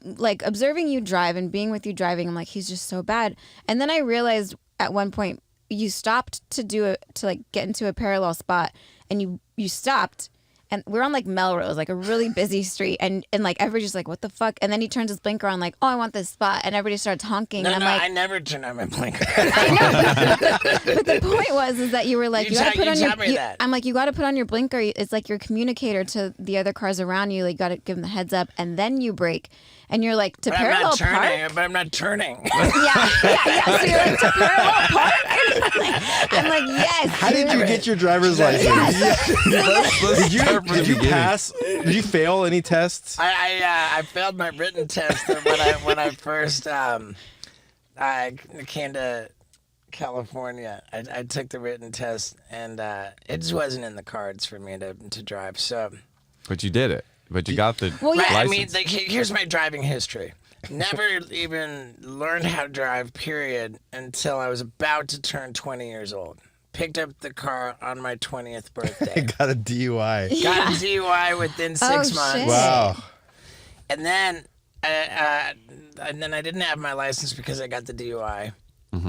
like observing you drive and being with you driving. I'm like, he's just so bad. And then I realized at one point you stopped to like get into a parallel spot, and you stopped. And we're on like Melrose, like a really busy street, and like everybody's just like, "What the fuck?" And then he turns his blinker on, like, "Oh, I want this spot," and everybody starts honking. No, and I'm no, like, I never turn on my blinker. But the point was that you were like, You you, gotta tell- put you on your. tell me you- that. I'm like, you got to put on your blinker. It's like your communicator to the other cars around you. Like, you got to give them the heads up, and then you brake. And you're like to But I'm parallel not turning. park. But I'm not turning. Yeah. So you're like to parallel park. I'm like, yes. how did you get your driver's license? Let's start from the Did you beginning. pass? Did you fail any tests? I failed my written test when I first I came to California. I took the written test, and it just wasn't in the cards for me to drive. So, But you did it. But you got the Well, yeah. right, I license. mean, like, here's my driving history. Never even learned how to drive, period, until I was about to turn 20 years old. Picked up the car on my 20th birthday. Got a DUI. Got a DUI within 6 Oh, months. shit. Wow. And then I didn't have my license because I got the DUI.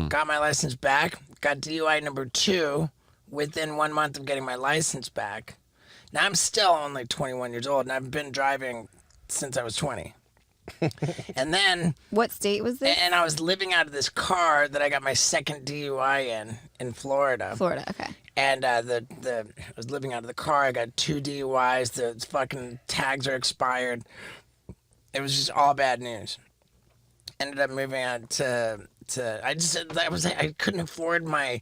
Got my license back. Got DUI number 2 within 1 month of getting my license back. Now I'm still only 21 years old, and I've been driving since I was 20. And then, What state was this? and I was living out of this car that I got my second DUI in Florida. Florida. Okay. And I was living out of the car. I got 2 DUIs. The fucking tags are expired. It was just all bad news. Ended up moving out to I couldn't afford my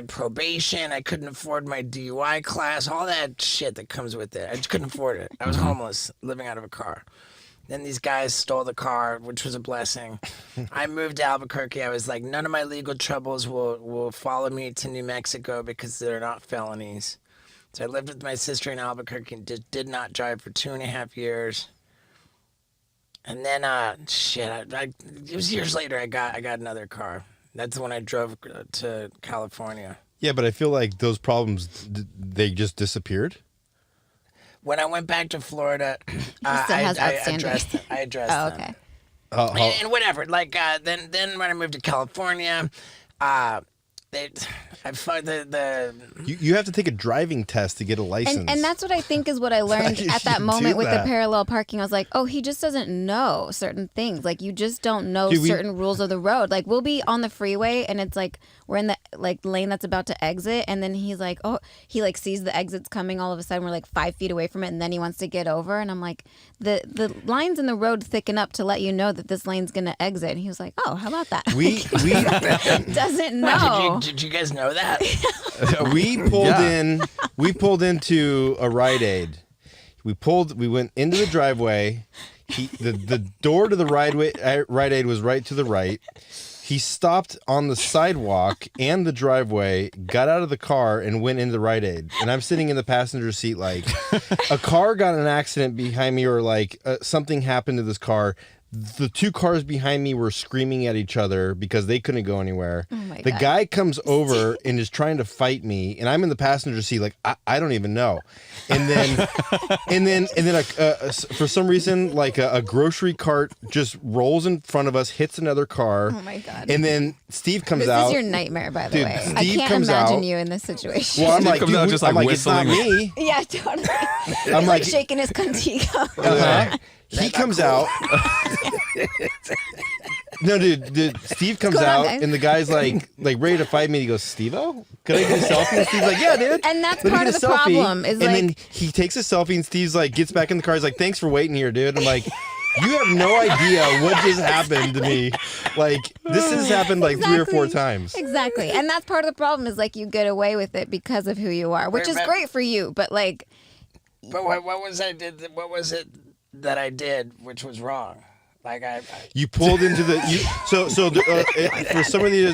probation. I couldn't afford my DUI class. All that shit that comes with it. I just couldn't afford it. I was homeless, living out of a car. Then these guys stole the car, which was a blessing. I moved to Albuquerque. I was like, none of my legal troubles will follow me to New Mexico because they're not felonies. So I lived with my sister in Albuquerque and just did not drive for 2.5 years. And then, it was years later I got another car. That's when I drove to California. Yeah, but I feel like those problems, they just disappeared. When I went back to Florida, still has I outstanding. addressed them. I addressed Oh, them. okay. And whatever. Like then when I moved to California, I find the You have to take a driving test to get a license. And that's what I think is what I learned You at that should moment do with the that. parallel parking. I was like, oh, he just doesn't know certain things. Like, you just don't know Dude, certain rules of the road. Like, we'll be on the freeway and it's like we're in the like lane that's about to exit, and then he's like, oh, he like sees the exits coming. All of a sudden, we're like 5 feet away from it, and then he wants to get over, and I'm like, the lines in the road thicken up to let you know that this lane's gonna exit. And he was like, oh, how about that? we Doesn't know. did you guys know that? we pulled into a Rite Aid. We went into the driveway. The door to the Rite Aid was right to the right. He stopped on the sidewalk and the driveway, got out of the car, and went into the Rite Aid. And I'm sitting in the passenger seat like, a car got in an accident behind me, or like something happened to this car. The two cars behind me were screaming at each other because they couldn't go anywhere. Oh my The God. guy comes over and is trying to fight me, and I'm in the passenger seat like, I don't even know. And then for some reason, like a grocery cart just rolls in front of us, hits another car. Oh my God. And then Steve comes This out. is your nightmare, by the Dude, way. I Steve can't comes imagine out. you in this situation. Well, I'm like, comes out dude, just, I'm like, like, it's not whistling. me. Yeah, totally. I'm like like, shaking his contigo. uh-huh. He comes out. No, dude, Steve comes going on, out, guys? and the guy's like ready to fight me. He goes, Steve-O, can I get a selfie? And Steve's like, yeah, dude. And that's Let me part get of a the selfie. problem, is and then like- he takes a selfie, and Steve's like, gets back in the car. He's like, thanks for waiting here, dude. I'm like, you have no idea what just happened to me. Like, this has happened like 3 or 4 Exactly. times. Exactly. And that's part of the problem, is like you get away with it because of who you are, which is But- great for you, but like, But what was what was it that I did which was wrong? Like You pulled into the for some of you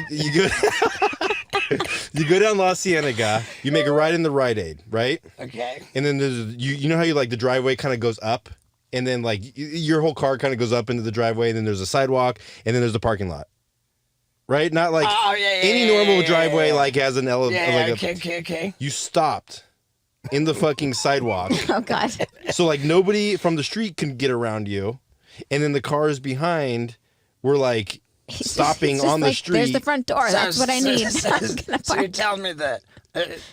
you go down La Cienega, you make a right in the Rite Aid, right? okay. And then there's you know how you like the driveway kind of goes up, and then like your whole car kind of goes up into the driveway, and then there's a sidewalk, and then there's the parking lot, right? Not like Oh, yeah, any yeah, normal yeah, driveway yeah. like has an elevator. Yeah, Like okay. You stopped in the fucking sidewalk, oh God. so like nobody from the street can get around you, and then the cars behind were like stopping It's just on the like, street. There's the front door. That's what I need. I'm gonna So you're park. telling me that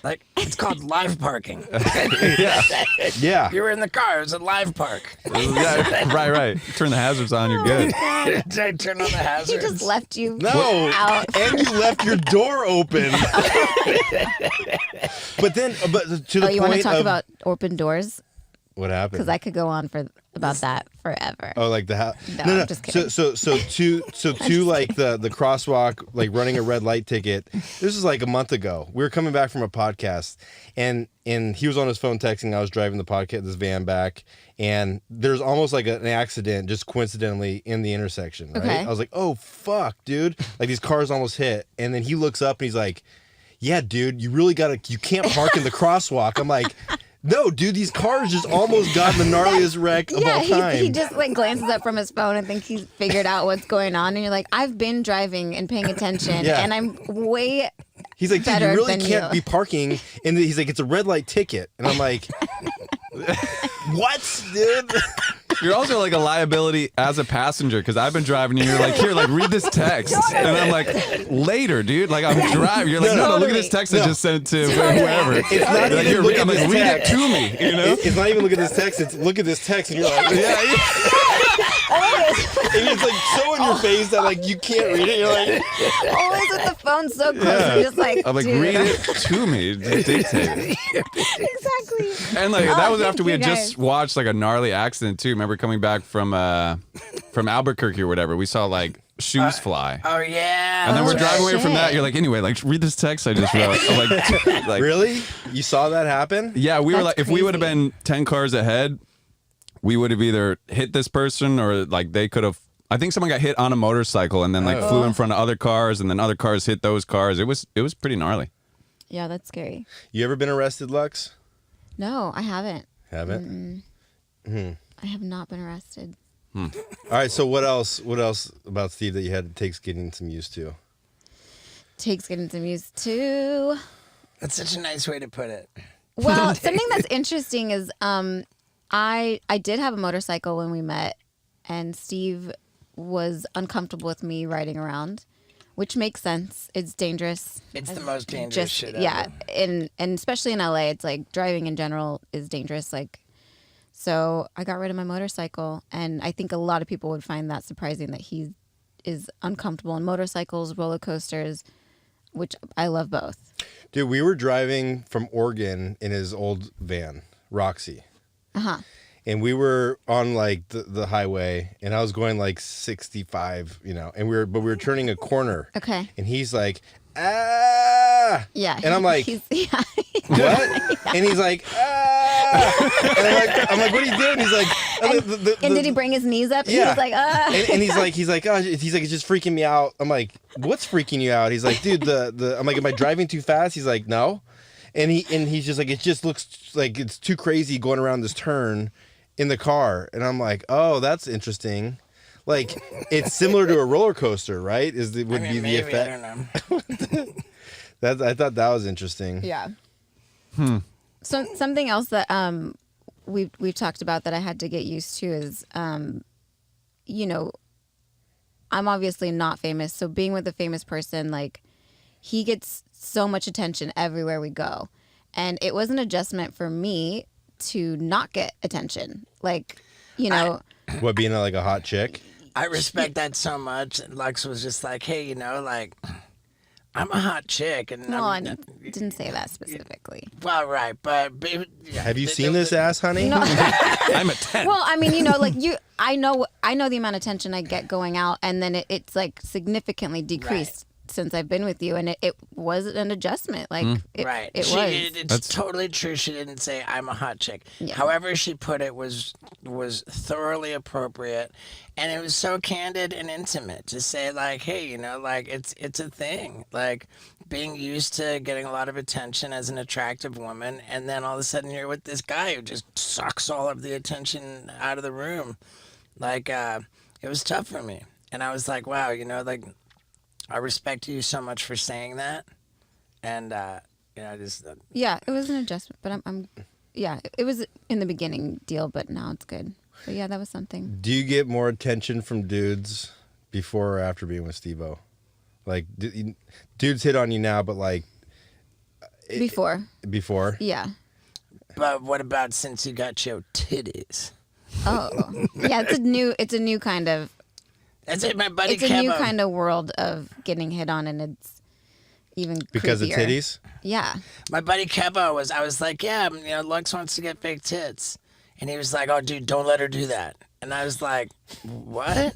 like it's called live parking. Yeah. You were in the car. It was a live park. Yeah, right. Turn the hazards on, you're good. Did I turn on the He hazards? just left you No, out. and you left your door open. but to the Oh, you point want to talk of about open doors? what happened? Because I could go on about that forever. Oh, like the house? No, I'm just kidding. So to like the crosswalk, like running a red light ticket. This was like a month ago. We were coming back from a podcast, and he was on his phone texting. I was driving the podcast, this van back, and there's almost like an accident, just coincidentally in the intersection. Right? Okay. I was like, oh fuck, dude! Like these cars almost hit, and then he looks up and he's like, yeah, dude, you can't park in the crosswalk. I'm like, no, dude, these cars just almost got in the gnarliest wreck of all time. He just like glances up from his phone and thinks he's figured out what's going on. And you're like, I've been driving and paying attention, Yeah. and I'm way. He's like, dude, you better really than can't you. be parking. And he's like, it's a red light ticket. And I'm like, what, dude? You're also like a liability as a passenger, because I've been driving and you're like, here, like read this text. And I'm like, later, dude. Like I'm driving. You're like, no, look at this text I just sent to whoever. It's not Like, even here, look at I'm like, this read text. it to me, you know? It's not even look at this text. It's look at this text. And you're like, Yeah. and it's like so in your face that like you can't read it. You're like, Always with the phone so close. I'm just like, I'm like, dude. read it to me. Dictate it. Exactly. And like that was thank after we you had just guys. watched like a gnarly accident too. Remember coming back from Albuquerque or whatever, we saw like shoes fly. Oh yeah. And then we're Oh, driving away from shit. that. You're like, anyway, like read this text I just wrote. I'm like, really? You saw that happen? yeah, we were That's like, if we would have crazy. been 10 cars ahead, we would have either hit this person or like they could have. I think someone got hit on a motorcycle and then like flew in front of other cars, and then other cars hit those cars. It was pretty gnarly. Yeah, that's scary. You ever been arrested, Lux? No, I haven't. Haven't? I have not been arrested. All right, so what else about Steve that you had takes getting some used to? Takes getting some used to. That's such a nice way to put it. Well, something that's interesting is I did have a motorcycle when we met, and Steve was uncomfortable with me riding around which makes sense. It's dangerous. It's the most dangerous shit ever. Yeah, and especially in LA, it's like driving in general is dangerous. Like, so I got rid of my motorcycle, and I think a lot of people would find that surprising that he is uncomfortable in motorcycles, roller coasters, which I love both. Dude, we were driving from Oregon in his old van, Roxy. And we were on like the highway, and I was going like 65, and we were turning a corner. Okay. And he's like, ah. Yeah. And I'm like, yeah. what? And he's like, ah. And I'm like, what are you doing? He's like, And did he bring his knees up? Yeah. He was like, ah. And he's like, oh, it's just freaking me out. I'm like, what's freaking you out? He's like, dude, I'm like, am I driving too fast? He's like, no. And he's just like, it just looks like it's too crazy going around this turn in the car. And I'm like, oh, that's interesting. Like, it's similar to a roller coaster, right? Be the maybe, effect. I don't know. I thought that was interesting. Yeah. So something else that we've talked about that I had to get used to is, I'm obviously not famous. So being with a famous person, like, he gets so much attention everywhere we go. And it was an adjustment for me to not get attention. Like, What, being like a hot chick? I respect that so much. And Lux was just like, hey, like, I'm a hot chick. And no, I didn't say that specifically. Well, right. But yeah, Have you seen this ass, honey? No. I'm a 10. Well, I mean, like I know the amount of attention I get going out, and then it's like significantly decreased since I've been with you, and it was an adjustment. Like, right. It was. It's totally true. She didn't say I'm a hot chick. Yeah. However she put it was thoroughly appropriate, and it was so candid and intimate to say, like, hey, like, it's a thing. Like, being used to getting a lot of attention as an attractive woman, and then all of a sudden you're with this guy who just sucks all of the attention out of the room. Like, it was tough for me. And I was like, wow, like, I respect you so much for saying that. And, just... yeah, it was an adjustment, but it was in the beginning deal, but now it's good. But yeah, that was something. Do you get more attention from dudes before or after being with Steve-O? Like, dudes hit on you now, but like... Before. Before? Yeah. But what about since you got your titties? Oh. Yeah, it's a new kind of... That's it, my buddy It's a new kind of world of getting hit on, and it's even because creepier. of titties? Yeah. My buddy Kebo I was like, yeah, Lux wants to get fake tits. And he was like, oh, dude, don't let her do that. And I was like, what?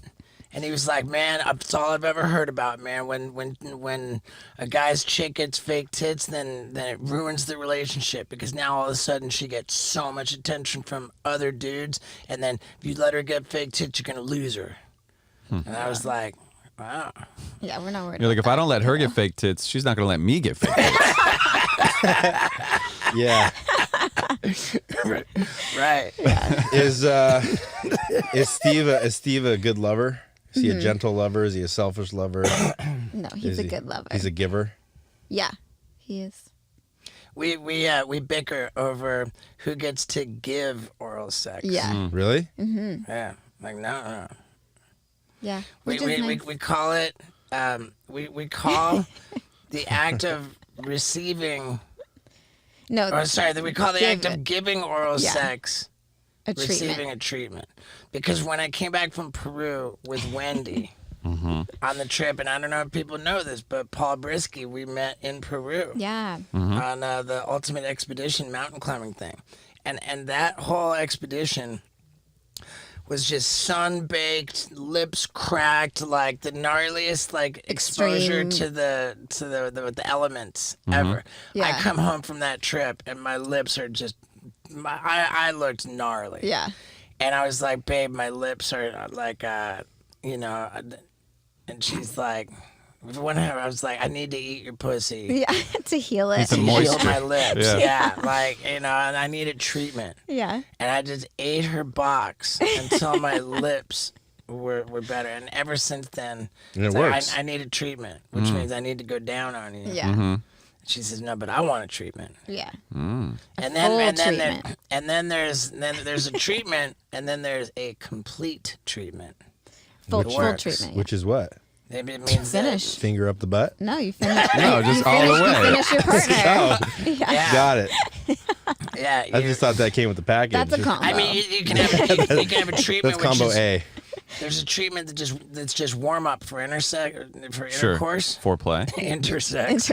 And he was like, man, that's all I've ever heard about, man. When a guy's chick gets fake tits, then it ruins the relationship, because now all of a sudden she gets so much attention from other dudes, and then if you let her get fake tits, you're going to lose her. And I was like, wow. Yeah, we're not worried You're like, about if I don't let her get fake tits, she's not going to let me get fake tits. Yeah. Right. Yeah. Is Steve a good lover? Is he a gentle lover? Is he a selfish lover? No, he's a good lover. He's a giver? Yeah, he is. We bicker over who gets to give oral sex. Yeah. Really? Yeah. Like, no. Yeah. We Which is nice. we call it we call the act of receiving we call the act of giving oral sex a receiving treatment. a treatment. Because when I came back from Peru with Wendy on the trip, and I don't know if people know this, but Paul Brisky, we met in Peru Yeah. on the Ultimate Expedition mountain climbing thing, and that whole expedition was just sun-baked, lips cracked, like the gnarliest exposure Extreme. to the elements ever. Yeah. I come home from that trip and my lips are just, I looked gnarly. Yeah. And I was like, babe, my lips are like, and she's like, whenever I was like, I need to eat your pussy. Yeah. To heal it. Some Heal moisture. my lips. Yeah. Yeah. Like, and I needed treatment. Yeah. And I just ate her box until my lips were better. And ever since then, And it it's like, works. I needed treatment, which means I need to go down on you. Yeah. She says, no, but I want a treatment. Yeah. And full then treatment. there's a treatment, and then there's a complete treatment. Full works. treatment. Which is what? Maybe it means Finish. Finger up the butt. No, you finish. No, just you all finish, the way. You finish your partner. Yeah. Got it. Yeah, I just thought that came with the package. That's a combo. I mean, you can have a treatment. That's combo which is, A. There's a treatment that's just warm up for Sure. intercourse. Foreplay. Intersex.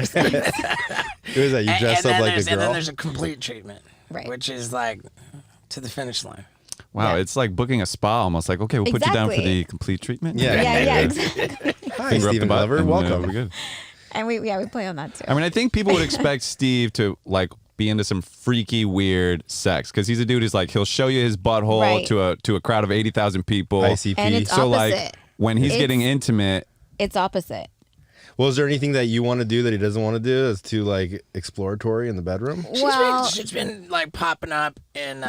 It was that you dress up like a And then girl. there's a complete treatment, Right. which is like to the finish line. Wow, Yeah. it's like booking a spa almost. Like, okay, we'll put you down for Exactly. the complete treatment. Yeah. Yeah, exactly. Hi, Finger up the Stephen butt, Glover. and, Welcome. we're good. And we play on that too. I mean, I think people would expect Steve to like be into some freaky, weird sex because he's a dude who's like he'll show you his butthole Right. to a crowd of 80,000 people. ICP. And it's So opposite. like when he's It's- getting intimate, It's opposite. Well, is there anything that you want to do that he doesn't want to do that's too like exploratory in the bedroom? She's been like popping up in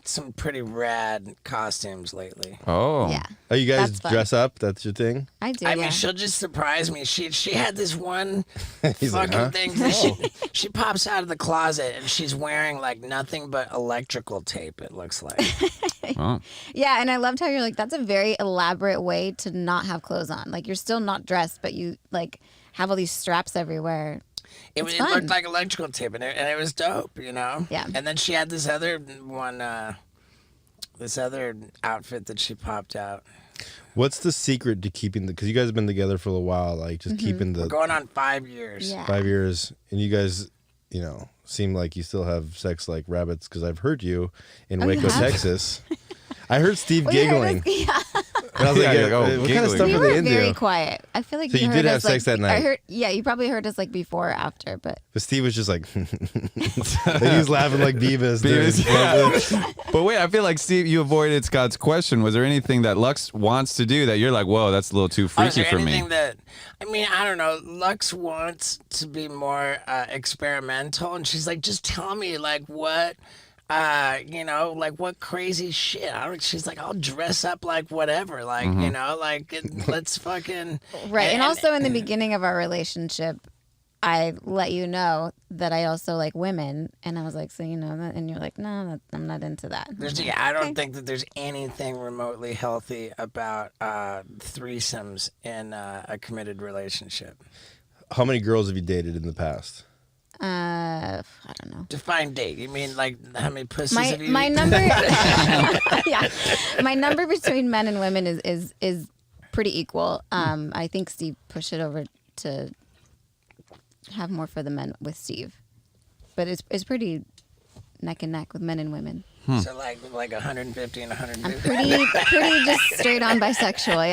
some pretty rad costumes lately. oh, Yeah. Oh, you guys That's fun. dress up? That's your thing? I do. I yeah. mean, she'll just surprise me. She had this one He's like, fucking huh? thing. That she pops out of the closet and she's wearing like nothing but electrical tape. It looks like. oh. Yeah, and I loved how you're like, that's a very elaborate way to not have clothes on. Like you're still not dressed, but you like have all these straps everywhere. It It's looked fun. like electrical tape, and it was dope, you know. Yeah. And then she had this other one, this other outfit that she popped out. What's the secret to keeping the? Because you guys have been together for a while, like just keeping the Going on 5 years. Yeah. 5 years, and you guys, seem like you still have sex like rabbits. Because I've heard you in Waco, have? Texas. I heard Steve Well, you heard giggling. us- yeah. And I was like, Yeah, you're like, oh, what kind of giggling. stuff We are were they into? very quiet. I feel like So you heard did have us, sex that night? I heard. Yeah, you probably heard us like before or after, but But Steve was just like, and he was laughing like Beavis. Beavis, during- yeah. But wait, I feel like Steve, you avoided Scott's question. Was there anything that Lux wants to do that you're like, whoa, that's a little too Oh, is freaky there for me? anything that I mean, I don't know. Lux wants to be more experimental, and she's like, just tell me like what. Like what crazy shit. She's like, I'll dress up like whatever. Like, let's fucking. right. And also in the beginning of our relationship, I let you know that I also like women, and I was like, so you know that, and you're like, no, I'm not into that. I don't think that there's anything remotely healthy about threesomes in a committed relationship. How many girls have you dated in the past? I don't know. Define date. You mean like how many pussies have you? My number, yeah, my number between men and women is pretty equal. I think Steve pushed it over to have more for the men with Steve, but it's pretty neck and neck with men and women. So like 150 and 150. I'm pretty just straight on bisexual.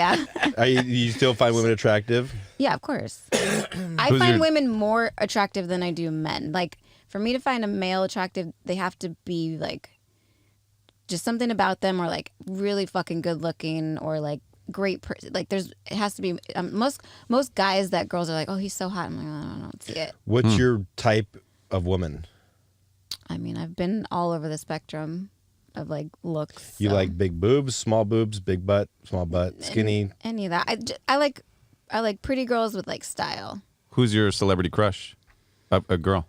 Yeah, You still find women attractive? yeah, of course. I Who's find your- women more attractive than I do men. Like for me to find a male attractive, they have to be like just something about them, or like really fucking good looking, or like great. Like it has to be most guys that girls are like, oh, he's so hot. I'm like, I don't see it. What's your type of woman? I mean, I've been all over the spectrum of like looks. You so- like big boobs, small boobs, big butt, small butt, skinny? any of that. I like pretty girls with like style. Who's your celebrity crush? A girl.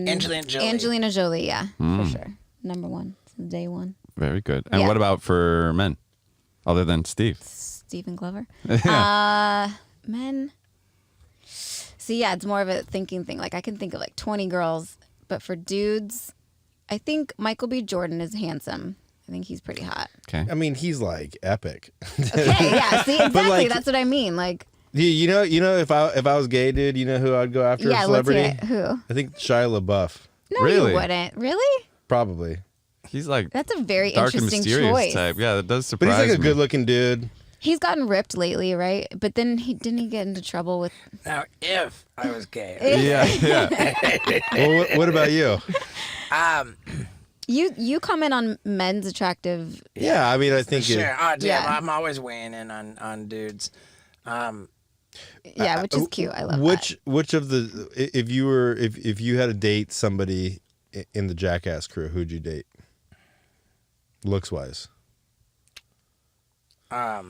Angelina Jolie. Angelina Jolie, yeah, for sure. Number one, since day one. Very good. And Yeah. what about for men, other than Steve? Stephen Glover. Men. See, yeah, it's more of a thinking thing. Like I can think of like 20 girls, but for dudes, I think Michael B. Jordan is handsome. I think he's pretty hot. Okay. I mean, he's like epic. Okay, yeah. See, exactly. like- That's what I mean. Like, You know, if I was gay, dude, you know who I'd go after? yeah, a let's celebrity? hear it. Who? I think Shia LaBeouf. No, Really? you wouldn't. Really? Probably. He's like That's a very dark and interesting mysterious choice. type. Yeah, that does But surprise he's like a me. good looking dude. He's gotten ripped lately, right? But then didn't he get into trouble with? Now, if I was gay, Yeah, yeah. Well, what about you? You comment on men's attractive. Yeah, I mean, I think sure. Oh, damn, Yeah. I'm always weighing in on dudes. Yeah, which is cute. I love that. which of the if you had to date somebody in the Jackass crew, who'd you date? Looks wise. I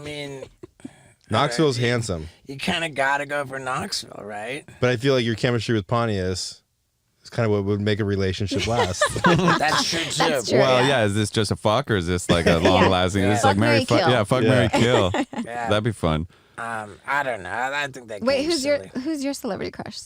mean, Knoxville's handsome, you kind of got to go for Knoxville, right? but I feel like your chemistry with Pontius It's kind of what would make a relationship last. That's true too. That's true. Well, yeah. yeah. Is this just a fuck or is this like a long lasting? Yeah. It's like Fuck, marry, kill. Yeah, fuck, marry, kill. Yeah. That'd be fun. I don't know. I think that. Wait, game's silly. who's your celebrity crush?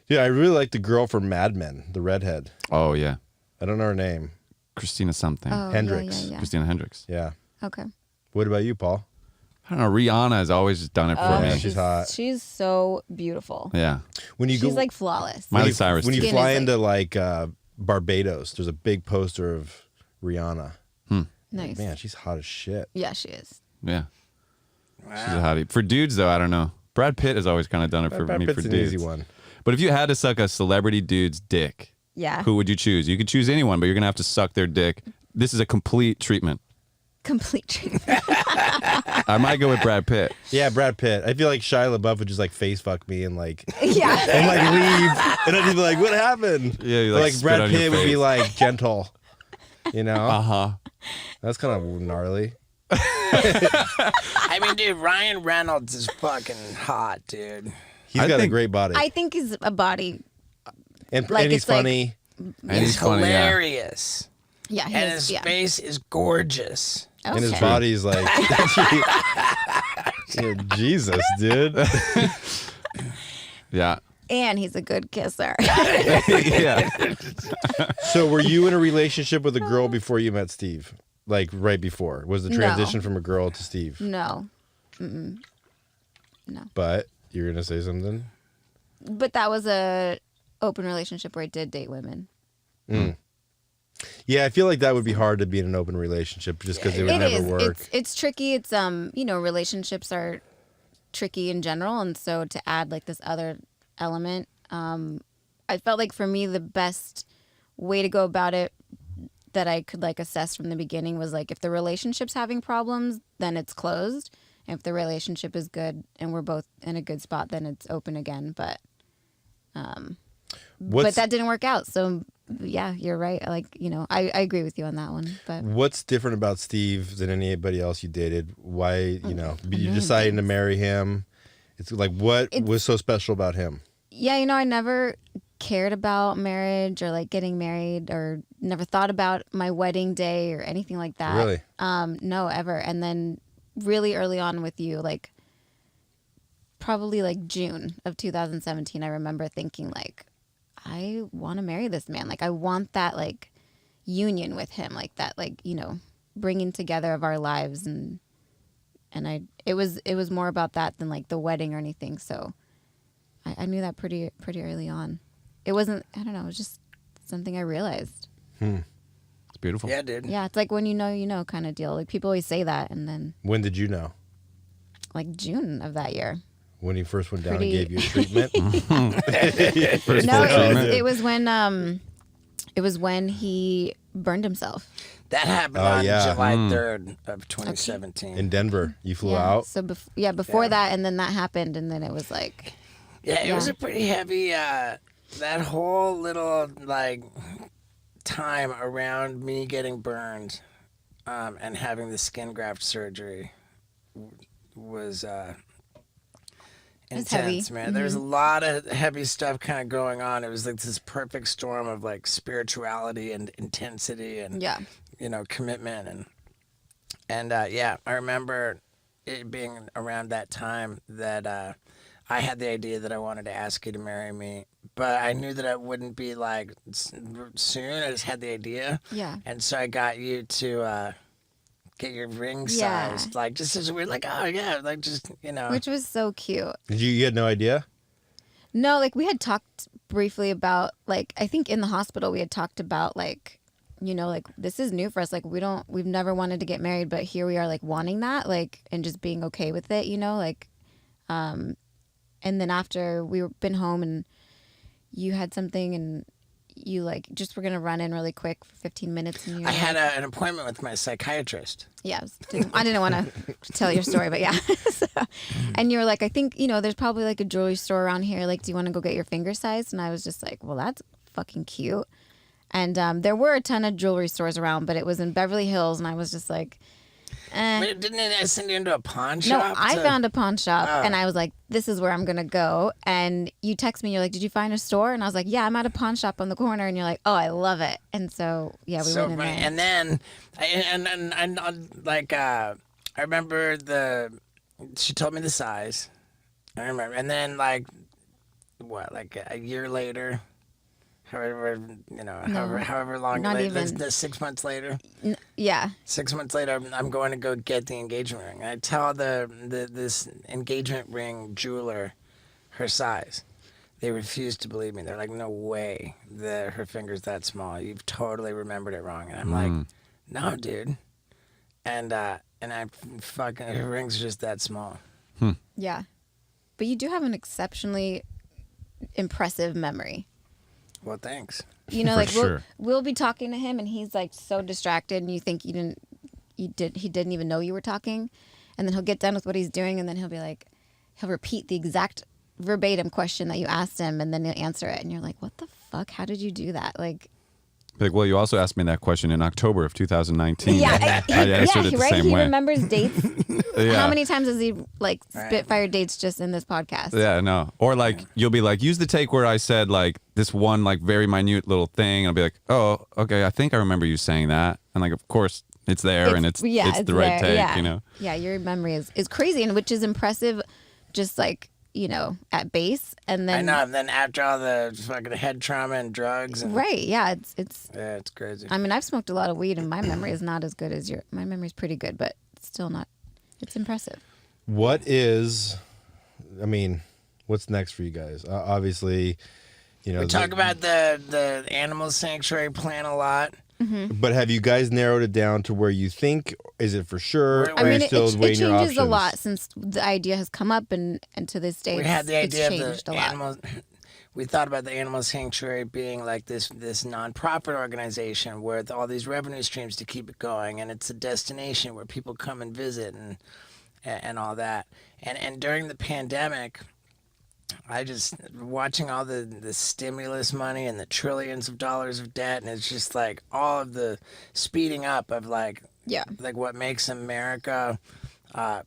Yeah, I really like the girl from Mad Men, the redhead. Oh yeah, I don't know her name. Christina something. Oh, Hendricks. Yeah. Christina Hendricks. Yeah. Okay. What about you, Paul? I don't know. Rihanna has always done it for Oh, me. she's hot. She's so beautiful. Yeah. When you She's go, like flawless. Miley Cyrus. when you Skin fly is into like Barbados, there's a big poster of Rihanna. Nice. Man, she's hot as shit. Yeah, she is. Yeah. She's a hottie. For dudes though, I don't know. Brad Pitt has always kind of done it for Brad me Pitt's for an dudes. easy one. But if you had to suck a celebrity dude's dick, Yeah. who would you choose? You could choose anyone, but you're gonna have to suck their dick. This is a complete treatment. Complete treatment. I might go with Brad Pitt. Yeah, Brad Pitt. I feel like Shia LaBeouf would just like face fuck me and like Yeah. and like leave, and I'd just be like, "What happened?" Yeah, you But, like, like spit Brad on your Pitt would be face. like gentle, you know. Uh-huh. That's kind of gnarly. I mean, dude, Ryan Reynolds is fucking hot, dude. He's I got a think- great body, I think he's a body. and like, he's it's like- funny. And He's he's funny, yeah. hilarious. Yeah, he And is. his Yeah. face is gorgeous. And his Okay. body's like, Yeah, Jesus, dude. Yeah. And he's a good kisser. Yeah. So, were you in a relationship with a girl before you met Steve? Like right before? Was the No. transition from a girl to Steve? No. But you're gonna say something? But that was a open relationship where I did date women. Yeah, I feel like that would be hard to be in an open relationship just because it would It never is. work. It's tricky. It's relationships are tricky in general, and so to add like this other element, I felt like for me the best way to go about it that I could like assess from the beginning was like if the relationship's having problems, then it's closed. And if the relationship is good and we're both in a good spot, then it's open again. But that didn't work out. So yeah, you're right. Like, I agree with you on that one. But What's different about Steve than anybody else you dated? Why, you're million deciding to marry him? It's like, what was so special about him? yeah, I never cared about marriage or like getting married or never thought about my wedding day or anything like that. Really? No, ever. And then really early on with you, like probably like June of 2017, I remember thinking like, I want to marry this man. Like I want that like union with him, like that, like, bringing together of our lives. And it was more about that than like the wedding or anything. So I knew that pretty early on. It wasn't, I don't know, it was just something I realized. It's beautiful. Yeah, dude. Yeah, it's like when you know kind of deal. Like people always say that, and then When did you know? like June of that year. When he first went down and Pretty- gave you a treatment? First No, full treatment. it was when he burned himself. That happened Oh, on yeah. July 3rd of 2017. In Denver. You flew Yeah. out? So before that, and then that happened, and then it was like, Yeah, it was Yeah. a pretty heavy, that whole little, like, time around me getting burned and having the skin graft surgery was was heavy. intense, man. There was a lot of heavy stuff kind of going on. It was like this perfect storm of, like, spirituality and intensity and, yeah, commitment. And yeah, I remember it being around that time that I had the idea that I wanted to ask you to marry me, but I knew that it wouldn't be like soon. I just had the idea. Yeah. And so I got you to get your ring Yeah. sized, like just as weird, like, oh yeah, like just, which was so cute. You had no idea? No, like we had talked briefly about like I think in the hospital we had talked about like like this is new for us, like we've never wanted to get married, but here we are like wanting that, like, and just being okay with it, like and then after been home and you had something and you like just were gonna run in really quick for 15 minutes and you I had an appointment with my psychiatrist. yeah, I didn't want to tell your story, but yeah. So, and you were like, I think, there's probably like a jewelry store around here. Like, do you want to go get your finger sized? And I was just like, well, that's fucking cute. And there were a ton of jewelry stores around, but it was in Beverly Hills. And I was just like, Wait, didn't it send you into a pawn No, shop? I found a pawn shop Oh. and I was like, this is where I'm going to go. And you text me, you're like, did you find a store? And I was like, yeah, I'm at a pawn shop on the corner. And you're like, oh, I love it. And so, yeah, we went in there. And then, I remember she told me the size. I remember. And then, like a year later, however long, not later, even. 6 months later. Yeah. 6 months later, I'm going to go get the engagement ring. I tell this engagement ring jeweler her size. They refuse to believe me. They're like, no way that her finger's that small. You've totally remembered it wrong. And I'm like, no, dude. And I fucking, her ring's just that small. Yeah. But you do have an exceptionally impressive memory. Well, thanks. You know, For like sure. we'll be talking to him and he's like so distracted and you think he didn't even know you were talking. And then he'll get done with what he's doing and then he'll be like, he'll repeat the exact verbatim question that you asked him and then he'll answer it. And you're like, what the fuck? How did you do that? Like, well, you also asked me that question in October of 2019. yeah, I answered it the right? same He way. remembers dates. Yeah. How many times has he like spitfire dates just in this podcast? Yeah, no. Or like you'll be like, use the take where I said like this one like very minute little thing. And I'll be like, oh, okay, I think I remember you saying that. And like, of course, it's there and it's the right there, take, yeah. you know? Yeah, your memory is crazy, and which is impressive, just like, you know, at base. And then I know. And then after all the fucking head trauma and drugs. And, right, yeah, it's yeah, it's crazy. I mean, I've smoked a lot of weed and my memory is not as good as my memory's pretty good, but it's still not, it's impressive. What's next for you guys? Obviously, you know. We talk about the animal sanctuary plan a lot. But have you guys narrowed it down to where you think? Is it for sure? I or mean, you're still it weighing your changes a options? lot since the idea has come up and to this day We had the it's idea of changed the a lot. animals. We thought about the animal sanctuary being like this nonprofit organization with all these revenue streams to keep it going, and it's a destination where people come and visit and all that. And during the pandemic, I just watching all the stimulus money and the trillions of dollars of debt, and it's just like all of the speeding up of like what makes America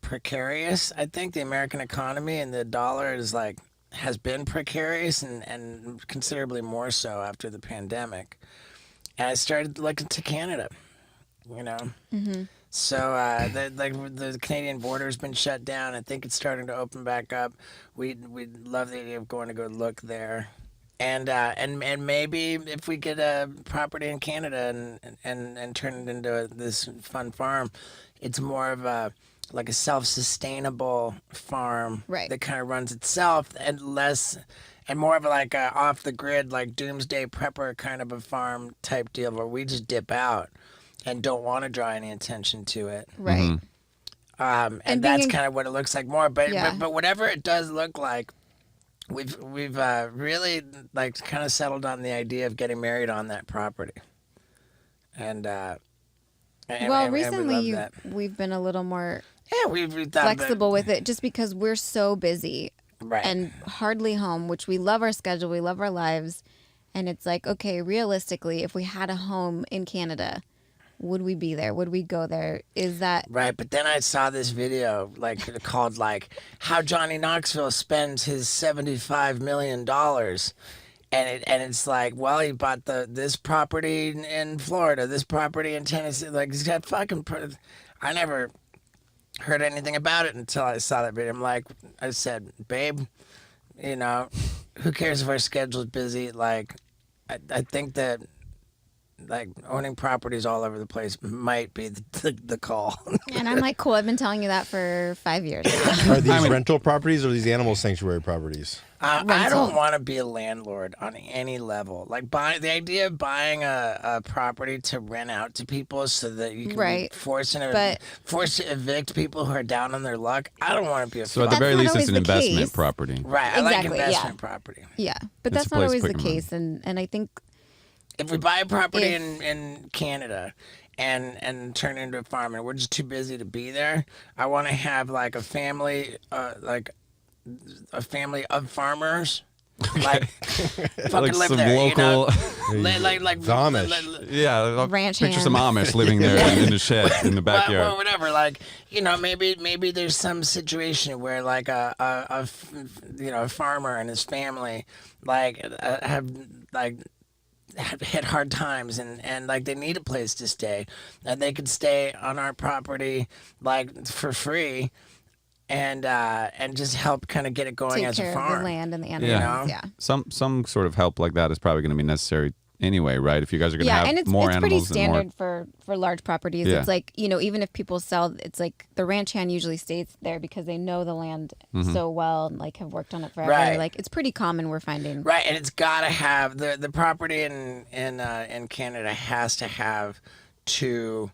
precarious. I think the American economy and the dollar is like has been precarious and considerably more so after the pandemic. And I started looking to Canada, you know. So the Canadian border's been shut down. I think it's starting to open back up. We love the idea of going to go look there, and maybe if we get a property in Canada and turn it into this fun farm, it's more of a self-sustainable farm that kind of runs itself and more of like a off the grid like doomsday prepper kind of a farm type deal where we just dip out and don't want to draw any attention to it. Right. And that's kind of what it looks like more. But Yeah. but whatever it does look like, we've really like kind of settled on the idea of getting married on that property. And Recently that. we've been a little more we've thought flexible with it just because we're so busy right. and hardly home, which we love our schedule, we love our lives. And it's like, okay, realistically, if we had a home in Canada, would we be there? Would we go there? Is that right? But then I saw this video called how Johnny Knoxville spends his $75 million. And it's like, well, he bought this property in Florida, this property in Tennessee. Like, he's got fucking... I never heard anything about it until I saw that video. I said, babe, you know, who cares if our schedule's busy? Like, I think that like owning properties all over the place might be the call. And I'm like, cool, I've been telling you that for 5 years. Are these rental properties or these animal sanctuary properties? I don't want to be a landlord on any level. Like the idea of buying a property to rent out to people so that you can force to evict people who are down on their luck. I don't want to be a. So at the very least, it's an investment property. Right. I like investment property. Yeah, but It's that's a not place to always put the your money. case, and I think If we buy a property in Canada and turn it into a farm and we're just too busy to be there, I want to have like a family of farmers Like, fucking Like live some there. local, Like The Amish. yeah, I'll Ranch picture some hands. Amish living there in a shed in the backyard. Well, whatever. Like, maybe there's some situation where like a farmer and his family have hit hard times and like they need a place to stay, and they could stay on our property like for free. And just help kind of get it going Take as care a of farm. the land and the Yeah. animals. Yeah. Some sort of help like that is probably going to be necessary anyway, right? If you guys are going to Yeah, have and it's more pretty animals and more. standard for large properties. Yeah. It's like, even if people sell, it's like the ranch hand usually stays there because they know the land so well and like have worked on it forever. Right. Like it's pretty common we're finding. Right, and it's got to have the property in Canada has to have two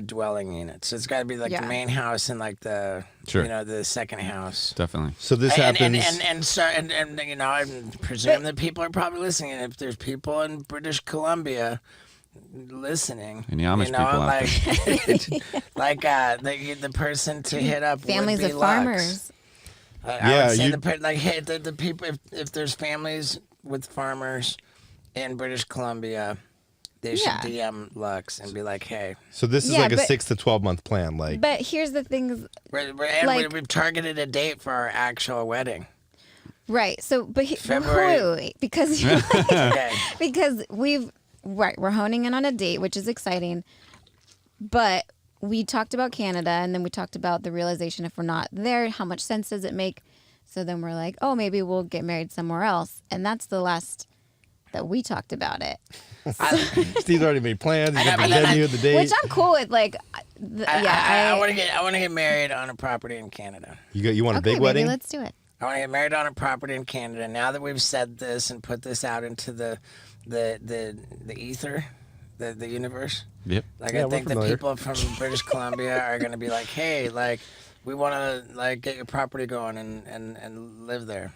dwelling units. So it's got to be like Yeah. the main house and like the Sure. the second house. Definitely. So this And happens. I presume that people are probably listening. And if there's people in British Columbia listening, Any Amish people out like the person to hit up Families would be of Lux. farmers. I Yeah, would say you- hey, the people if there's families with farmers in British Columbia, they should Yeah. DM Lux and be like, hey, So this is Yeah, like a but- 6 to 12 month plan. Like, But here's the thing, we've targeted a date for our actual wedding. right? So, but February. wait, because Okay. because we're honing in on a date, which is exciting. But we talked about Canada, and then we talked about the realization if we're not there, how much sense does it make? So then we're like, oh, maybe we'll get married somewhere else, and that's the last that we talked about it. Steve's already made plans. He's got the And then venue, the date. Which I'm cool with. Like, I want to get married on a property in Canada. You want a okay, big wedding? maybe let's do it. I want to get married on a property in Canada. Now that we've said this and put this out into the ether, the universe. Yep. Like Yeah, I we're think the familiar. people from British Columbia are going to be like, hey, like we want to like get your property going and live there.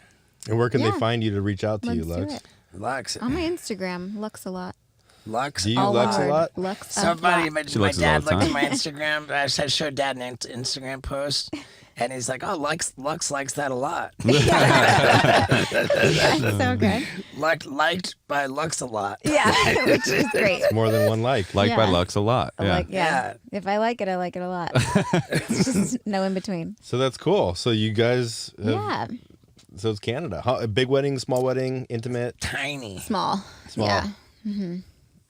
And where can Yeah. they find you to reach out to Let's you, do Lux? it. Lux. On my Instagram, Lux a lot. Lux. Do you All Lux a hard. lot? Lux a Somebody, lot. my She Luxes all dad the looked at time. my Instagram. I showed Dad an Instagram post, and he's like, "Oh, Lux likes that a lot. That's so good. Liked by Lux a lot." Yeah, which is great. More than one like. Like by Yeah. Lux a lot. I Yeah. like, yeah. If I like it a lot. It's just no in between. So that's cool. So you guys, Yeah, so it's Canada. A big wedding, small wedding, intimate. Tiny. small. Small. Yeah,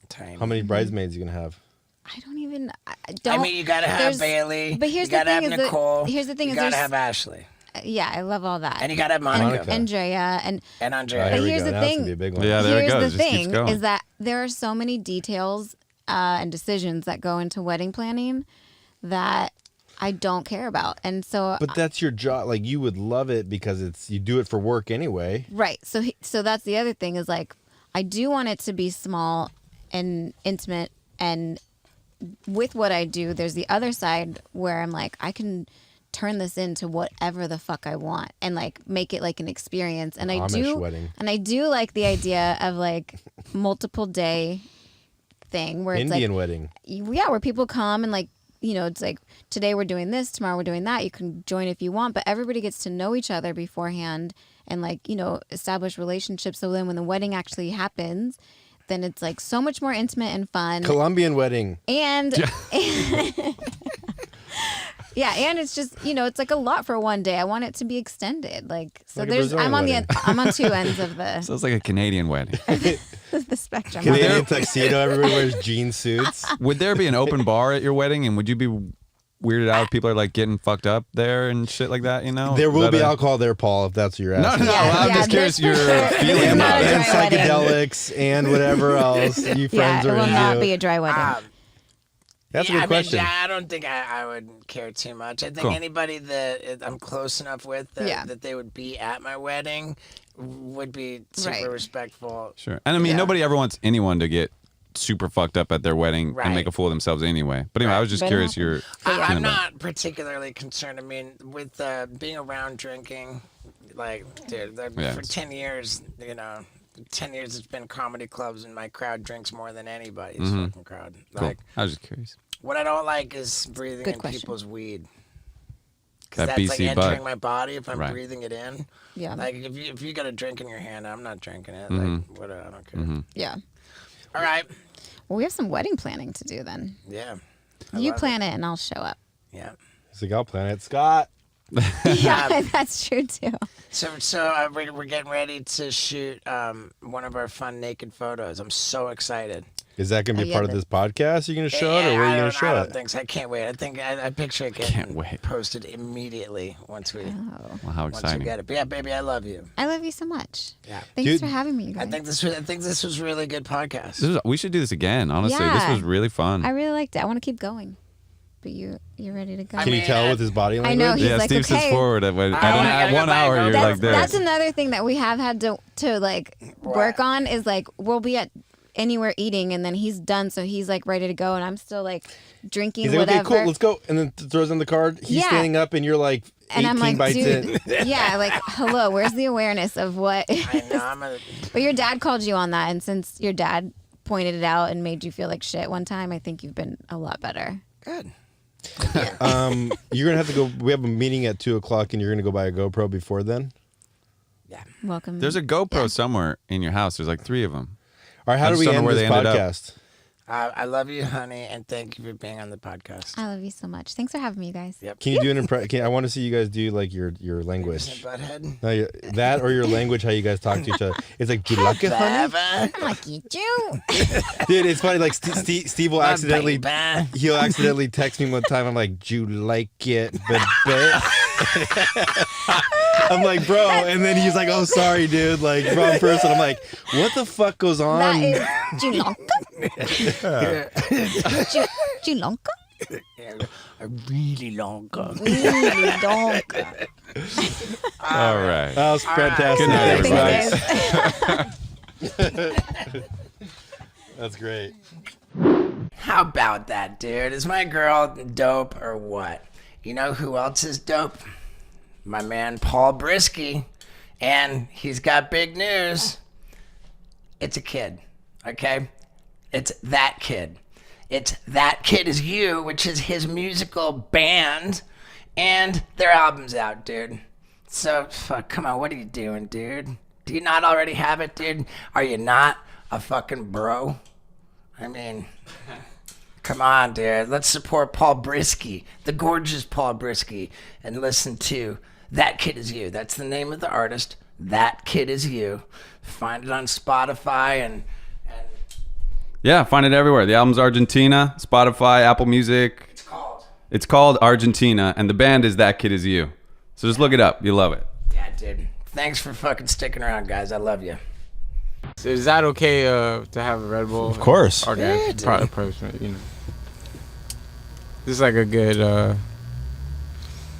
Tiny. How many bridesmaids you gonna have? I don't even. I I don't. mean, you gotta have there's- Bailey. but here's you gotta the thing have is that- Nicole. here's the thing you is gotta there's- have Ashley. Yeah, I love all that. And you gotta have Monica. Andrea, and And Oh, Andrea. here we here's go. the Now it's thing. gonna be a big one. Yeah, there it here's goes. the Just keeps thing going. is that there are so many details and decisions that go into wedding planning that I don't care about, and so But that's your job. Like you would love it because you do it for work anyway. right. So that's the other thing is like I do want it to be small and intimate, and with what I do, there's the other side where I'm like I can turn this into whatever the fuck I want and like make it like an experience. And I Amish do wedding. and I do like the idea of like multiple day thing where it's Indian like wedding. yeah, where people come and like, it's like today we're doing this, tomorrow we're doing that. You can join if you want, but everybody gets to know each other beforehand and like, establish relationships. So then when the wedding actually happens, then it's like so much more intimate and fun. Colombian wedding. And yeah, and it's just, it's like a lot for one day. I want it to be extended. Like so Like a there's Brazilian I'm on wedding. I'm on two ends of the So it's like a Canadian wedding. the spectrum. Canadian tuxedo. Everybody wears jean suits. Would there be an open bar at your wedding, and would you be weirded out if people are like getting fucked up there and shit like that? There Is will that be a- alcohol there, Paul. If that's what you're No, asking. no. Yeah, I'm yeah, just curious there's your for sure- feeling it's not about a it. And dry wedding. psychedelics and whatever else you Yeah, friends it are will into. not be a dry wedding. That's a Yeah, good question. I don't think I would care too much. I think Cool. anybody that I'm close enough with that, Yeah. that they would be at my wedding would be super Right. respectful. Sure. And I mean, Yeah. nobody ever wants anyone to get super fucked up at their wedding Right. and make a fool of themselves anyway. But anyway, I was just But it curious happens. your I'm feeling about not particularly concerned. I mean, with being around drinking, like, dude, Yeah. for 10 years, 10 years it's been comedy clubs and my crowd drinks more than anybody's fucking crowd. Cool. Like, I was just curious. what I don't like is breathing Good in question. people's weed. Because That that's BC like bud. entering my body if I'm Right. breathing it in. Yeah. Like if you got a drink in your hand, I'm not drinking it. Mm-hmm. Like whatever, I don't care. Yeah. All right. Well, we have some wedding planning to do then. Yeah. You plan it and I'll show up. Yeah. It's like, I'll plan it. Scott. Yeah, that's true too. So we're getting ready to shoot one of our fun naked photos. I'm so excited. Is that going to be yeah, part of but- this podcast? Are you going to show it, or where are you going to I show don't it? think so. I can't wait. I think I picture it Can't getting wait. posted immediately once we Well, how once we exciting. get it. But yeah, baby, I love you. I love you so much. Yeah. Thanks Dude, for having me, you guys. I think this was a really good podcast. We should do this again, honestly. This Yeah. was really fun. I really liked it. I want to keep going. But you're ready to go. I Can you mean, tell with his body I language? know, he's yeah, like, Steve sits okay. forward at gotta 1 go back hour. over You're there. like this. That's another thing that we have had to like work What? on is like we'll be at anywhere eating and then he's done, so he's like ready to go and I'm still like drinking He's like, whatever. okay, cool, let's go. And then throws in the card. He's Yeah. standing up, and you're like 18 and I'm like, bites dude, in. yeah, like hello, where's the awareness of what? I know. I'm a, But your dad called you on that, and since your dad pointed it out and made you feel like shit one time, I think you've been a lot better. good. You're going to have to go. We have a meeting at 2:00, and you're going to go buy a GoPro before then. Yeah. Welcome. There's a GoPro somewhere in your house. There's like 3 of them. All right, how I do just we don't know end where this they ended up. podcast? I love you, honey, and thank you for being on the podcast. I love you so much. Thanks for having me, you guys. Yep. Can you do an impression? I want to see you guys do like your language. Butthead. No, that or your language, how you guys talk to each other. It's like, do you like it, honey? Baba. I'm like, eat you. Dude, it's funny. Like Steve will accidentally, Baba. he'll accidentally text me one time. I'm like, do you like it, baby? I'm like, bro, and then he's like, oh, sorry, dude, like wrong person. I'm like, what the fuck goes on? That is Julonka. Julonka? A really long gun. Really donka. All right. That was fantastic. Good night, Thanks, everybody. guys. That's great. How about that, dude? Is my girl dope or what? You know who else is dope? My man Paul Brisky. And he's got big news. It's a kid, okay? It's That Kid. It's That Kid Is You, which is his musical band. And their album's out, dude. So, fuck, come on, what are you doing, dude? Do you not already have it, dude? Are you not a fucking bro? I mean, come on, dude. Let's support Paul Brisky, the gorgeous Paul Brisky, and listen to That Kid Is You. That's the name of the artist. That Kid Is You. Find it on Spotify and Yeah, find it everywhere. The album's Argentina, Spotify, Apple Music. It's called Argentina, and the band is That Kid Is You. So just look it up. You'll love it. yeah, dude. Thanks for fucking sticking around, guys. I love you. So is that okay to have a Red Bull? Of course. Okay, Yeah, dude. product placement, you know. This is like a good.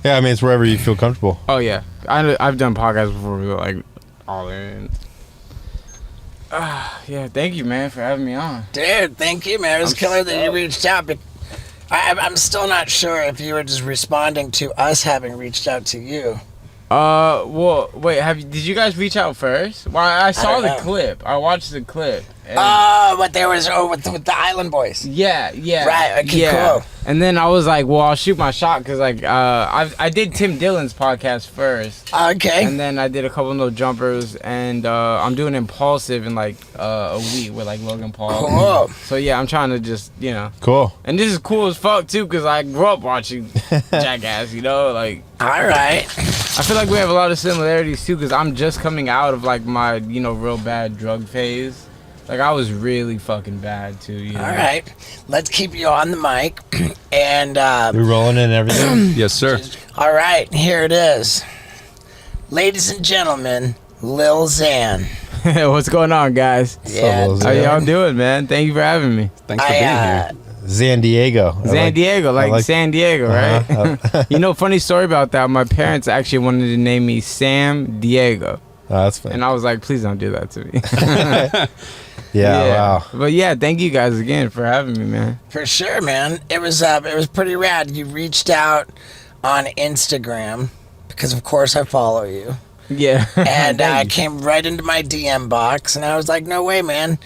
Yeah, I mean, it's wherever you feel comfortable. Oh yeah, I've done podcasts before, like all in. Yeah, thank you, man, for having me on. Dude, thank you, man. It was killer that you reached out. But I'm still not sure if you were just responding to us having reached out to you. Well, wait, did you guys reach out first? Well, I saw don't the know. clip. I watched the clip. and- Oh, but there was with the Island Boys. Yeah. Right, okay, cool. And then I was like, well, I'll shoot my shot because like I did Tim Dillon's podcast first, Okay. and then I did a couple No Jumpers, and I'm doing Impulsive in like a week with like Logan Paul. Cool. So yeah, I'm trying to just Cool. and this is cool as fuck too because I grew up watching Jackass. Like All right. I feel like we have a lot of similarities too because I'm just coming out of like my real bad drug phase. Like I was really fucking bad too. All right. Let's keep you on the mic. And We rolling in everything. Yes, sir. all right, here it is. Ladies and gentlemen, Lil Xan. What's going on, guys? Yeah. Lil How Xan. y'all doing, man? Thank you for having me. Thanks for being here. San Diego. San Diego, like San Diego, right? Oh, Funny story about that. My parents actually wanted to name me Sam Diego, that's fine. and I was like, please don't do that to me. Yeah, wow. But yeah, thank you guys again for having me, man. For sure, man. It was pretty rad. You reached out on Instagram because, of course, I follow you. Yeah. And I came right into my DM box, and I was like, no way, man.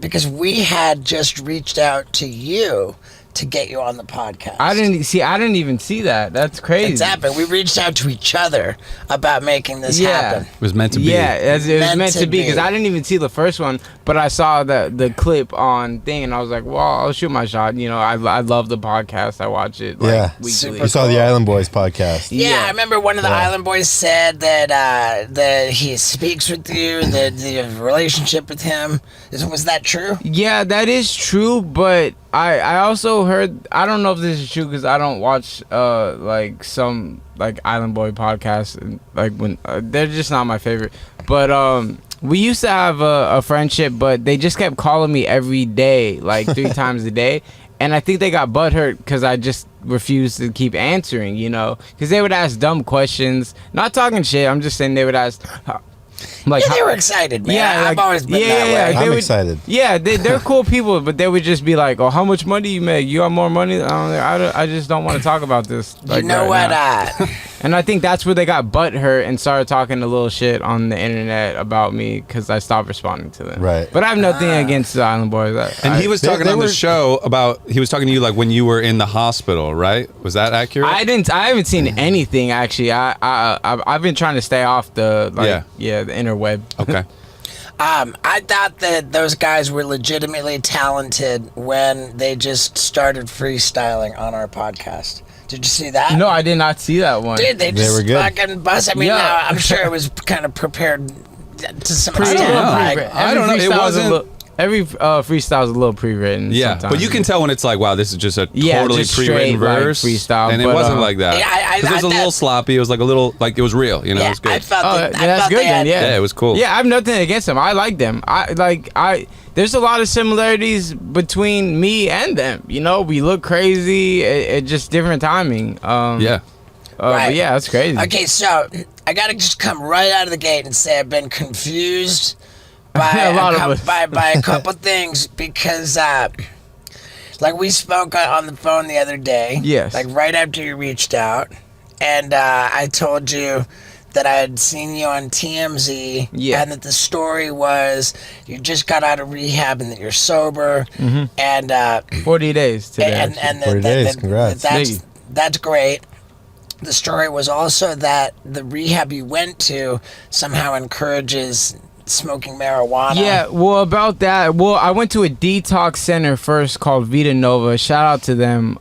Because we had just reached out to you to get you on the podcast. I didn't even see that. That's crazy. It's happened. We reached out to each other about making this happen. It was meant to be. Yeah, it was meant to be because I didn't even see the first one, but I saw the clip on thing and I was like, well, I'll shoot my shot. You know, I love the podcast. I watch it weekly. Super You saw the Island Boys podcast. Yeah, I remember one of the Island Boys said that he speaks with you, that you have a relationship with him. Was that true? Yeah, that is true, but I also heard, I don't know if this is true because I don't watch like some like Island Boy podcasts, and like when they're just not my favorite. But we used to have a friendship, but they just kept calling me every day, like 3 times a day. And I think they got butthurt because I just refused to keep answering, you know, because they would ask dumb questions. Not talking shit. I'm just saying they would ask. Like, Yeah, they were excited, man. Yeah, I've like- always been yeah, that yeah, way. yeah. I'm would- excited. Yeah, they're cool people, but they would just be like, "Oh, how much money you make? You got more money?" I just don't want to talk about this. You Like, know right what? now. And I think that's where they got butthurt and started talking a little shit on the internet about me because I stopped responding to them. Right. But I have nothing against the Island Boys. And he was They- talking they on the were- show about, he was talking to you like when you were in the hospital, right? Was that accurate? I haven't seen anything actually. I've been trying to stay off the the interweb. Okay. I thought that those guys were legitimately talented when they just started freestyling on our podcast. Did you see that? No, I did not see that one. Dude, they just were good. fucking bust. I mean, Yeah. I'm sure it was kind of prepared to some Pretty extent. well like- pre-written. I don't know, it Every freestyle is a wasn't- little- Every freestyle is a little pre-written. Yeah, sometimes. but you can tell when it's like, wow, this is just a Yeah, totally just pre-written straight, like, verse, freestyle, and it but, wasn't like that. Yeah, I 'Cause it was a thought- little sloppy. It was like a little, like it was real. You know, it Yeah, was good. I felt Oh, that. yeah, that's good then. Yeah. Yeah, it was cool. Yeah, I have nothing against them. I like them. There's a lot of similarities between me and them. You know, we look crazy. It just different timing. Yeah. Right. But yeah, that's crazy. Okay, so I gotta just come right out of the gate and say I've been confused by A lot of us. by a couple things because, like we spoke on the phone the other day. Yes. Like right after you reached out, and I told you that I had seen you on TMZ, Yeah. and that the story was you just got out of rehab and that you're sober, Mm-hmm. and 40 days today. and actually. 40 days, congrats. Thank you. That's great. The story was also that the rehab you went to somehow encourages smoking marijuana. Yeah, well, about that, I went to a detox center first called Vita Nova. Shout out to them.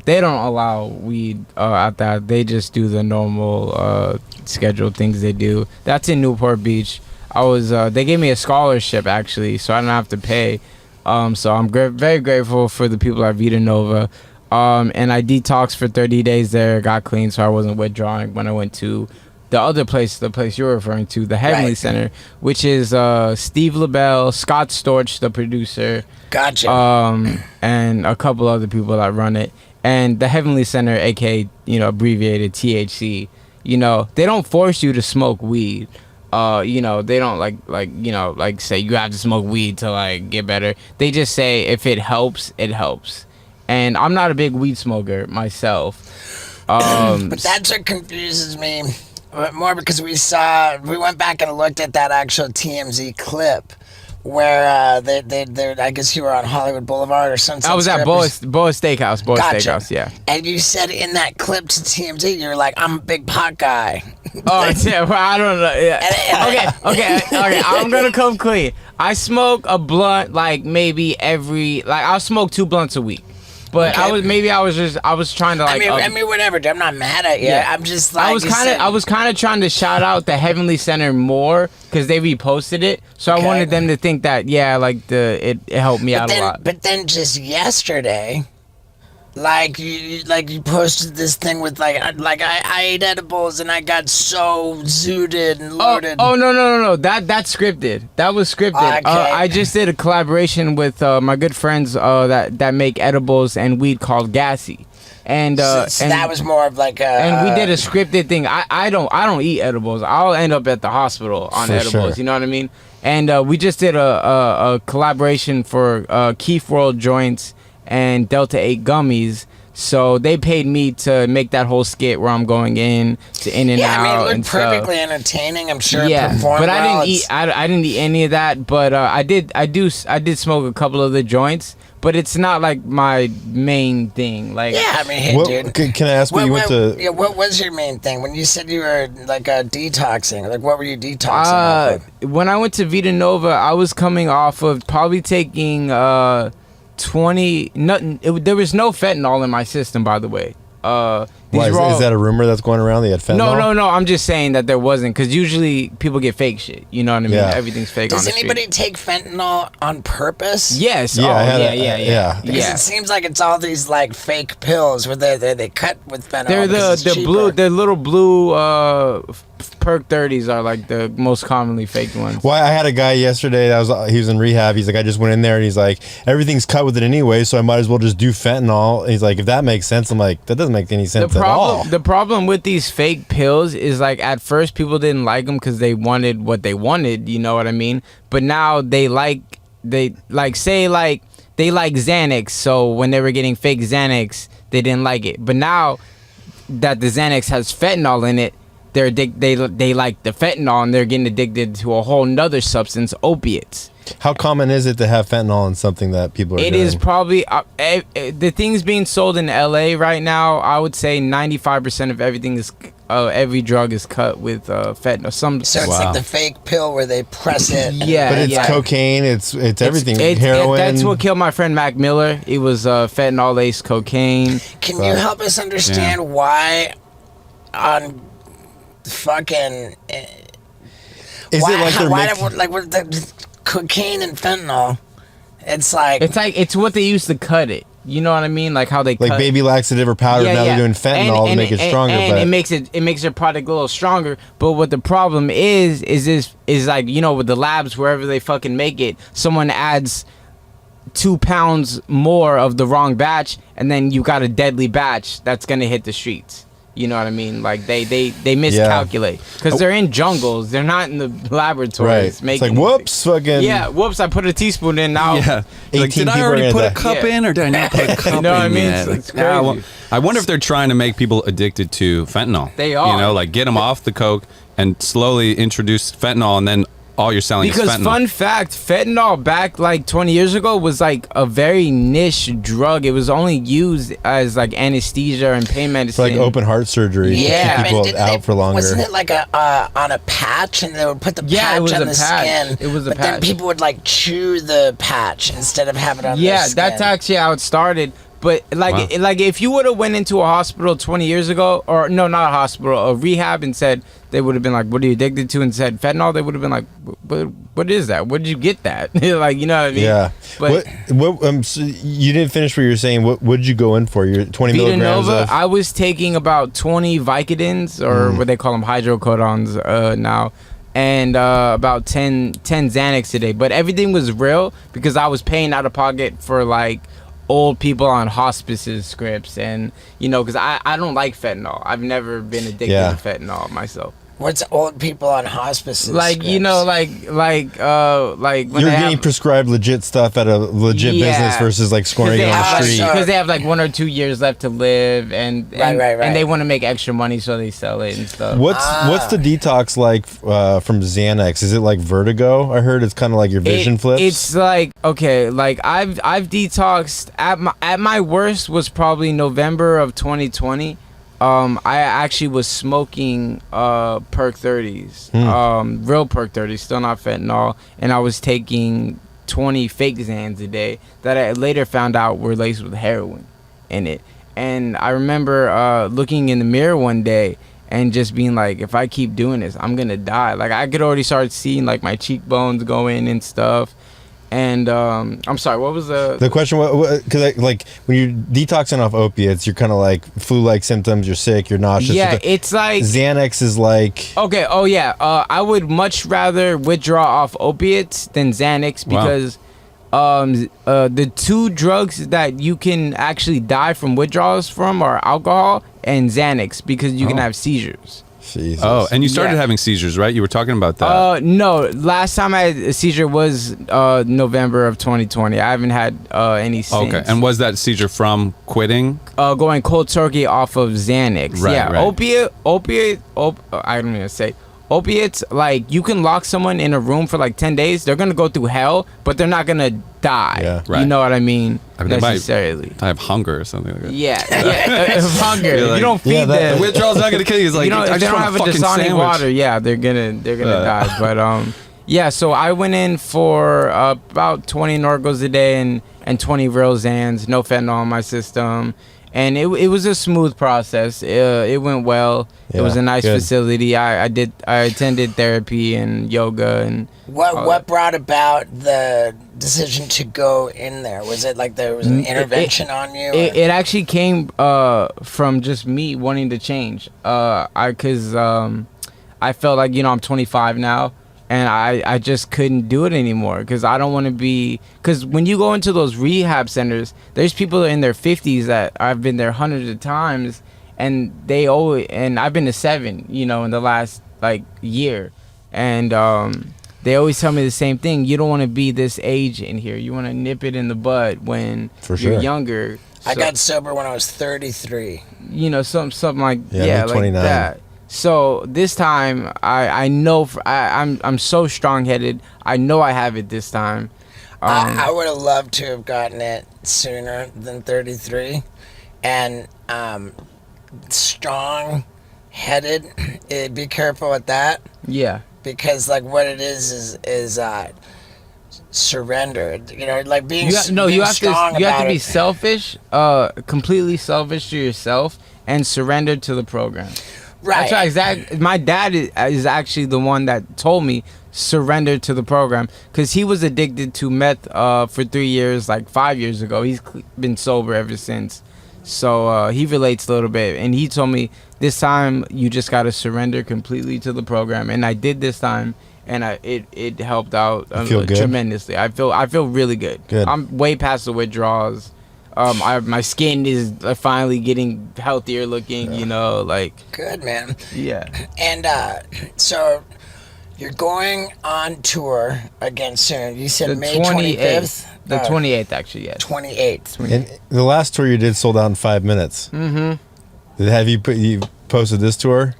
They don't allow weed at that. They just do the normal scheduled things they do. That's in Newport Beach. They gave me a scholarship actually, so I don't have to pay. So I'm very grateful for the people at Vita Nova. And I detoxed for 30 days there, got clean, so I wasn't withdrawing when I went to the other place, the place you're referring to, the Heavenly Right. Center, which is Steve LaBelle, Scott Storch, the producer, Gotcha. and a couple other people that run it. And the Heavenly Center, aka abbreviated THC, they don't force you to smoke weed. They don't like say you have to smoke weed to like get better. They just say if it helps, it helps. And I'm not a big weed smoker myself. But that's what confuses me more because we went back and looked at that actual TMZ clip where they I guess you were on Hollywood Boulevard or Sunset I was at Strip. Boa's Steakhouse. Boa's Gotcha. Steakhouse, yeah. And you said in that clip to TMZ, you're like, I'm a big pot guy. Oh, yeah, well, I don't know. Yeah. Okay. I'm gonna come clean. I smoke a blunt like maybe I'll smoke 2 blunts a week. But Okay. I was trying to like. I mean, whatever. I'm not mad at you. Yeah. I'm just like I was kind of trying to shout out the Heavenly Center more because they reposted it, so Okay. I wanted them to think that it helped me out a lot. But then just yesterday, like you posted this thing with like I ate edibles and I got so zooted and loaded. Oh no! That's scripted. That was scripted. Okay. I just did a collaboration with my good friends that make edibles and weed called Gassy, and so and that was more of like a. and we did a scripted thing. I don't eat edibles. I'll end up at the hospital on For edibles. sure. You know what I mean? And we just did a collaboration for Keith World joints and Delta 8 gummies. So they paid me to make that whole skit where I'm going in to in and Yeah, out. I mean, it and looked stuff. perfectly entertaining. I'm sure it Yeah, performed but I well. didn't eat. I didn't eat any of that. But I did smoke a couple of the joints. But it's not like my main thing. Like, Yeah, I mean, hey, What, dude. can I ask what you went to? Yeah, what was your main thing when you said you were like detoxing? Like, what were you detoxing off of? when I went to Vita Nova, I was coming off of probably taking 20. There was no fentanyl in my system, by the way. Why, is that a rumor that's going around? They had fentanyl? No. I'm just saying that there wasn't, because usually people get fake shit. You know what I mean? Yeah. Everything's fake. Does on the street. anybody take fentanyl on purpose? Yes. Yeah, Oh, I had yeah. Because it seems like it's all these like fake pills where they cut with fentanyl. They're because it's the blue, cheaper. the little blue perk 30s are like the most commonly faked ones. Well, I had a guy yesterday he was in rehab. He's like, I just went in there and he's like, everything's cut with it anyway, so I might as well just do fentanyl. And he's like, if that makes sense, I'm like, that doesn't make any sense at all. The problem with these fake pills is like at first people didn't like them because they wanted what they wanted, you know what I mean? But now they like Xanax, so when they were getting fake Xanax, they didn't like it. But now that the Xanax has fentanyl in it, they like the fentanyl and they're getting addicted to a whole nother substance, opiates. How common is it to have fentanyl in something that people are doing? It is probably the things being sold in LA right now. I would say 95% of everything is every drug is cut with fentanyl. So it's like the fake pill where they press it. Yeah, But it's cocaine, it's everything. It's Heroin. that's what killed my friend Mac Miller. It was fentanyl laced cocaine. Can you help us understand why on fucking Is it like they're making... like with the cocaine and fentanyl? It's like It's what they used to cut it. You know what I mean? Like how they like cut baby laxative or powder. Now they're doing fentanyl to make it stronger. And but it makes their product a little stronger. But what the problem is like, you know, with the labs, wherever they fucking make it, someone adds 2 pounds more of the wrong batch, and then you got a deadly batch that's gonna hit the streets. You know what I mean? Like they miscalculate because they're in jungles. They're not in the laboratories. Right. It's like, whoops, fucking... Yeah, whoops, I put a teaspoon in now. Yeah. Like, 18 did I people already are put a gonna cup in or did I not put a cup You know what I in mean? yet? It's Yeah, crazy. I wonder if they're trying to make people addicted to fentanyl. They are. You know, like get them off the coke and slowly introduce fentanyl, and then all you're selling Because is fentanyl. fun fact, fentanyl back like 20 years ago was like a very niche drug. It was only used as like anesthesia and pain medicine. It's like open heart surgery. Yeah. To keep people didn't out for longer. Wasn't it like a on a patch, and they would put the Yeah, it patch was on a the patch. skin? It was a but then patch. people would like chew the patch instead of have it on their skin. that's actually how it started. But like, Wow. like if you would have went into a hospital 20 years ago, or no, not a hospital, a rehab, and said, they would have been like, "What are you addicted to?" and said fentanyl, they would have been like, "What is that? Where did you get that?" Like, you know what I mean? Yeah. But So you didn't finish what you were saying. What did you go in for? Your 20 Vita milligrams Nova, of... I was taking about 20 Vicodins, or what they call them, hydrocodons now, and about 10 Xanax a day. But everything was real because I was paying out of pocket for like old people on hospices scripts, and you know, because I don't like fentanyl. I've never been addicted to fentanyl myself. What's old people on hospices? Like, you know, like when You're they getting have, prescribed legit stuff at a legit business versus like scoring it on the street. because they have like 1 or 2 years left to live, and Right. and they want to make extra money, so they sell it and stuff. What's the detox like from Xanax? Is it like vertigo? I heard it's kind of like your vision flips. It's like, okay, like I've detoxed at my worst was probably November of 2020. I actually was smoking perk 30s, real perk 30s, still not fentanyl, and I was taking 20 fake Xans a day that I later found out were laced with heroin in it. And I remember looking in the mirror one day and just being like, if I keep doing this, I'm gonna die. Like, I could already start seeing like my cheekbones go in and stuff. And I'm sorry, what was the question? Because like when you're detoxing off opiates, you're kind of like flu-like symptoms. You're sick. You're nauseous. Yeah, it's like Xanax is like... Okay. Oh yeah. I would much rather withdraw off opiates than Xanax because the two drugs that you can actually die from withdrawals from are alcohol and Xanax, because you can have seizures. Jesus. Oh, and you started Yeah. having seizures, right? You were talking about that. No, last time I had a seizure was November of 2020. I haven't had any since. Okay, and was that seizure from quitting? Going cold turkey off of Xanax. Right, Yeah, right. I don't even say opiates. Like, you can lock someone in a room for like 10 days. They're gonna go through hell, but they're not gonna die. Yeah. Right. You know what I mean? I mean, they might- Necessarily. I have hunger or something like that. Yeah, hunger. You're like- you don't feed Yeah, that- them. The withdrawal's not gonna kill you. It's like, You know, I if just they don't want have a a fucking Dasani sandwich. water, yeah, they're gonna die. But yeah. So I went in for about 20 Norcos a day and 20 Rosans, no fentanyl in my system, and it was a smooth process. It went well. It was Yeah, a nice good. facility. I attended therapy and yoga and. What brought about the decision to go in there? Was it like there was an intervention on you? It actually came from just me wanting to change. Cause I felt like, you know, I'm 25 now, and I just couldn't do it anymore. Cause I don't want to be. Cause when you go into those rehab centers, there's people in their 50s that I've been there hundreds of times, and I've been to 7, you know, in the last like year, and they always tell me the same thing. You don't want to be this age in here. You want to nip it in the bud when For you're sure. younger. I So- got sober when I was 33. you know, something like Yeah, I'm like 29. that. So this time, I know I'm so strong headed. I know I have it this time. I would have loved to have gotten it sooner than 33. And strong headed, be careful with that. Yeah, Because like what it is surrender. You know, like being you being have strong to about be it. selfish, completely selfish to yourself, and surrender to the program. Right. That's right. My dad is actually the one that told me surrender to the program, because he was addicted to meth for 3 years, like 5 years ago. He's been sober ever since, so he relates a little bit. And he told me this time you just got to surrender completely to the program, and I did this time, and it helped out feel good? tremendously. I feel really good. Good. I'm way past the withdrawals. My skin is finally getting healthier looking. You know, like Good, man. yeah. And so you're going on tour again soon. You said May 25th? The 28th, actually, yes. 28th. And the last tour you did sold out in 5 minutes. Mm-hmm. Have you posted this tour?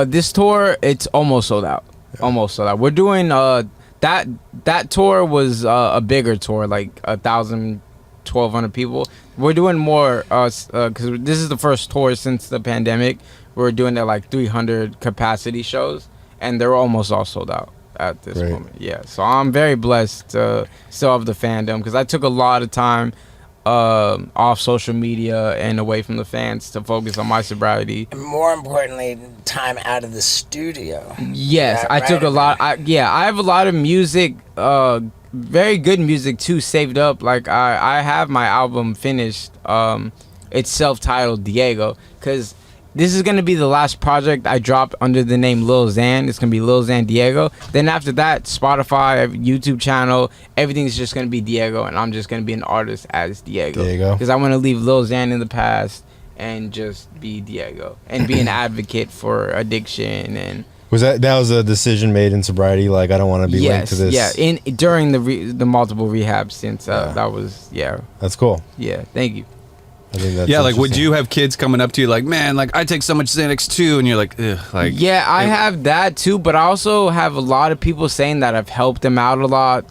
This tour, it's almost sold out. Almost sold out. We're doing that tour was a bigger tour, like 1,000, 1,200 people. We're doing more because this is the first tour since the pandemic. We're doing it like 300 capacity shows, and they're almost all sold out at this Great. moment. Yeah, so I'm very blessed to still have the fandom, because I took a lot of time off social media and away from the fans to focus on my sobriety. And more importantly, time out of the studio. Yes, Yeah, I took right. a lot. I have a lot of music, very good music too, saved up. Like I have my album finished. It's self-titled Diego, because this is gonna be the last project I drop under the name Lil Xan. It's gonna be Lil Xan Diego. Then after that, Spotify, YouTube channel, everything's just gonna be Diego, and I'm just gonna be an artist as Diego. There you go. Because I want to leave Lil Xan in the past and just be Diego and be an advocate for addiction and. That was a decision made in sobriety? Like, I don't want to be linked to this. Yeah, during the multiple rehabs since that was That's cool. Thank you. I think that's Yeah, like, would interesting. you have kids coming up to you like, man, like, I take so much Xanax too, and you're like, ugh, like, Yeah, I have that too, but I also have a lot of people saying that I've helped them out a lot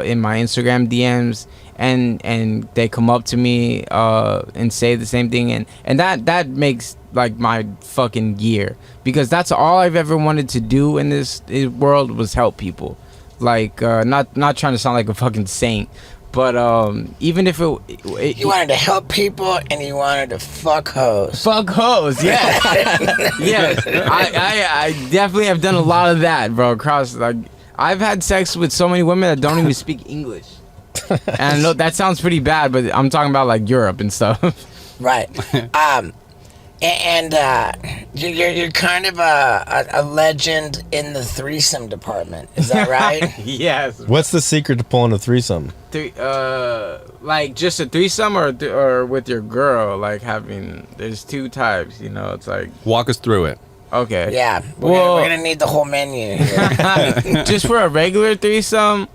in my Instagram DMs, and they come up to me and say the same thing, and that makes like my fucking year, because that's all I've ever wanted to do in this world was help people. Like not trying to sound like a fucking saint, but even if it You wanted to help people and you wanted to fuck hoes. fuck hoes, yeah. Yes, I definitely have done a lot of that, bro. Like, I've had sex with so many women that don't even speak English. And I know that sounds pretty bad, but I'm talking about like Europe and stuff. Right. You're kind of a legend in the threesome department. Is that right? Yes. What's the secret to pulling a threesome? Like just a threesome or with your girl, like having, there's two types, you know, it's like, walk us through it. Okay. Yeah, we're gonna need the whole menu here. Just for a regular threesome,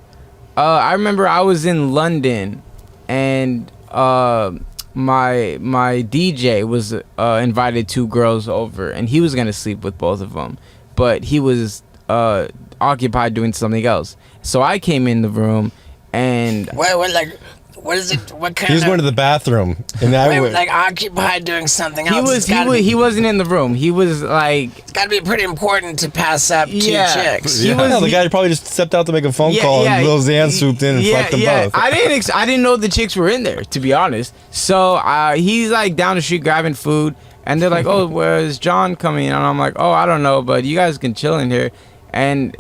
I remember I was in London, and my DJ was invited 2 girls over, and he was gonna sleep with both of them, but he was occupied doing something else. So I came in the room, and What is it? What kind He was of? going to the bathroom, and I went. like occupied doing something he else. he wasn't in the room. He was like, It's got to be pretty important to pass up 2 chicks. He Yeah, was the guy probably just stepped out to make a phone call, and Lil Xan swooped in and fucked them both. I didn't know the chicks were in there, to be honest. So he's like down the street grabbing food, and they're like, "Oh, where's John coming?" And I'm like, "Oh, I don't know, but you guys can chill in here." And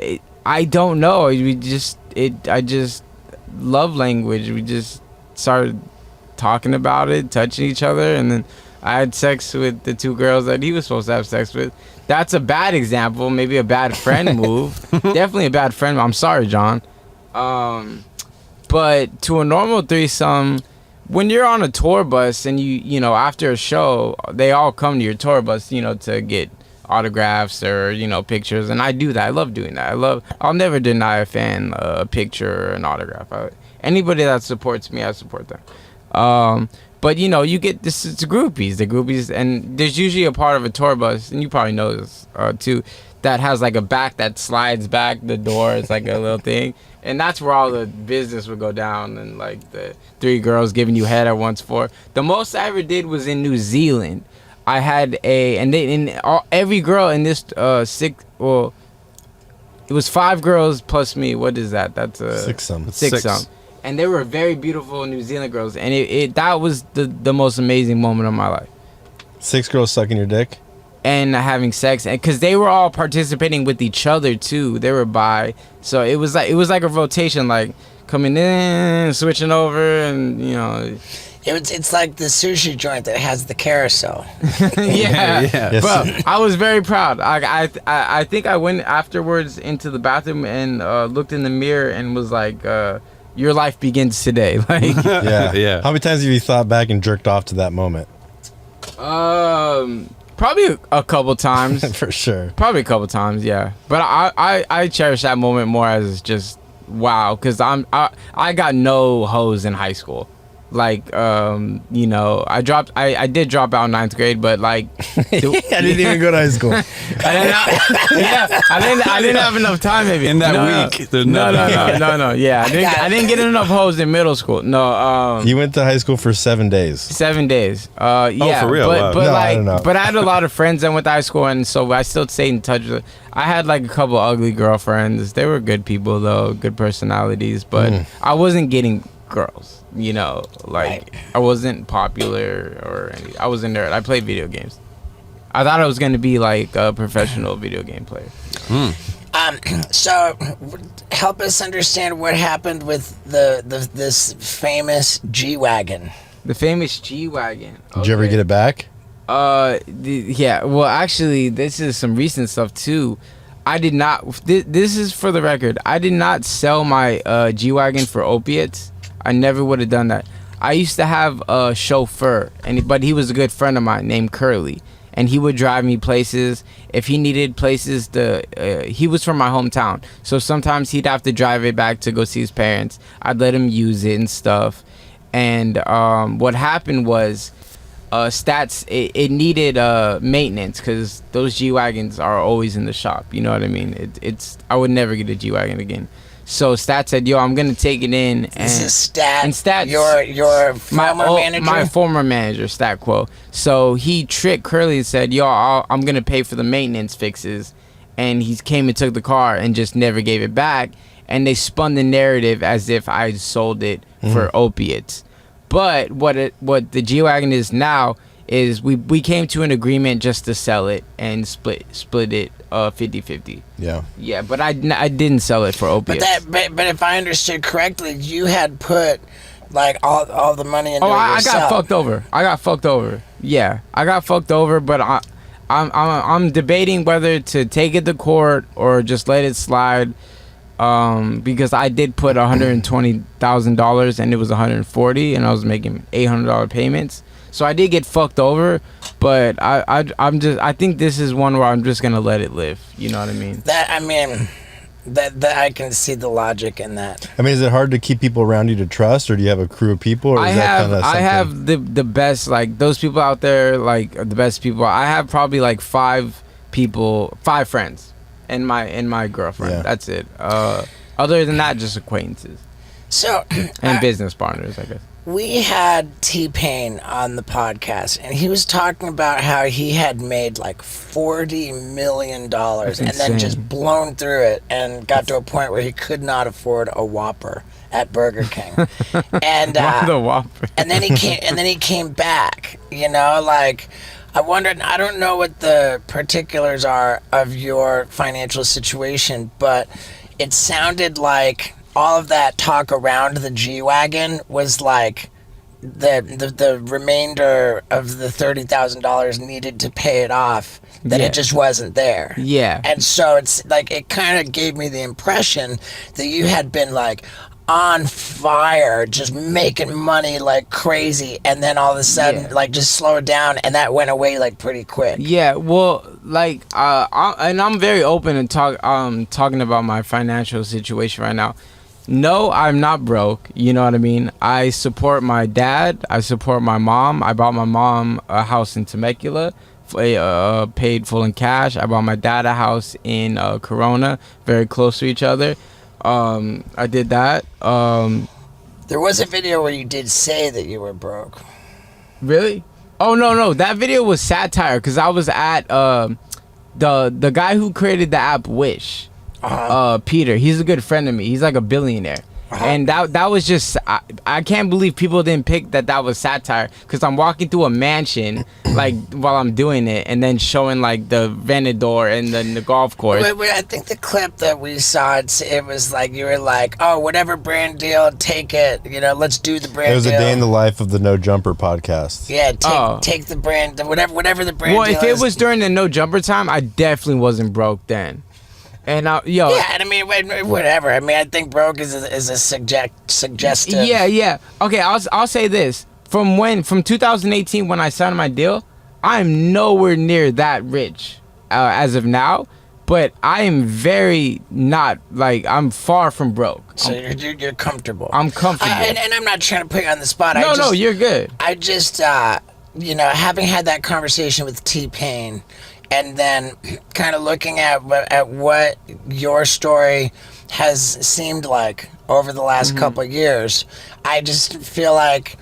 I don't know. I just love language. We just started talking about it, touching each other, and then I had sex with the 2 girls that he was supposed to have sex with. That's a bad example, maybe a bad friend move. Definitely a bad friend. I'm sorry, John. But to a normal threesome, when you're on a tour bus and you know, after a show, they all come to your tour bus, you know, to get autographs or, you know, pictures, and I do that. I love doing that. I'll never deny a fan a picture or an autograph. Anybody that supports me, I support them. But you know, you get this. It's the groupies, and there's usually a part of a tour bus, and you probably know this too, that has like a back that slides back the door. It's like a little thing, and that's where all the business would go down, and like the 3 girls giving you head at once. For the most I ever did was in New Zealand. I had every girl in this it was 5 girls plus me. What is that? That's a 6 and they were very beautiful New Zealand girls, and that was the most amazing moment of my life. 6 girls sucking your dick, and having sex, and because they were all participating with each other too. They were bi, so it was like a rotation, like coming in, switching over, and you know. It's like the sushi joint that has the carousel. Yeah. Yes. Bro, I was very proud. I think I went afterwards into the bathroom and looked in the mirror and was like, your life begins today. Like, yeah, Yeah. How many times have you thought back and jerked off to that moment? probably a couple times. For sure. Probably a couple times, yeah. But I cherish that moment more as just wow, because I got no hoes in high school. Like, you know, I did drop out in 9th grade, but like, I didn't even go to high school. I didn't have enough time maybe In that week, there's No. nothing. Yeah, I didn't get enough hoes in middle school. No. You went to high school for 7 days. 7 days. Yeah. for real? Wow. But No, I like, don't know. but I had a lot of friends that went to high school, and so I still stayed in touch with. I had like a couple ugly girlfriends. They were good people though, good personalities, but I wasn't getting girls. You know, like Right. I wasn't popular or anything. I was a nerd. I played video games. I thought I was going to be like a professional video game player. So, help us understand what happened with this famous G-Wagon. The famous G-Wagon. Did you ever get it back? Yeah. Well, actually, this is some recent stuff too. I did not. This is for the record. I did not sell my G-Wagon for opiates. I never would have done that. I used to have a chauffeur, but he was a good friend of mine named Curly, and he would drive me places. If he needed places he was from my hometown, so sometimes he'd have to drive it back to go see his parents. I'd let him use it and stuff. And what happened was, it needed maintenance because those G-Wagons are always in the shop. You know what I mean? I would never get a G-Wagon again. So Stat said, "Yo, I'm gonna take it in." And This is Stat. And Stat, your former manager. my former manager, Stat Quo. So he tricked Curly and said, "Yo, I'm gonna pay for the maintenance fixes," and he came and took the car and just never gave it back. And they spun the narrative as if I sold it for opiates. But what the G-Wagon is now is we came to an agreement just to sell it and split it 50-50. Yeah. Yeah, but I didn't sell it for opiates. But if I understood correctly, you had put like all the money into it I yourself. got fucked over. Yeah, I got fucked over, but I'm debating whether to take it to court or just let it slide. Because I did put $120,000 and it was $140, and I was making $800 payments. So I did get fucked over, but I think this is one where I'm just gonna let it live. You know what I mean? That I can see the logic in that. I mean, is it hard to keep people around you to trust, or do you have a crew of people, or is that kind of something? I have the best, like those people out there, like the best people. I have probably like 5 friends, and my girlfriend. Yeah. That's it. Other than that, just acquaintances So, and business partners, I guess. we had T-Pain on the podcast, and he was talking about how he had made like $40 million and then insane. just blown through it and got to a point where he could not afford a Whopper at Burger King. And Why the Whopper? and then he came back, you know, like I wondered, I don't know what the particulars are of your financial situation, but it sounded like all of that talk around the G-Wagon was like the remainder of the $30,000 needed to pay it off, that Yeah. it just wasn't there. Yeah. And so it's like, it kind of gave me the impression that you had been like on fire, just making money like crazy, and then all of a sudden, Yeah. like, just slow it down, and that went away like pretty quick. Yeah, well, like, I'm very open to talking about my financial situation right now. No, I'm not broke. You know what I mean? I support my dad. I support my mom. I bought my mom a house in Temecula, paid full in cash. I bought my dad a house in Corona, very close to each other. I did that. There was a video where you did say that you were broke. Really? Oh no, that video was satire because I was at the guy who created the app Wish. Peter, he's a good friend of me. He's like a billionaire. And that was just, I can't believe people didn't pick that was satire, because I'm walking through a mansion like while I'm doing it, and then showing like the Venador and the golf course. Wait, I think the clip that we saw, it was like you were like, oh, whatever brand deal, take it. You know, let's do the brand deal. It was a day in the life of the No Jumper podcast. Yeah, take the brand, whatever the brand deal is. Well, if it was during the No Jumper time, I definitely wasn't broke then. And yeah, and I mean, whatever. I mean, I think broke is a suggestive. Yeah. Okay, I'll say this: from 2018 when I signed my deal, I'm nowhere near that rich as of now. But I am very not, like, I'm far from broke. So you're comfortable. I'm comfortable. And I'm not trying to put you on the spot. No, you're good. I just, having had that conversation with T-Pain, and then kind of looking at what your story has seemed like over the last couple of years, I just feel like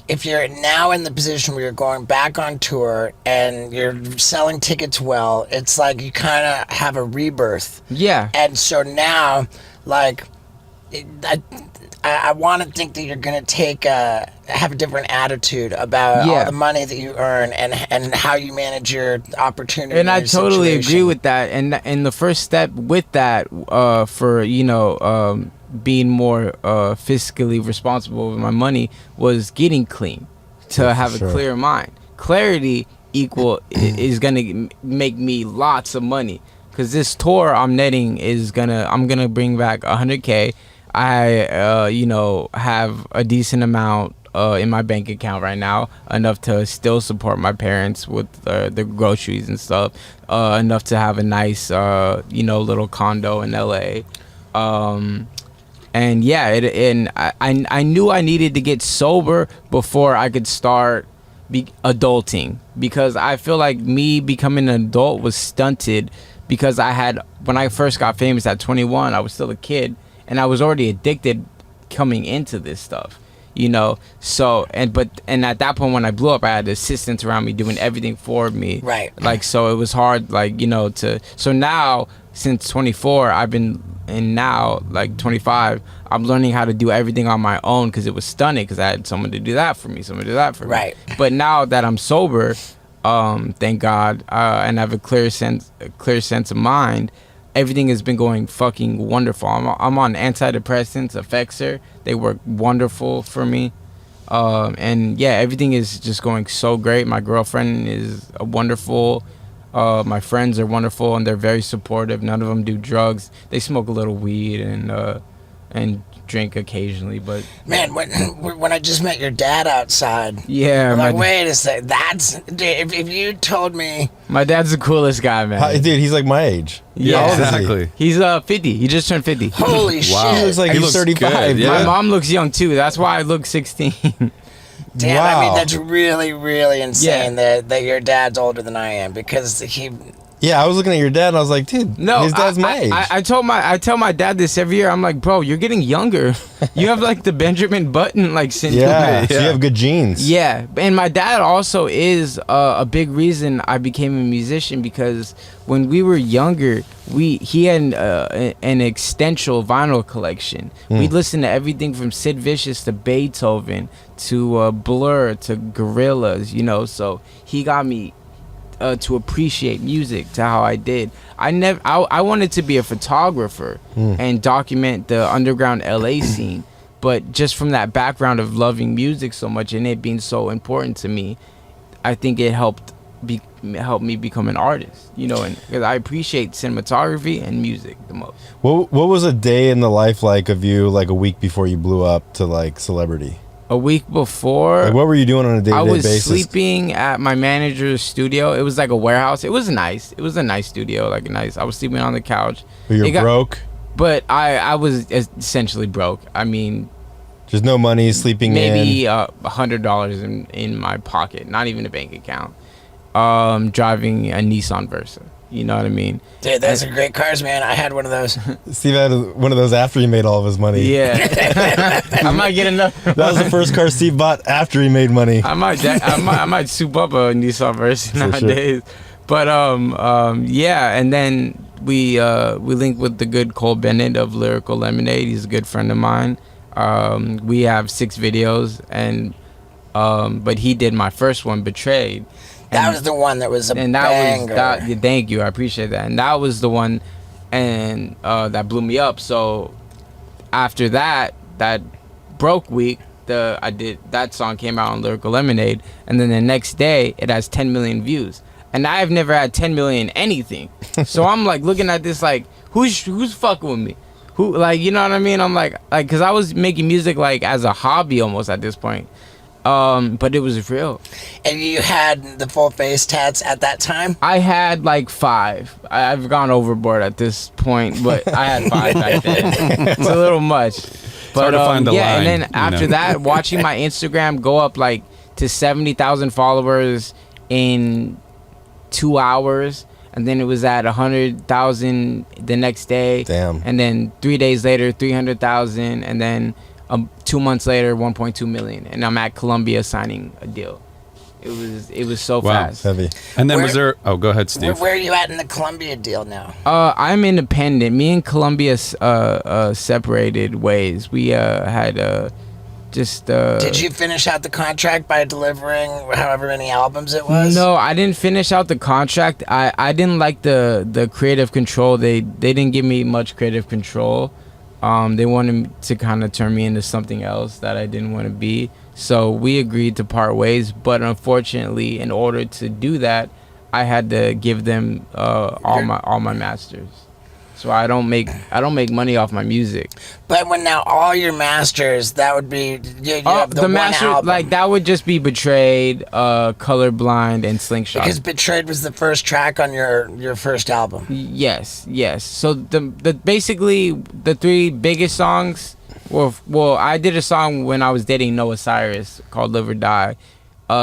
if you're now in the position where you're going back on tour and you're selling tickets well, it's like you kind of have a rebirth. Yeah. And so now, like, I want to think that you're going to have a different attitude about all the money that you earn and how you manage your opportunity. And I totally agree with that. And the first step with that, for being more fiscally responsible with my money, was getting clean, to have a clear mind. Clarity is gonna make me lots of money, because this tour I'm netting I'm gonna bring back 100K. I have a decent amount in my bank account right now, enough to still support my parents with the groceries and stuff, enough to have a nice little condo in LA. And yeah, I knew I needed to get sober before I could start adulting, because I feel like me becoming an adult was stunted, because when I first got famous at 21, I was still a kid, and I was already addicted coming into this stuff, So and at that point when I blew up, I had assistants around me doing everything for me. Right. Like, so it was hard, like, so now since 24, now like 25, I'm learning how to do everything on my own, because it was stunning, because I had someone to do that for me, Right. But now that I'm sober, thank God, and I have a clear sense of mind, everything has been going fucking wonderful. I'm on antidepressants, Effexor. They work wonderful for me. And yeah, everything is just going so great. My girlfriend is wonderful. My friends are wonderful, and they're very supportive. None of them do drugs. They smoke a little weed and drink occasionally, but Man, when I just met your dad outside, yeah, I'm my, like, wait a sec, if you told me, my dad's the coolest guy, man. Dude, he's like my age. Yeah, How old is he? exactly. He's 50. He just turned 50. holy He shit, looks like He he's looks 35. good, yeah. My mom looks young too. That's why I look 16. damn, I mean Wow. that's really, really insane that your dad's older than I am because he. Yeah, I was looking at your dad and I was like, dude, No, his dad's my age. I tell my dad this every year. I'm like, bro, you're getting younger. You have like the Benjamin Button like syndrome. yeah, so Yeah. you have good genes. Yeah, and my dad also is a big reason I became a musician because when we were younger, he had an extensive vinyl collection. We'd listen to everything from Sid Vicious to Beethoven to Blur to Gorillaz, you know. So he got me to appreciate music to how I did. I wanted to be a photographer and document the underground LA scene, but just from that background of loving music so much and it being so important to me, I think it helped me become an artist, you know, and because I appreciate cinematography and music the most. What was a day in the life like of you, like a week before you blew up to like celebrity? A week before, Like, what were you doing on a I day-to-day was basis? sleeping at my manager's studio. It was like a warehouse. It was nice. It was a nice studio, like a nice. I was sleeping on the couch. You're It got- broke. But I was essentially broke. I mean, Just no money, sleeping maybe in. $100 in my pocket, not even a bank account. Driving a Nissan Versa. You know what I mean? Dude, those are great cars, man. I had one of those. Steve had one of those after he made all of his money. Yeah. I might get enough. That was the first car Steve bought after he made money. I might soup up a Nissan Versa For sure. nowadays. But yeah, and then we linked with the good Cole Bennett of Lyrical Lemonade. He's a good friend of mine. We have 6 videos, and but he did my first one, Betrayed. That was the one that was a And that banger. was that. Yeah, thank you, I appreciate that. And that was the one, and that blew me up. So after that broke week, that song came out on Lyrical Lemonade, and then the next day it has 10 million views, and I've never had 10 million anything. So I'm like looking at this like, who's fucking with me? Who, like, you know what I mean? I'm like because I was making music like as a hobby almost at this point. But it was real. And you had the full face tats at that time? I had like 5. I've gone overboard at this point, but I had 5 back then. It's a little much. But hard to find the yeah, line, and then you after know. that, watching my Instagram go up like to 70,000 followers in 2 hours, and then it was at 100,000 the next day. Damn. And then 3 days later, 300,000, and then 2 months later, 1.2 million, and I'm at Columbia signing a deal. It was so Wow. fast. Heavy. And then Where- was there? Oh, go ahead, Steve. Where are you at in the Columbia deal now? I'm independent. Me and Columbia separated ways. We had just. Did you finish out the contract by delivering however many albums it was? No, I didn't finish out the contract. I didn't like the creative control. They didn't give me much creative control. They wanted to kind of turn me into something else that I didn't want to be. So we agreed to part ways. But unfortunately, in order to do that, I had to give them all my masters. So I don't make money off my music. But when now all your masters, that would be you have the one master, album. like that would just be Betrayed, Colorblind, and Slingshot. Because Betrayed was the first track on your first album. Yes. So the basically the 3 biggest songs. Well, I did a song when I was dating Noah Cyrus called "Live or Die."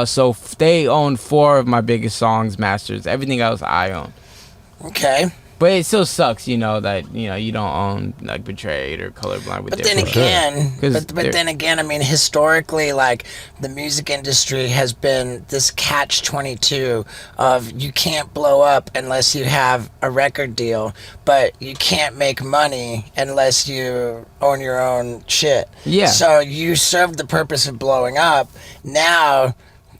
So they own 4 of my biggest songs, masters. Everything else I own. Okay. But it still sucks, you know, that you don't own like Betrayed or Colorblind with But their then product. again, 'Cause but they're- then again, I mean, historically, like the music industry has been this catch-22 of you can't blow up unless you have a record deal, but you can't make money unless you own your own shit. Yeah. So you served the purpose of blowing up. Now,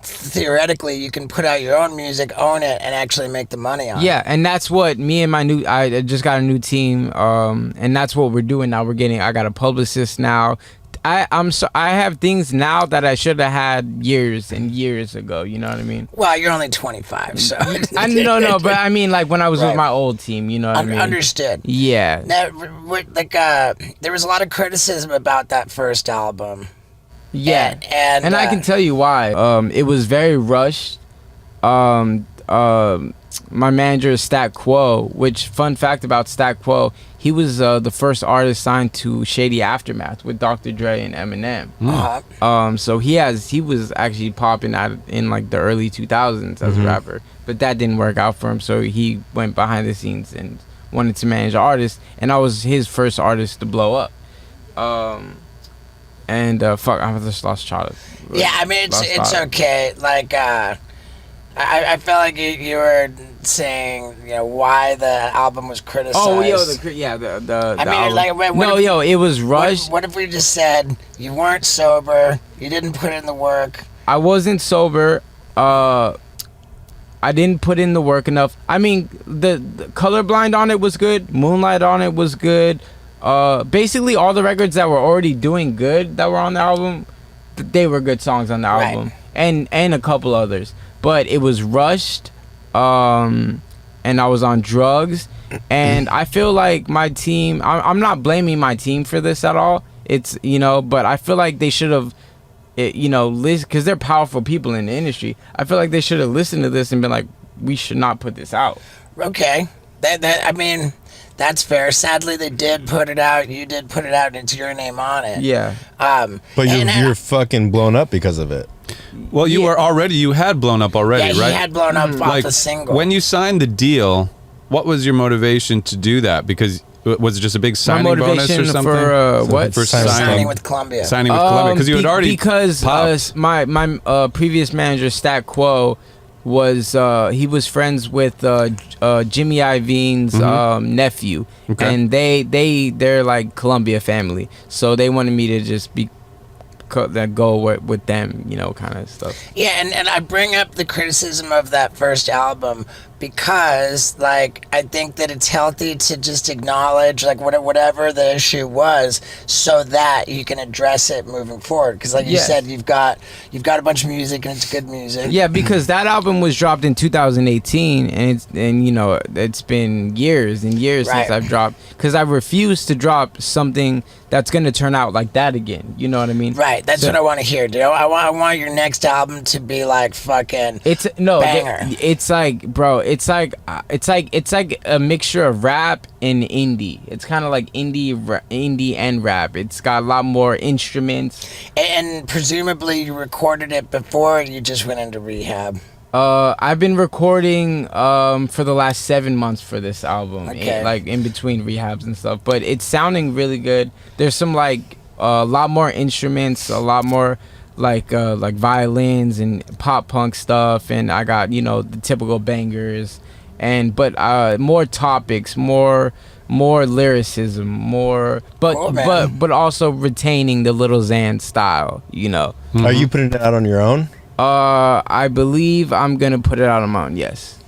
theoretically, you can put out your own music, own it, and actually make the money on it. Yeah, and that's what me and I just got a new team, and that's what we're doing now. I got a publicist now. I have things now that I should have had years and years ago. You know what I mean? Well, you're only 25, so I no, but I mean like when I was with my old team. You know what I mean? Understood. Yeah. Now, there was a lot of criticism about that first album. Yeah. And I can tell you why. It was very rushed. My manager is Stat Quo, which, fun fact about Stat Quo, he was the first artist signed to Shady Aftermath with Dr. Dre and Eminem. So he was actually popping out in like the early 2000s as a rapper, but that didn't work out for him. So he went behind the scenes and wanted to manage artists, and I was his first artist to blow up. Fuck, I just lost track. Yeah, I mean it's okay. Like I felt like you were saying, why the album was criticized. Oh, yo, the album. Like, it was rushed. What if we just said you weren't sober, you didn't put in the work? I wasn't sober. I didn't put in the work enough. I mean, the Colorblind on it was good. Moonlight on it was good. Basically, all the records that were already doing good that were on the album, they were good songs on the album, and a couple others. But it was rushed, and I was on drugs, and I feel like my team. I'm not blaming my team for this at all. It's but I feel like they should have, listen, because they're powerful people in the industry. I feel like they should have listened to this and been like, we should not put this out. Okay, I mean, that's fair. Sadly, they did put it out. You did put it out, and it's your name on it. Yeah. But you're fucking blown up because of it. Well, you had blown up already, right? Yeah, he had blown up off the single. When you signed the deal, what was your motivation to do that? Because was it just a big signing bonus or something? For what? For signing with Columbia. Signing with Columbia, because you had already because my previous manager Stat Quo was he was friends with Jimmy Iovine's nephew, and they're like Columbia family, so they wanted me to just go with them, kind of stuff. Yeah, and I bring up the criticism of that first album because, like, I think that it's healthy to just acknowledge, like, whatever the issue was, so that you can address it moving forward. Because, like you said, you've got a bunch of music and it's good music. Yeah, because that album was dropped in 2018, and it's been years and years since I've dropped. Because I refuse to drop something that's gonna turn out like that again. You know what I mean? Right. That's what I want to hear, dude. I want your next album to be like fucking banger. It's like, bro. It's like a mixture of rap and indie. It's kind of like indie and rap. It's got a lot more instruments. And presumably you recorded it before you just went into rehab. I've been recording for the last 7 months for this album, like in between rehabs and stuff. But it's sounding really good. There's some like a lot more instruments, a lot more like violins and pop punk stuff, and I got the typical bangers, but more topics, more lyricism, more but also retaining the Little Xan style. Are you putting it out on your own? I believe I'm gonna put it out on my own. Yes.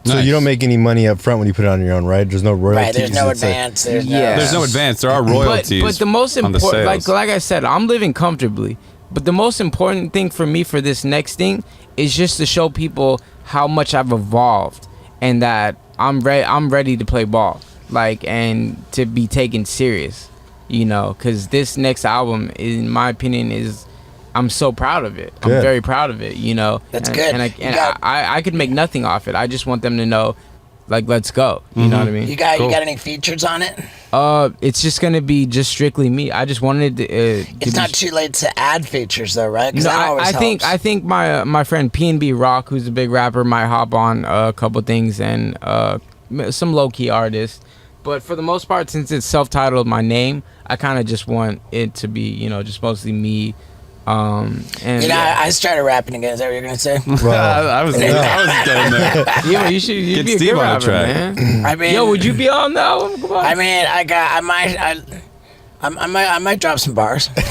So you don't make any money up front when you put it on your own, right? There's no royalties. Right, there's no advance. There's no advance. There are royalties. But the most important, like I said, I'm living comfortably. But the most important thing for me for this next thing is just to show people how much I've evolved and that I'm ready to play ball, and to be taken serious, because this next album, in my opinion, I'm so proud of it. Good. I'm very proud of it, That's good. And I could make nothing off it. I just want them to know, let's go. You know what I mean? You got any features on it? It's just gonna be just strictly me. I just wanted to. It's not too late to add features though, right? No, I think my friend P&B Rock, who's a big rapper, might hop on a couple things, and some low key artists. But for the most part, since it's self-titled my name, I kind of just want it to be just mostly me. I started rapping again. Is that what you're gonna say? I was done there. You should Get be a Steve good on the rapper, track. man. I mean, would you be on the album? Come on. I mean, I might drop some bars. Good.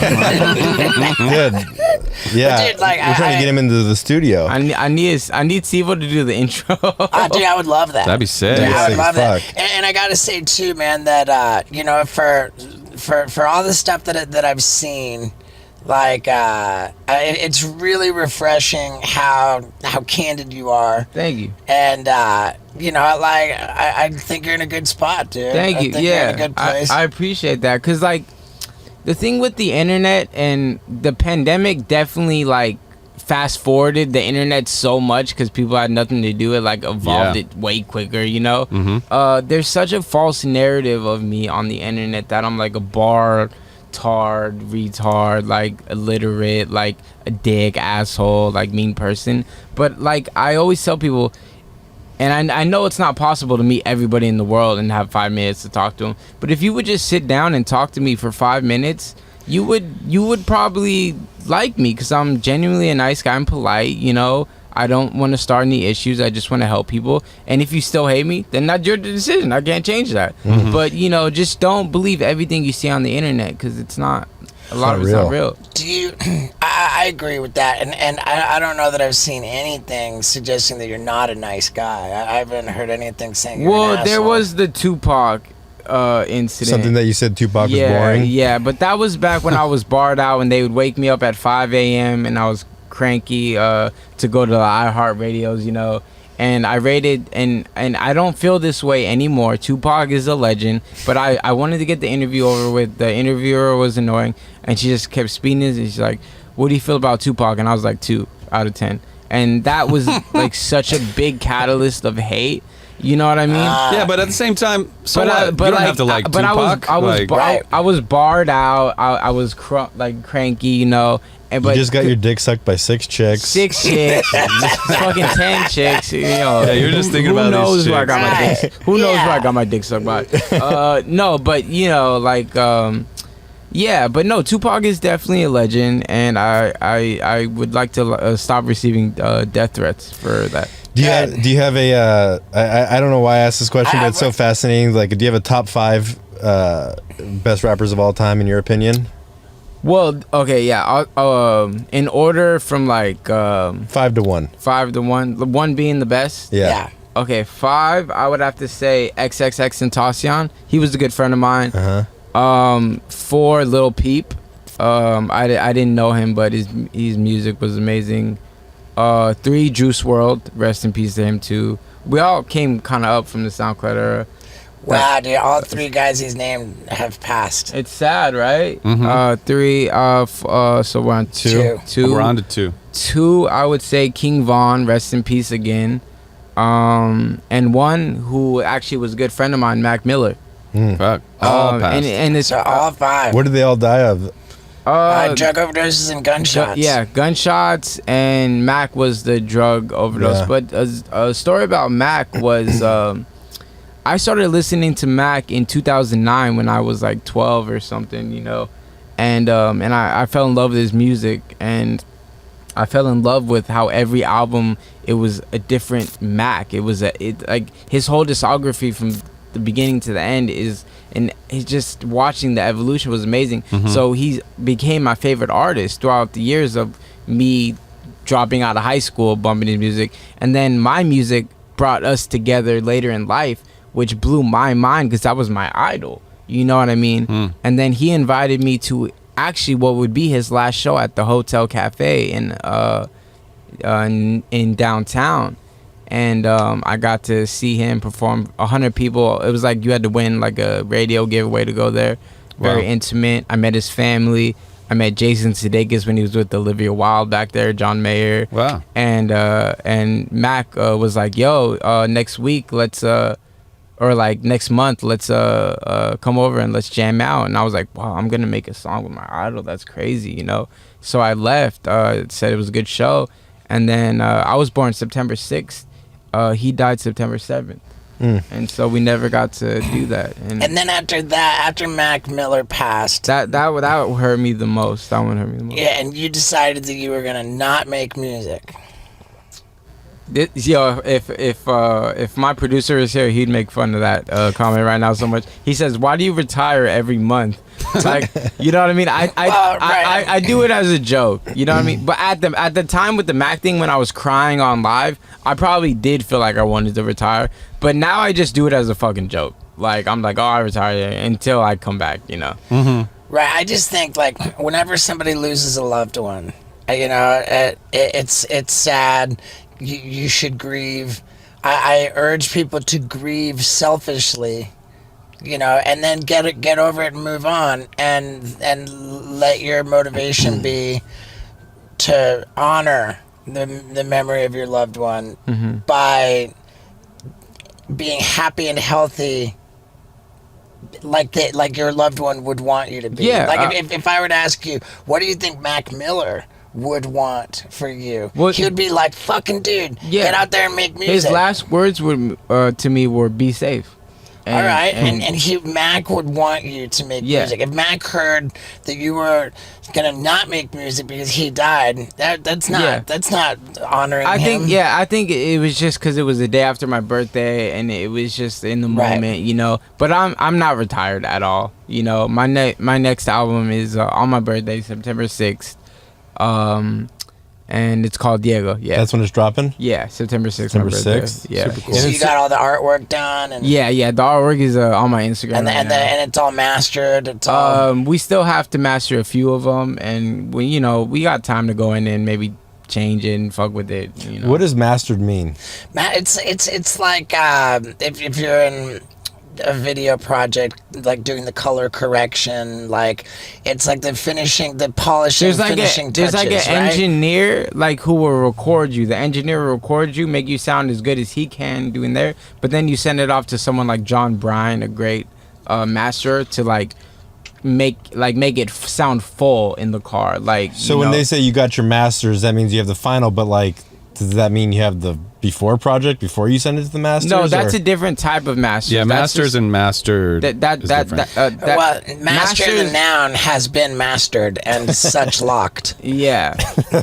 Yeah. Dude, like, we're trying to get him into the studio. I need Sivo to do the intro. Dude, I would love that. That'd be sick. Dude, I would Sick love as that. And I gotta say too, man, that for all the stuff that I've seen, like it's really refreshing how candid you are. Thank you. And you know, I think you're in a good spot, dude. Thank you. I think you're in a good place. I appreciate that, because like the thing with the internet and the pandemic definitely like fast forwarded the internet so much, because people had nothing to do. It like evolved it way quicker, you know. There's such a false narrative of me on the internet that I'm like a bar tard, retard, like illiterate, like a dick, asshole, like mean person. But like I always tell people, and I know it's not possible to meet everybody in the world and have 5 minutes to talk to them, but if you would just sit down and talk to me for 5 minutes, you would probably like me, because I'm genuinely a nice guy. I'm polite, you know. I don't want to start any issues. I just want to help people. And if you still hate me, then that's your decision. I can't change that. But, you know, just don't believe everything you see on the internet, because it's not. A lot of it's not real. Do you? I agree with that, and I don't know that I've seen anything suggesting that you're not a nice guy. I haven't heard anything saying you're an asshole. There was the Tupac incident. Something that you said Tupac was boring. Yeah, but that was back when I was barred out and they would wake me up at 5 a.m. and I was cranky to go to the iHeart radios, you know. And I rated, and I don't feel this way anymore. Tupac is a legend, but I wanted to get the interview over with. The interviewer was annoying, and she just kept speeding it. And she's like, "What do you feel about Tupac?" And I was like, 2 out of 10. And that was like such a big catalyst of hate. You know what I mean? Yeah, but at the same time, so but you don't have to like but Tupac. I was barred out. I was like cranky, you know. And, you just got your dick sucked by 6 chicks. 6 chicks, fucking 10 chicks. You know, yeah, you're just thinking about these chicks. Where I got my dick. Who knows where I got my dick sucked by? No, but you know, like, yeah, but no, Tupac is definitely a legend, and I would like to stop receiving death threats for that. Do you have a? I don't know why I asked this question, but it's so fascinating. Like, do you have a top 5 best rappers of all time in your opinion? Well, okay, yeah. In order from like 5 to 1. 5 to 1. The 1 being the best. Yeah. Okay, 5. I would have to say XXXTentacion. He was a good friend of mine. 4, Lil Peep. I didn't know him, but his music was amazing. 3, Juice WRLD. Rest in peace to him too. We all came kind of up from the SoundCloud era. Wow, dude! All 3 guys he's named have passed. It's sad, right? 3. So we're on 2. 2. We're on to 2. 2. I would say King Von. Rest in peace again. And 1 who actually was a good friend of mine, Mac Miller. Fuck. All passed. And it's all 5. What did they all die of? Drug overdoses and gunshots. Gunshots, and Mac was the drug overdose. Yeah. But a story about Mac was I started listening to Mac in 2009 when I was like 12 or something, you know, and I fell in love with his music, and I fell in love with how every album it was a different Mac. It was like his whole discography from the beginning to the end is, and he's just watching the evolution was amazing. So he became my favorite artist throughout the years of me dropping out of high school, bumping his music, and then my music brought us together later in life, which blew my mind because that was my idol. You know what I mean? And then he invited me to actually what would be his last show at the Hotel Cafe in downtown. And I got to see him perform. 100 people. It was like you had to win like a radio giveaway to go there. Very intimate. I met his family. I met Jason Sudeikis when he was with Olivia Wilde back there, John Mayer. Wow. And Mac was like, yo, next week let's or like next month let's come over and let's jam out. And I was like, wow, I'm gonna make a song with my idol. That's crazy, you know. So I left. Said it was a good show, and then I was born September 6th. He died September 7th. And so we never got to do that. And then after Mac Miller passed, that hurt me the most. That one hurt me the most. Yeah, and you decided that you were gonna not make music. If my producer is here, he'd make fun of that comment right now so much. He says, "Why do you retire every month?" Like, you know what I mean? I do it as a joke. You know what I mean? But at the time with the Mac thing, when I was crying on live, I probably did feel like I wanted to retire. But now I just do it as a fucking joke. Like I'm like, oh, I retire until I come back. You know. Right. I just think like whenever somebody loses a loved one, it's sad. You should grieve. I urge people to grieve selfishly, and then get over it and move on, and let your motivation be to honor the memory of your loved one by being happy and healthy, like your loved one would want you to be. Yeah. Like if I were to ask you, what do you think Mac Miller would want for you? Well, he would be like, fucking dude, get out there and make music. His last words were to me were, "Be safe." All right, and Mac would want you to make music. If Mac heard that you were gonna not make music because he died, that's not honoring him. I think it was just because it was the day after my birthday, and it was just in the moment, But I'm not retired at all. My next album is on my birthday, September 6th. And it's called Diego. Yeah, that's when it's dropping. Yeah, September 6th. September 6th. Yeah. Super cool. So you got all the artwork done. And yeah. The artwork is on my Instagram. And it's all mastered. It's all. We still have to master a few of them, and we got time to go in and maybe change it and fuck with it. What does mastered mean? It's like if you're in a video project, like doing the color correction, like it's like the polishing, finishing touches. There's like an engineer like who will record you. The engineer will record you, make you sound as good as he can doing there, but then you send it off to someone like John Bryan, a great master, to make it sound full in the car. When they say you got your masters, that means you have the final, but does that mean you have the before project before you send it to the masters? No, that's a different type of master. Yeah, masters and mastered. Well, master the noun has been mastered and such locked. Yeah,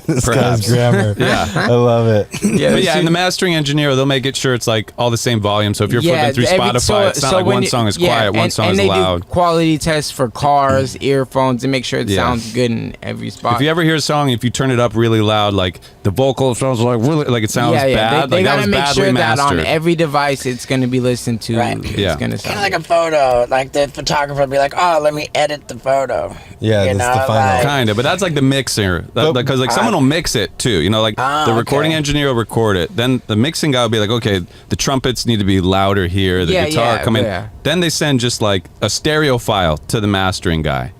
this guy's grammar. Yeah, I love it. Yeah, and the mastering engineer, they'll make it sure it's like all the same volume. So if you're flipping through Spotify, it's not like one song is quiet, one song is loud. And they do quality tests for cars, earphones, and make sure it sounds good in every spot. If you ever hear a song, if you turn it up really loud, like the vocal sounds it sounds bad. They that gotta was make badly sure mastered. that on every device it's gonna be listened to. Right. It's gonna sound kind of like a photo. Like the photographer would be like, "Oh, let me edit the photo." Yeah, that's the final. Kind of, but that's like the mixer, because someone will mix it too. The recording engineer will record it. Then the mixing guy will be like, "Okay, the trumpets need to be louder here. The guitar come in." Yeah. Then they send just like a stereo file to the mastering guy,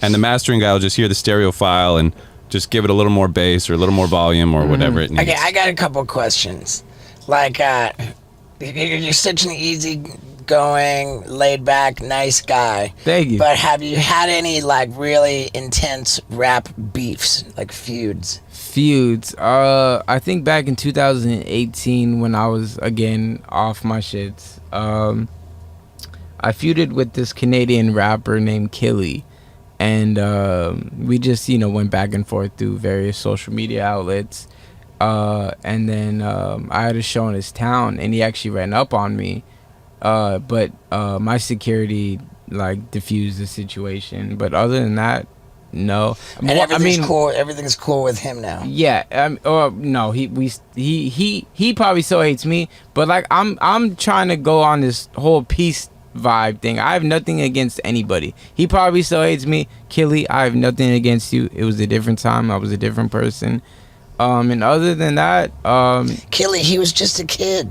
and the mastering guy will just hear the stereo file and just give it a little more bass or a little more volume or whatever it needs. Okay, I got a couple questions. Like, you're such an easygoing, laid-back, nice guy. Thank you. But have you had any, really intense rap beefs, like feuds? I think back in 2018 when I was, again, off my shits, I feuded with this Canadian rapper named Killy. And we just, went back and forth through various social media outlets. And then I had a show in his town, and he actually ran up on me. But my security diffused the situation. But other than that, no. And everything's cool. Everything's cool with him now. Yeah. No. He probably still hates me. But I'm trying to go on this whole peace vibe thing. I have nothing against anybody. He probably still hates me. Killy, I have nothing against you. It was a different time. I was a different person. And other than that, Killy, he was just a kid.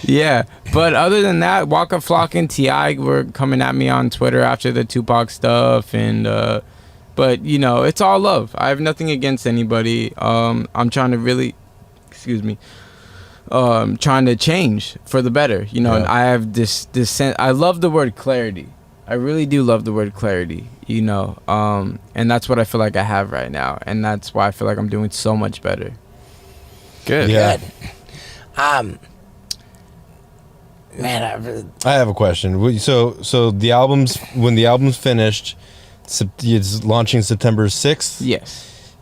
Yeah, but other than that, Waka Flock and T.I. were coming at me on Twitter after the Tupac stuff, and but it's all love. I have nothing against anybody. I'm trying to really, trying to change for the better, and I have this sense. I love the word clarity. I really do love the word clarity, and that's what I feel like I have right now, and that's why I feel like I'm doing so much better. Good. Yeah. Man, I have a question. So the when the album's finished, it's launching September 6th. Yes.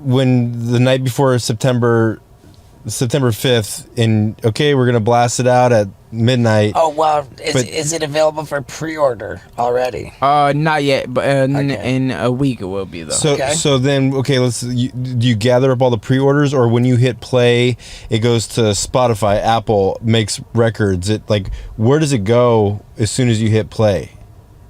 When the night before September September 5th, and okay, we're gonna blast it out at midnight. Oh well, But- is it available for pre-order already? Not yet, but Okay. in a week it will be though. So Okay. so then okay, do you gather up all the pre-orders, or when you hit play, it goes to Spotify, Apple makes records. It like where does it go as soon as you hit play?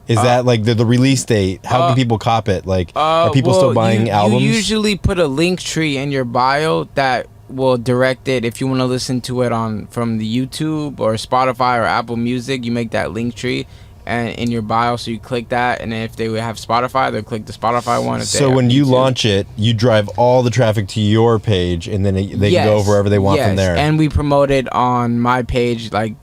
Is that like the release date? How can people cop it? Like are people still buying albums? You usually put a link tree in your bio that will direct it if you want to listen to it from the YouTube or Spotify or Apple Music. You make that link tree and in your bio, so you click that, and then if they would have Spotify, they'll click the Spotify one. If they So have when you YouTube. launch it, you drive all the traffic to your page, and then they can go wherever they want from there. And we promote it on my page, like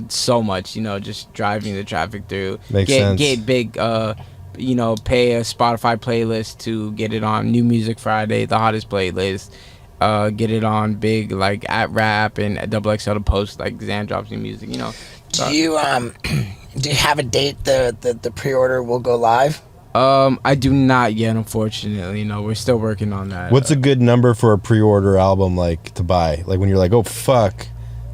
so much, just driving the traffic through. Makes sense. Get big, pay a Spotify playlist to get it on New Music Friday, the hottest playlist. Get it on big like at Rap and Double XL to post like Xan drops new music. Do you do you have a date the pre-order will go live? I do not yet, unfortunately. We're still working on that. What's a good number for a pre-order album like to buy? Like when you're like, oh fuck,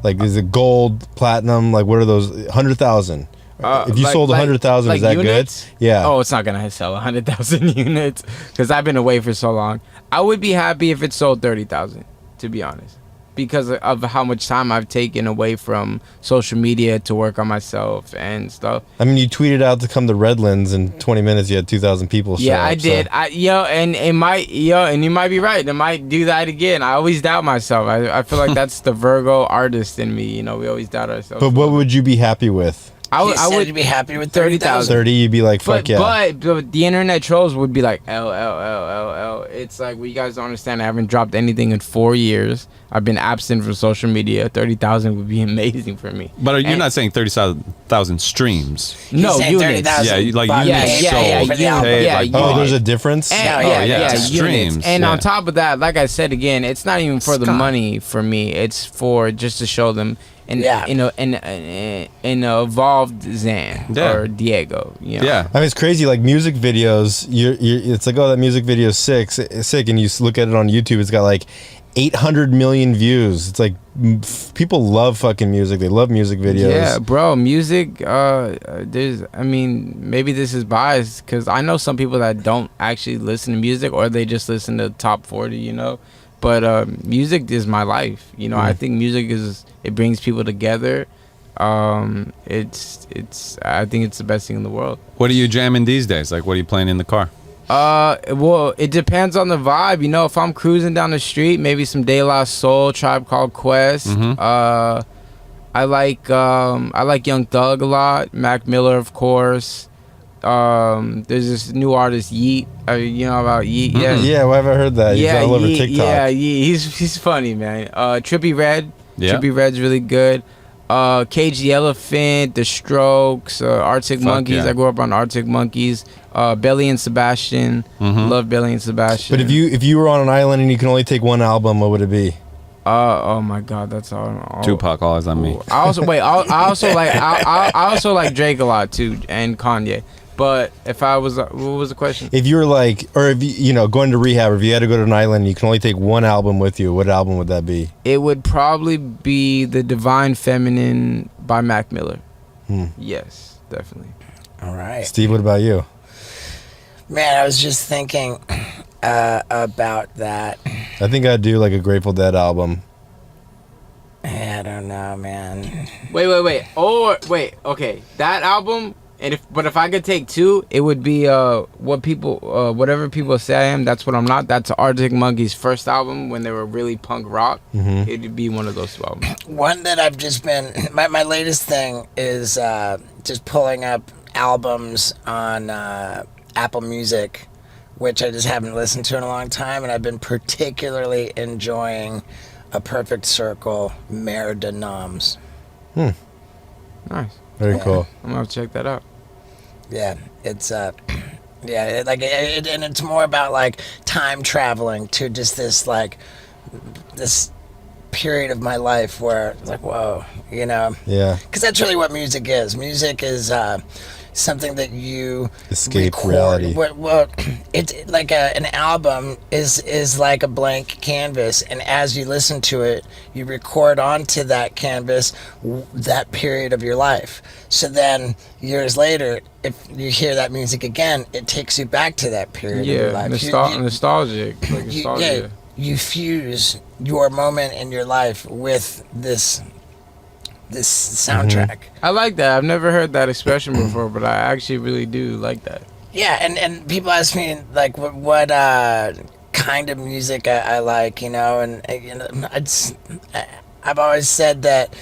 like is it gold, platinum? Like what are those? 100,000. If you sold 100,000, is that units? good? Yeah. Oh, it's not gonna sell 100,000 units because I've been away for so long. I would be happy if it sold 30,000, to be honest, because of how much time I've taken away from social media to work on myself and stuff. I mean, you tweeted out to come to Redlands in 20 minutes. You had 2,000 people show Yeah, up, I did. so- And you might be right. I might do that again. I always doubt myself. I feel like that's the Virgo artist in me. We always doubt ourselves. But what would you be happy with? I You said would you'd be happy with 30,000. 30, you'd be like, fuck But, yeah. but the internet trolls would be like, L. It's like, well, you guys don't understand. I haven't dropped anything in 4 years. I've been absent from social media. 30,000 would be amazing for me. But you're And- not saying 30,000 streams. No, saying units. 30,000 Yeah, you- like bucks units yeah, sold. yeah, for the yeah, album. Paid, yeah, like, yeah. Oh, oh, there's a difference? And, Oh, yeah, units. streams, And yeah. on top of that, like I said again, it's not even for the Scott. money for me. It's for just to show them an Yeah. an evolved Xan Yeah. or Diego. Yeah. I mean, it's crazy. Like music videos, it's like, oh, that music video is sick, and you look at it on YouTube, it's got like 800 million views. It's like people love fucking music. They love music videos. Yeah, bro, music. Maybe this is biased because I know some people that don't actually listen to music or they just listen to top 40. But music is my life. I think music it brings people together. I think it's the best thing in the world. What are you jamming these days? Like, what are you playing in the car? Well, it depends on the vibe. If I'm cruising down the street, maybe some De La Soul, Tribe Called Quest. I like Young Thug a lot. Mac Miller, of course. There's this new artist Yeet. You know about Yeet? Yeah. Yeah, why have I heard that? He's all over Yeet, TikTok. Yeah, Yeet. He's funny, man. Trippie Redd. Yeah. Trippie Redd's really good. Cage the Elephant, The Strokes, Arctic Fuck Monkeys. yeah. I grew up on Arctic Monkeys. Belly and Sebastian. Love Belly and Sebastian. But if you were on an island and you can only take one album, what would it be? Oh my God, that's all. Tupac, All Eyes on Me. I also I also like Drake a lot too, and Kanye. But if I was, what was the question? If you were like, or if you going to rehab, or if you had to go to an island and you can only take one album with you, what album would that be? It would probably be The Divine Feminine by Mac Miller. Yes, definitely. All right. Steve, what about you? Man, I was just thinking about that. I think I'd do like a Grateful Dead album. I don't know, man. Wait. Okay, that album. But if I could take two, it would be whatever people say I am. That's what I'm not. That's Arctic Monkeys' first album when they were really punk rock. It'd be one of those two albums. One that I've just been my latest thing is just pulling up albums on Apple Music, which I just haven't listened to in a long time, and I've been particularly enjoying A Perfect Circle, Mare de Noms. Nice. Very cool. I'm gonna have to check that out. Yeah, it's and it's more about like time traveling to just this period of my life where it's like, whoa, Yeah. because that's really what music is. Music is something that you Escape record. reality. Well, it's like an album is like a blank canvas, and as you listen to it, you record onto that canvas that period of your life. So then years later, if you hear that music again, it takes you back to that period of your life. Nostalgic. Like nostalgia. You fuse your moment in your life with this soundtrack. I like that. I've never heard that expression before, but I actually really do like that. Yeah, and people ask me like what kind of music I like, you know, and you know, I've always said that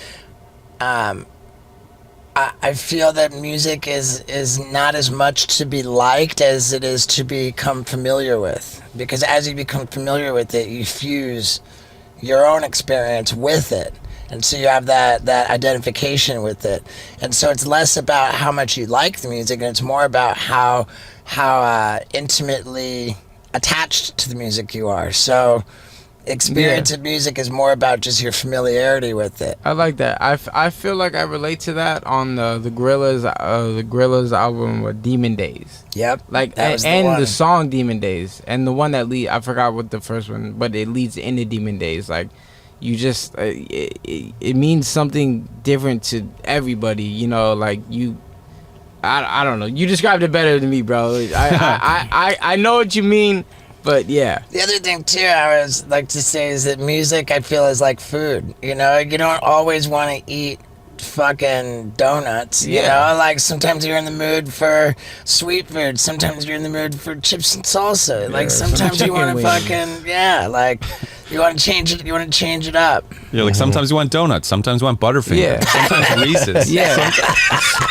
I feel that music is not as much to be liked as it is to become familiar with, because as you become familiar with it, you fuse your own experience with it. And so you have that identification with it. And so it's less about how much you like the music, and it's more about how intimately attached to the music you are. So experience of music is more about just your familiarity with it. I like that. I feel like I relate to that on the Gorillaz album Demon Days. Yep. Like the song Demon Days, and the one that I forgot what the first one, but it leads into Demon Days. Like, you just it means something different to everybody, you know. Like, I don't know, you described it better than me, bro. I know what you mean, but yeah. The other thing too I always like to say is that music, I feel, is like food. You know, you don't always want to eat fucking donuts, you know. Like, sometimes you're in the mood for sweet food, sometimes you're in the mood for chips and salsa, like sometimes you want to fucking like you want to change it up. Yeah, like sometimes you want donuts, sometimes you want Butterfinger, sometimes Reese's.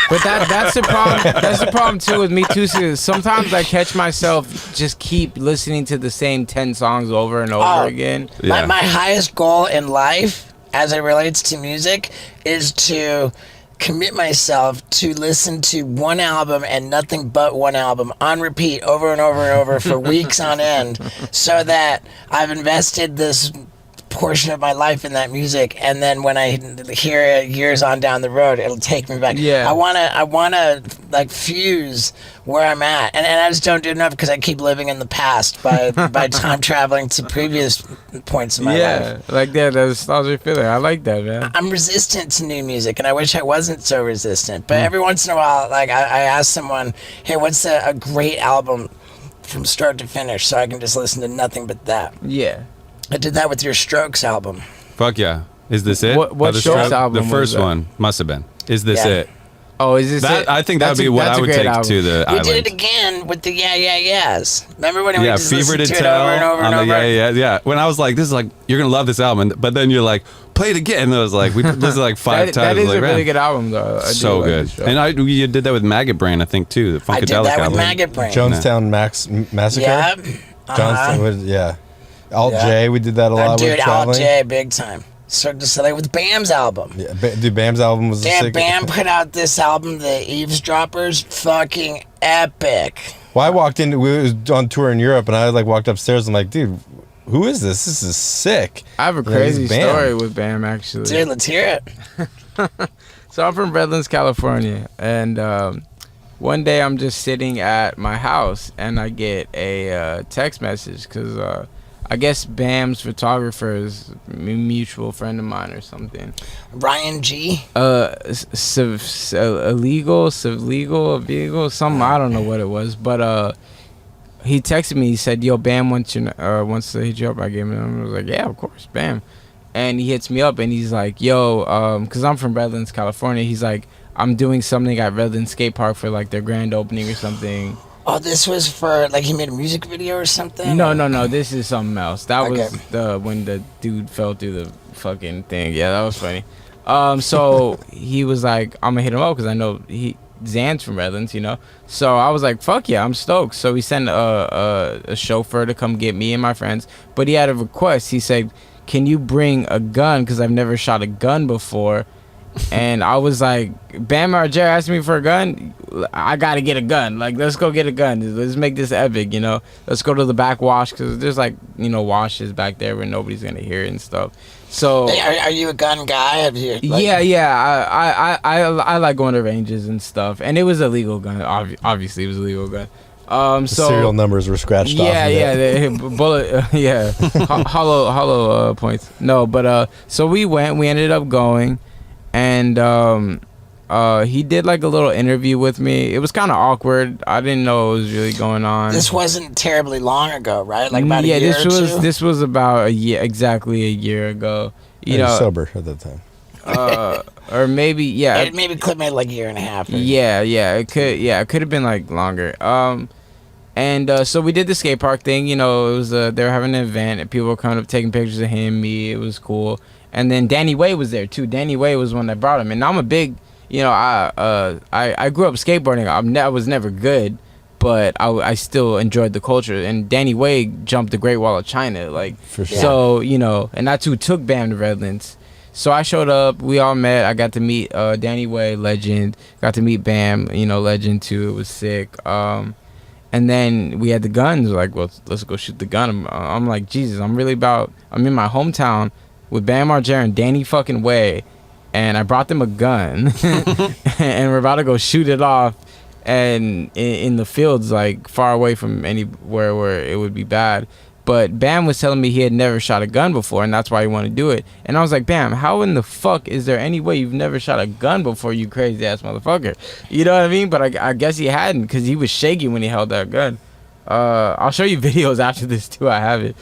But that's the problem. That's the problem too with me too. Sometimes I catch myself just keep listening to the same 10 songs over and over again. My highest goal in life, as it relates to music, is to commit myself to listen to one album and nothing but one album on repeat over and over and over for weeks on end, so that I've invested this portion of my life in that music, and then when I hear it years on down the road, it'll take me back. I wanna like fuse where I'm at, and I just don't do enough because I keep living in the past by time traveling to previous points in my life. Like that nostalgic feeling. I like that, man. I'm resistant to new music, and I wish I wasn't so resistant. But every once in a while, like I ask someone, "Hey, what's a great album from start to finish, so I can just listen to nothing but that?" Yeah. I did that with your Strokes album. Fuck yeah. Is this it? What Strokes album? The first one must have been. Is this it? Oh, is this that, it? I think that would be what I would take album to the island. We did it again with the Yeah Yeah Yeahs. Remember when we just Fever listened to to it Tell over and over and over? Yeah. When I was like, this is like, you're gonna love this album, but then you're like, play it again. And I was like, we listened like 5 times. That is like, a really good album, though. So good. And you did that with Maggot Brain, I think, too. The Funkadelic I did that album. with Maggot Brain. Jonestown Massacre. Yeah. Jonestown, Alt J, we did that a lot with Dude, traveling. Alt J, big time. So just like with Bam's album. Yeah, dude, Bam's album was Damn, sick. Bam put out this album, The Eavesdroppers, fucking epic. Well, I walked in, we was on tour in Europe, and I like walked upstairs. I'm like, dude, who is this? This is sick. I have a crazy story with Bam, actually. Dude, let's hear it. So I'm from Redlands, California, and one day I'm just sitting at my house, and I get a text message because I guess Bam's photographer is a mutual friend of mine or something. Ryan G. Illegal, something, I don't know what it was, but he texted me. He said, "Yo, Bam wants to hit you up." I gave him. I was like, "Yeah, of course, Bam." And he hits me up, and he's like, "Yo, because I'm from Redlands, California." He's like, "I'm doing something at Redlands Skate Park for like their grand opening or something." Oh, this was for, like, he made a music video or something? No, this is something else. That was when the dude fell through the fucking thing. Yeah, that was funny. So he was like, I'm gonna hit him up because I know Zan's from Redlands, you know. So I was like, fuck yeah, I'm stoked. So he sent a chauffeur to come get me and my friends, but he had a request. He said, can you bring a gun, because I've never shot a gun before, And I was like, Bam Margera asked me for a gun. I gotta get a gun. Like, let's go get a gun. Let's make this epic, you know. Let's go to the back wash because there's like, you know, washes back there where nobody's gonna hear it and stuff. So Hey, are you a gun guy? Have you, I like going to ranges and stuff. And it was a legal gun. Obviously, it was a legal gun. The serial numbers were scratched off. Bullet, hollow points. No, but so we ended up going, and he did like a little interview with me. It was kind of awkward. I didn't know what was really going on. This wasn't terribly long ago, right? Like about a year or two? This was about exactly a year ago. You know, sober at that time. Or maybe It maybe clipped me like a year and a half. It could have been like longer. So we did the skate park thing. You know, it was they were having an event and people were coming up taking pictures of him, me. It was cool. And then Danny Way was there too. Danny Way was one that brought him. And I'm a big, you know, I grew up skateboarding. I was never good, but I still enjoyed the culture. And Danny Way jumped the Great Wall of China, like For sure. So you know, and that's who took Bam to Redlands. So I showed up. We all met. I got to meet Danny Way, legend. Got to meet Bam, you know, legend too. It was sick. And then we had the guns. Like, well, let's go shoot the gun. I'm like, Jesus, I'm in my hometown with Bam Margera and Danny fucking Way, and I brought them a gun, and we're about to go shoot it off, and in the fields, like far away from anywhere where it would be bad. But Bam was telling me he had never shot a gun before, and that's why he wanted to do it. And I was like, Bam, how in the fuck is there any way you've never shot a gun before, you crazy ass motherfucker? You know what I mean? But I guess he hadn't, because he was shaking when he held that gun. I'll show you videos after this too. I have it.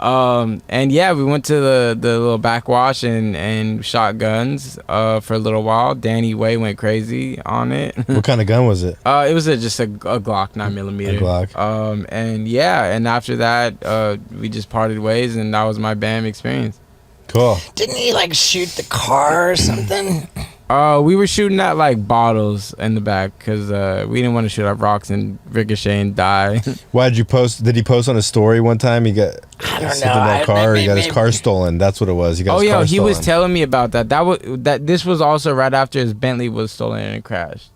And yeah, we went to the little backwash and shot guns for a little while. Danny Way went crazy on it. What kind of gun was it? It was just a Glock 9mm. A Glock. And yeah, and after that, we just parted ways, and that was my Bam experience. Cool. Didn't he like shoot the car or something? We were shooting at like bottles in the back because we didn't want to shoot at rocks and ricochet and die. Why did you post? Did he post on a story one time? He got I don't something know. about a car. He got his car stolen. That's what it was. He got his car he stolen. was telling me about that. This was also right after his Bentley was stolen and crashed.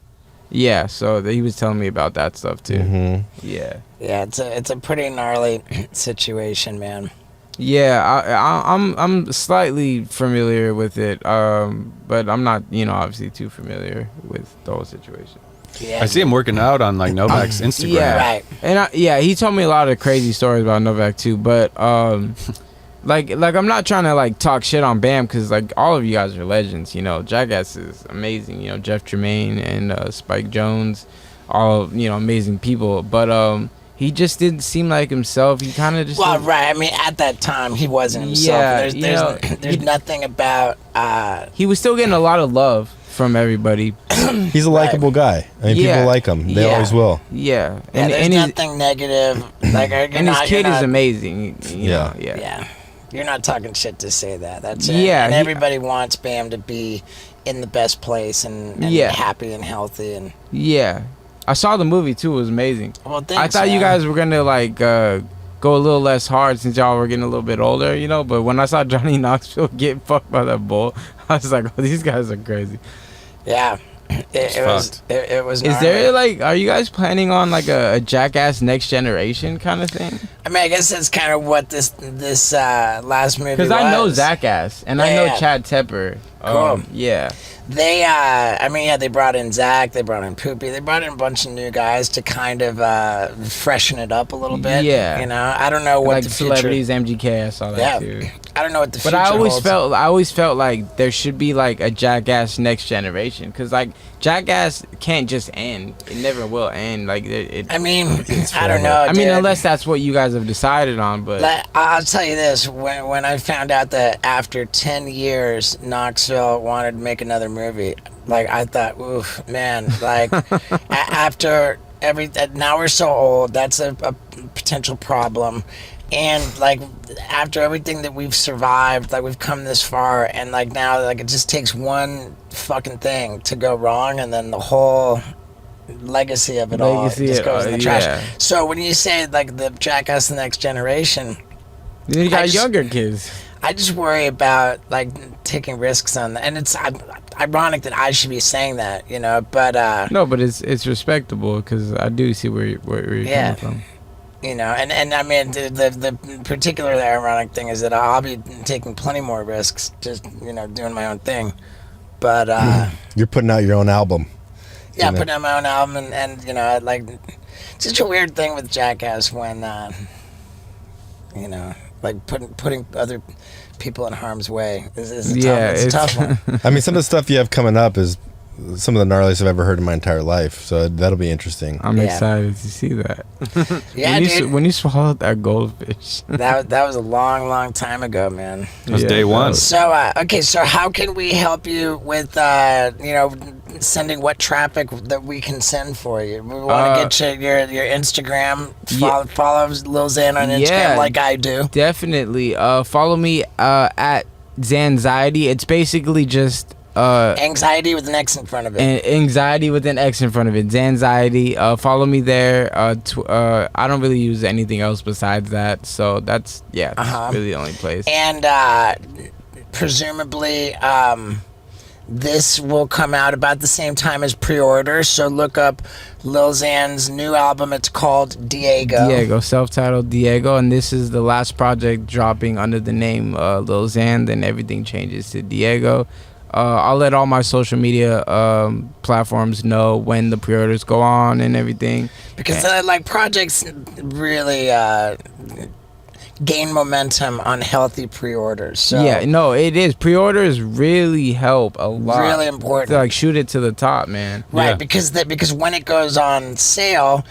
Yeah, so he was telling me about that stuff too. Mm-hmm. Yeah. Yeah, it's a pretty gnarly situation, man. Yeah, I'm slightly familiar with it, but I'm not, you know, obviously too familiar with the whole situation. Yeah. I see him working out on like Novak's Instagram. Yeah, Right. And he told me a lot of crazy stories about Novak too. But like I'm not trying to like talk shit on Bam, because like all of you guys are legends. You know, Jackass is amazing. You know, Jeff Tremaine and Spike Jones, all, you know, amazing people. But he just didn't seem like himself. He kind of just Right. I mean, at that time, he wasn't himself. Yeah, There's nothing about. he was still getting a lot of love from everybody. He's a likable guy. I mean, people like him. They always will. Yeah, Yeah, there's nothing negative. Like, and his kid is amazing. You know, yeah. Yeah, you're not talking shit to say that. That's it. Yeah, and everybody wants Bam to be in the best place and happy and healthy and. Yeah, I saw the movie too. It was amazing. Well, thanks, I thought you man. guys were gonna like go a little less hard since y'all were getting a little bit older, you know. But when I saw Johnny Knoxville get fucked by that bull, I was like, oh, these guys are crazy. Yeah, it was. Is there like, are you guys planning on like a Jackass Next Generation kind of thing? I mean, I guess that's kind of what this last movie was. Because I know Zackass and I know Chad Tepper. Cool. Yeah. They, they brought in Zach, they brought in Poopy, they brought in a bunch of new guys to kind of freshen it up a little bit. Yeah. You know, I don't know what like the future. celebrities, MGK, I saw that too. I don't know what the future But I holds. always felt like there should be like a Jackass Next Generation, because like Jackass can't just end. It never will end. Like I mean, I don't know. I mean, dude. unless that's what you guys have decided on. But I'll tell you this: when I found out that after 10 years, Knoxville wanted to make another movie, like I thought, oof, man, like after now we're so old, that's a potential problem. And like after everything that we've survived, like we've come this far, and like now, like it just takes one fucking thing to go wrong, and then the whole legacy of it all just goes in the trash. yeah. So when you say like the Jackass the Next Generation, you got younger kids. I just worry about like taking risks on that, and it's ironic that I should be saying that, you know. But No, but it's respectable because I do see where you're coming from. you know, and I mean the particularly ironic thing is that I'll be taking plenty more risks, just doing my own thing. But You're putting out your own album. yeah, putting out my own album, and like it's such a weird thing with Jackass when like putting other people in harm's way is a tough one. I mean, some of the stuff you have coming up is some of the gnarliest I've ever heard in my entire life. So that'll be interesting. I'm excited to see that. Yeah, dude. When you swallowed that goldfish. That was a long time ago, man. It was day one. So okay, so how can we help you with sending what traffic that we can send for you? We want to get your Instagram. Follow Lil Xan on Instagram like I do. Definitely. Follow me at Zanxiety. It's basically just anxiety with an X in front of it. And anxiety with an X in front of it. Zanxiety. Follow me there. I don't really use anything else besides that. So that's really the only place. And presumably this will come out about the same time as pre-orders. So look up Lil Xan's new album. It's called Diego, self-titled Diego, and this is the last project dropping under the name Lil Xan. Then everything changes to Diego. I'll let all my social media platforms know when the pre-orders go on and everything. Because like projects really gain momentum on healthy pre-orders. So yeah, no, it is. Pre-orders really help a lot. Really important. To, like, shoot it to the top, man. Right, Yeah. because when it goes on sale,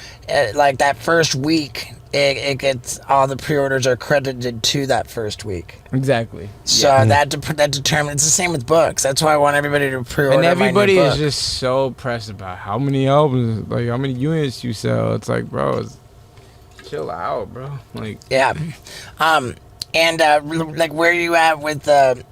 like that first week, it gets all the pre-orders are credited to that first week. Exactly. So that determines. It's the same with books. That's why I want everybody to pre-order. And everybody my new is book. just so pressed about how many albums, like how many units you sell. It's like, bro, chill out, bro. Like, yeah, and like where are you at with the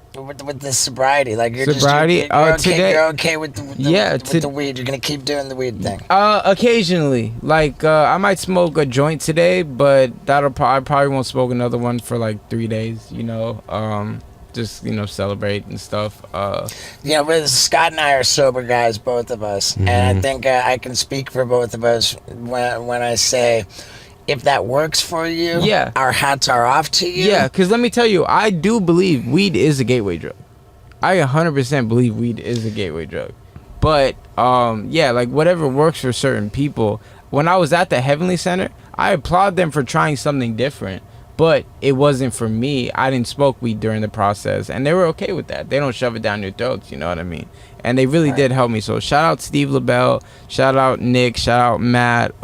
sobriety? Like you're Sobriety? Just, you're okay, Today- you're okay with the with the weed. You're gonna keep doing the weed thing. occasionally, like I might smoke a joint today, but I probably won't smoke another one for like 3 days. Just celebrate and stuff. But Scott and I are sober guys, both of us, and I think I can speak for both of us when I say, if that works for you, our hats are off to you. Yeah, because let me tell you, I do believe weed is a gateway drug. I 100% believe weed is a gateway drug. But, like whatever works for certain people. When I was at the Heavenly Center, I applaud them for trying something different. But it wasn't for me. I didn't smoke weed during the process. And they were okay with that. They don't shove it down your throats, you know what I mean? And they really did help me. So shout out Steve LaBelle. Shout out Nick. Shout out Matt.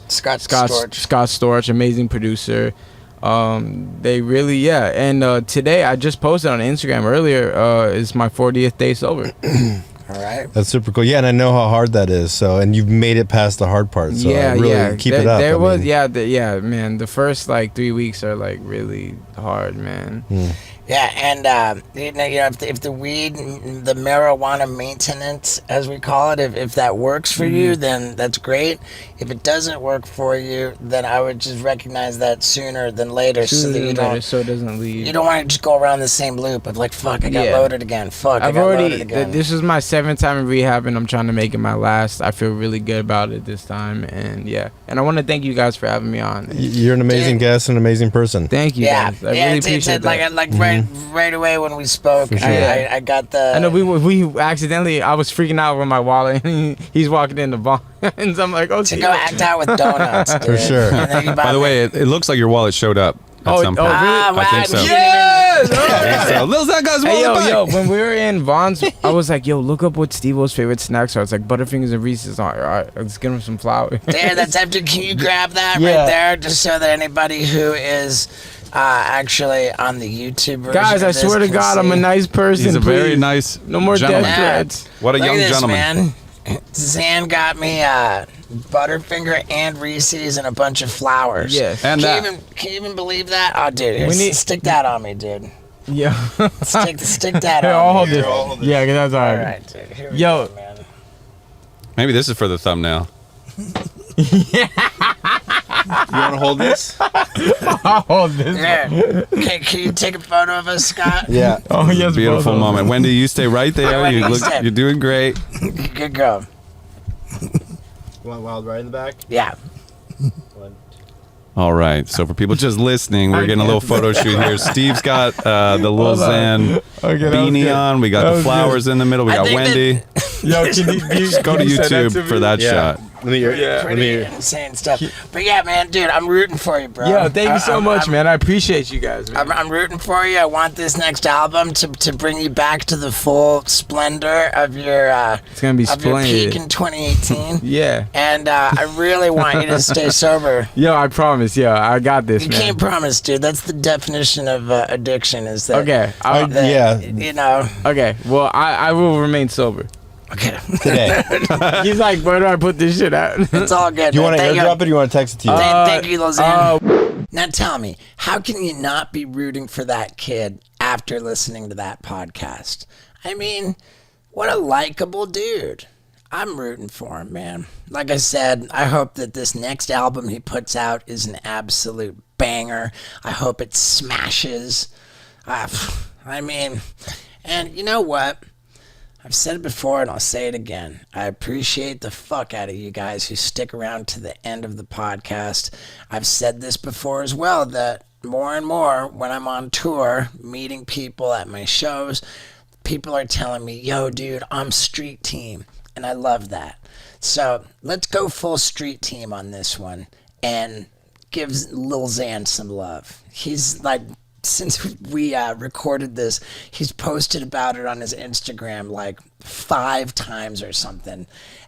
Scott Storch, amazing producer. They really, And today, I just posted on Instagram earlier, is my 40th day sober. All right. That's super cool. Yeah, and I know how hard that is. So, and you've made it past the hard part. So keep it up. There man. The first like 3 weeks are like really hard, man. Yeah, and if the weed, the marijuana maintenance, as we call it, if that works for you, then that's great. If it doesn't work for you, then I would just recognize that sooner than later, so that you don't. So it doesn't leave. You don't want to just go around the same loop of like, fuck, I got loaded again. Fuck, I got loaded again. This is my 7th time in rehab, and I'm trying to make it my last. I feel really good about it this time, and and I want to thank you guys for having me on. You're an amazing guest, and an amazing person. Thank you. guys. I really appreciate that. Like right away when we spoke, For sure. I got the. I know we accidentally. I was freaking out with my wallet, and he's walking in the bar, and so I'm like, oh, to go act out with donuts, dude. For sure. And then you By the way, it looks like your wallet showed up at some point. really? I think so. Yes! I think so. Lil Xan got his Hey, wallet yo, back. when we were in Vaughn's, I was like, yo, look up what Steve-O's favorite snacks are. It's like Butterfingers and Reese's. All right, let's give him some flour. There, that's empty. Can you grab that Yeah. right there, just so that anybody who is actually on the YouTube version Guys, of I this swear to can God, I'm a see. nice person. He's a very please. nice No more gentleman. death threats. What a Look young at this, gentleman. man. Xan got me Butterfinger and Reese's and a bunch of flowers. Yes. And can you even believe that? Oh, dude, here, We need- stick that on me, dude. Yeah. Stick that Here, on I'll me. hold it. Yeah, that's all All right. right, dude. Here we Yo. go, man. Maybe this is for the thumbnail. want to hold this? Oh, this. Yeah. Can you take a photo of us, Scott? Yeah. Oh, yes, Beautiful brother. moment. Wendy, you stay right there. Wendy, You you look, stay. you're doing great. Good go. You want Wild Ride in the back? Yeah. All right. So for people just listening, we're getting a little photo shoot here. Steve's got the Lil Hold on. Xan Okay, that was beanie good. on. We got That the was flowers in the middle. We I got think Wendy. Yo, can you Just go to send that YouTube to for me? that Yeah. shot. Let me hear. Yeah. Let me Pretty hear. insane stuff. But yeah, man, dude, I'm rooting for you, bro. Yo, thank you so much, I'm- man. I appreciate you guys, man. I'm rooting for you. I want this next album to bring you back to the full splendor of your It's gonna be of your splendid. peak in 2018. Yeah. And I really want you to stay sober. Yo, I promise. Yo, I got this, You man. can't promise, dude. That's the definition of addiction. Is that Okay. that, Yeah. You know. Okay. Well, I will remain sober. Okay. Today. He's like, where do I put this shit at? It's all good. You man. want to Thank airdrop it or you want to text it to you? Thank you, Lizanne. Now tell me, how can you not be rooting for that kid after listening to that podcast? I mean, what a likable dude. I'm rooting for him, man. Like I said, I hope that this next album he puts out is an absolute banger. I hope it smashes. I mean, and you know what? I've said it before and I'll say it again. I appreciate the fuck out of you guys who stick around to the end of the podcast. I've said this before as well, that more and more when I'm on tour, meeting people at my shows, people are telling me, yo, dude, I'm street team. And I love that. So let's go full street team on this one and give Lil Xan some love. He's like, since we recorded this, he's posted about it on his Instagram like 5 times or something,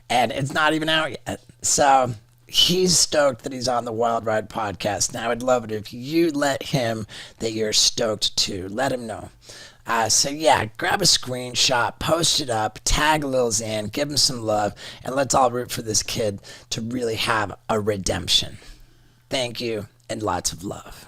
and it's not even out yet. So he's stoked that he's on the Wild Ride podcast. Now I'd love it if you let him that you're stoked too. Let him know. So yeah, grab a screenshot, post it up, tag Lil Xan, give him some love, and let's all root for this kid to really have a redemption. Thank you, and lots of love.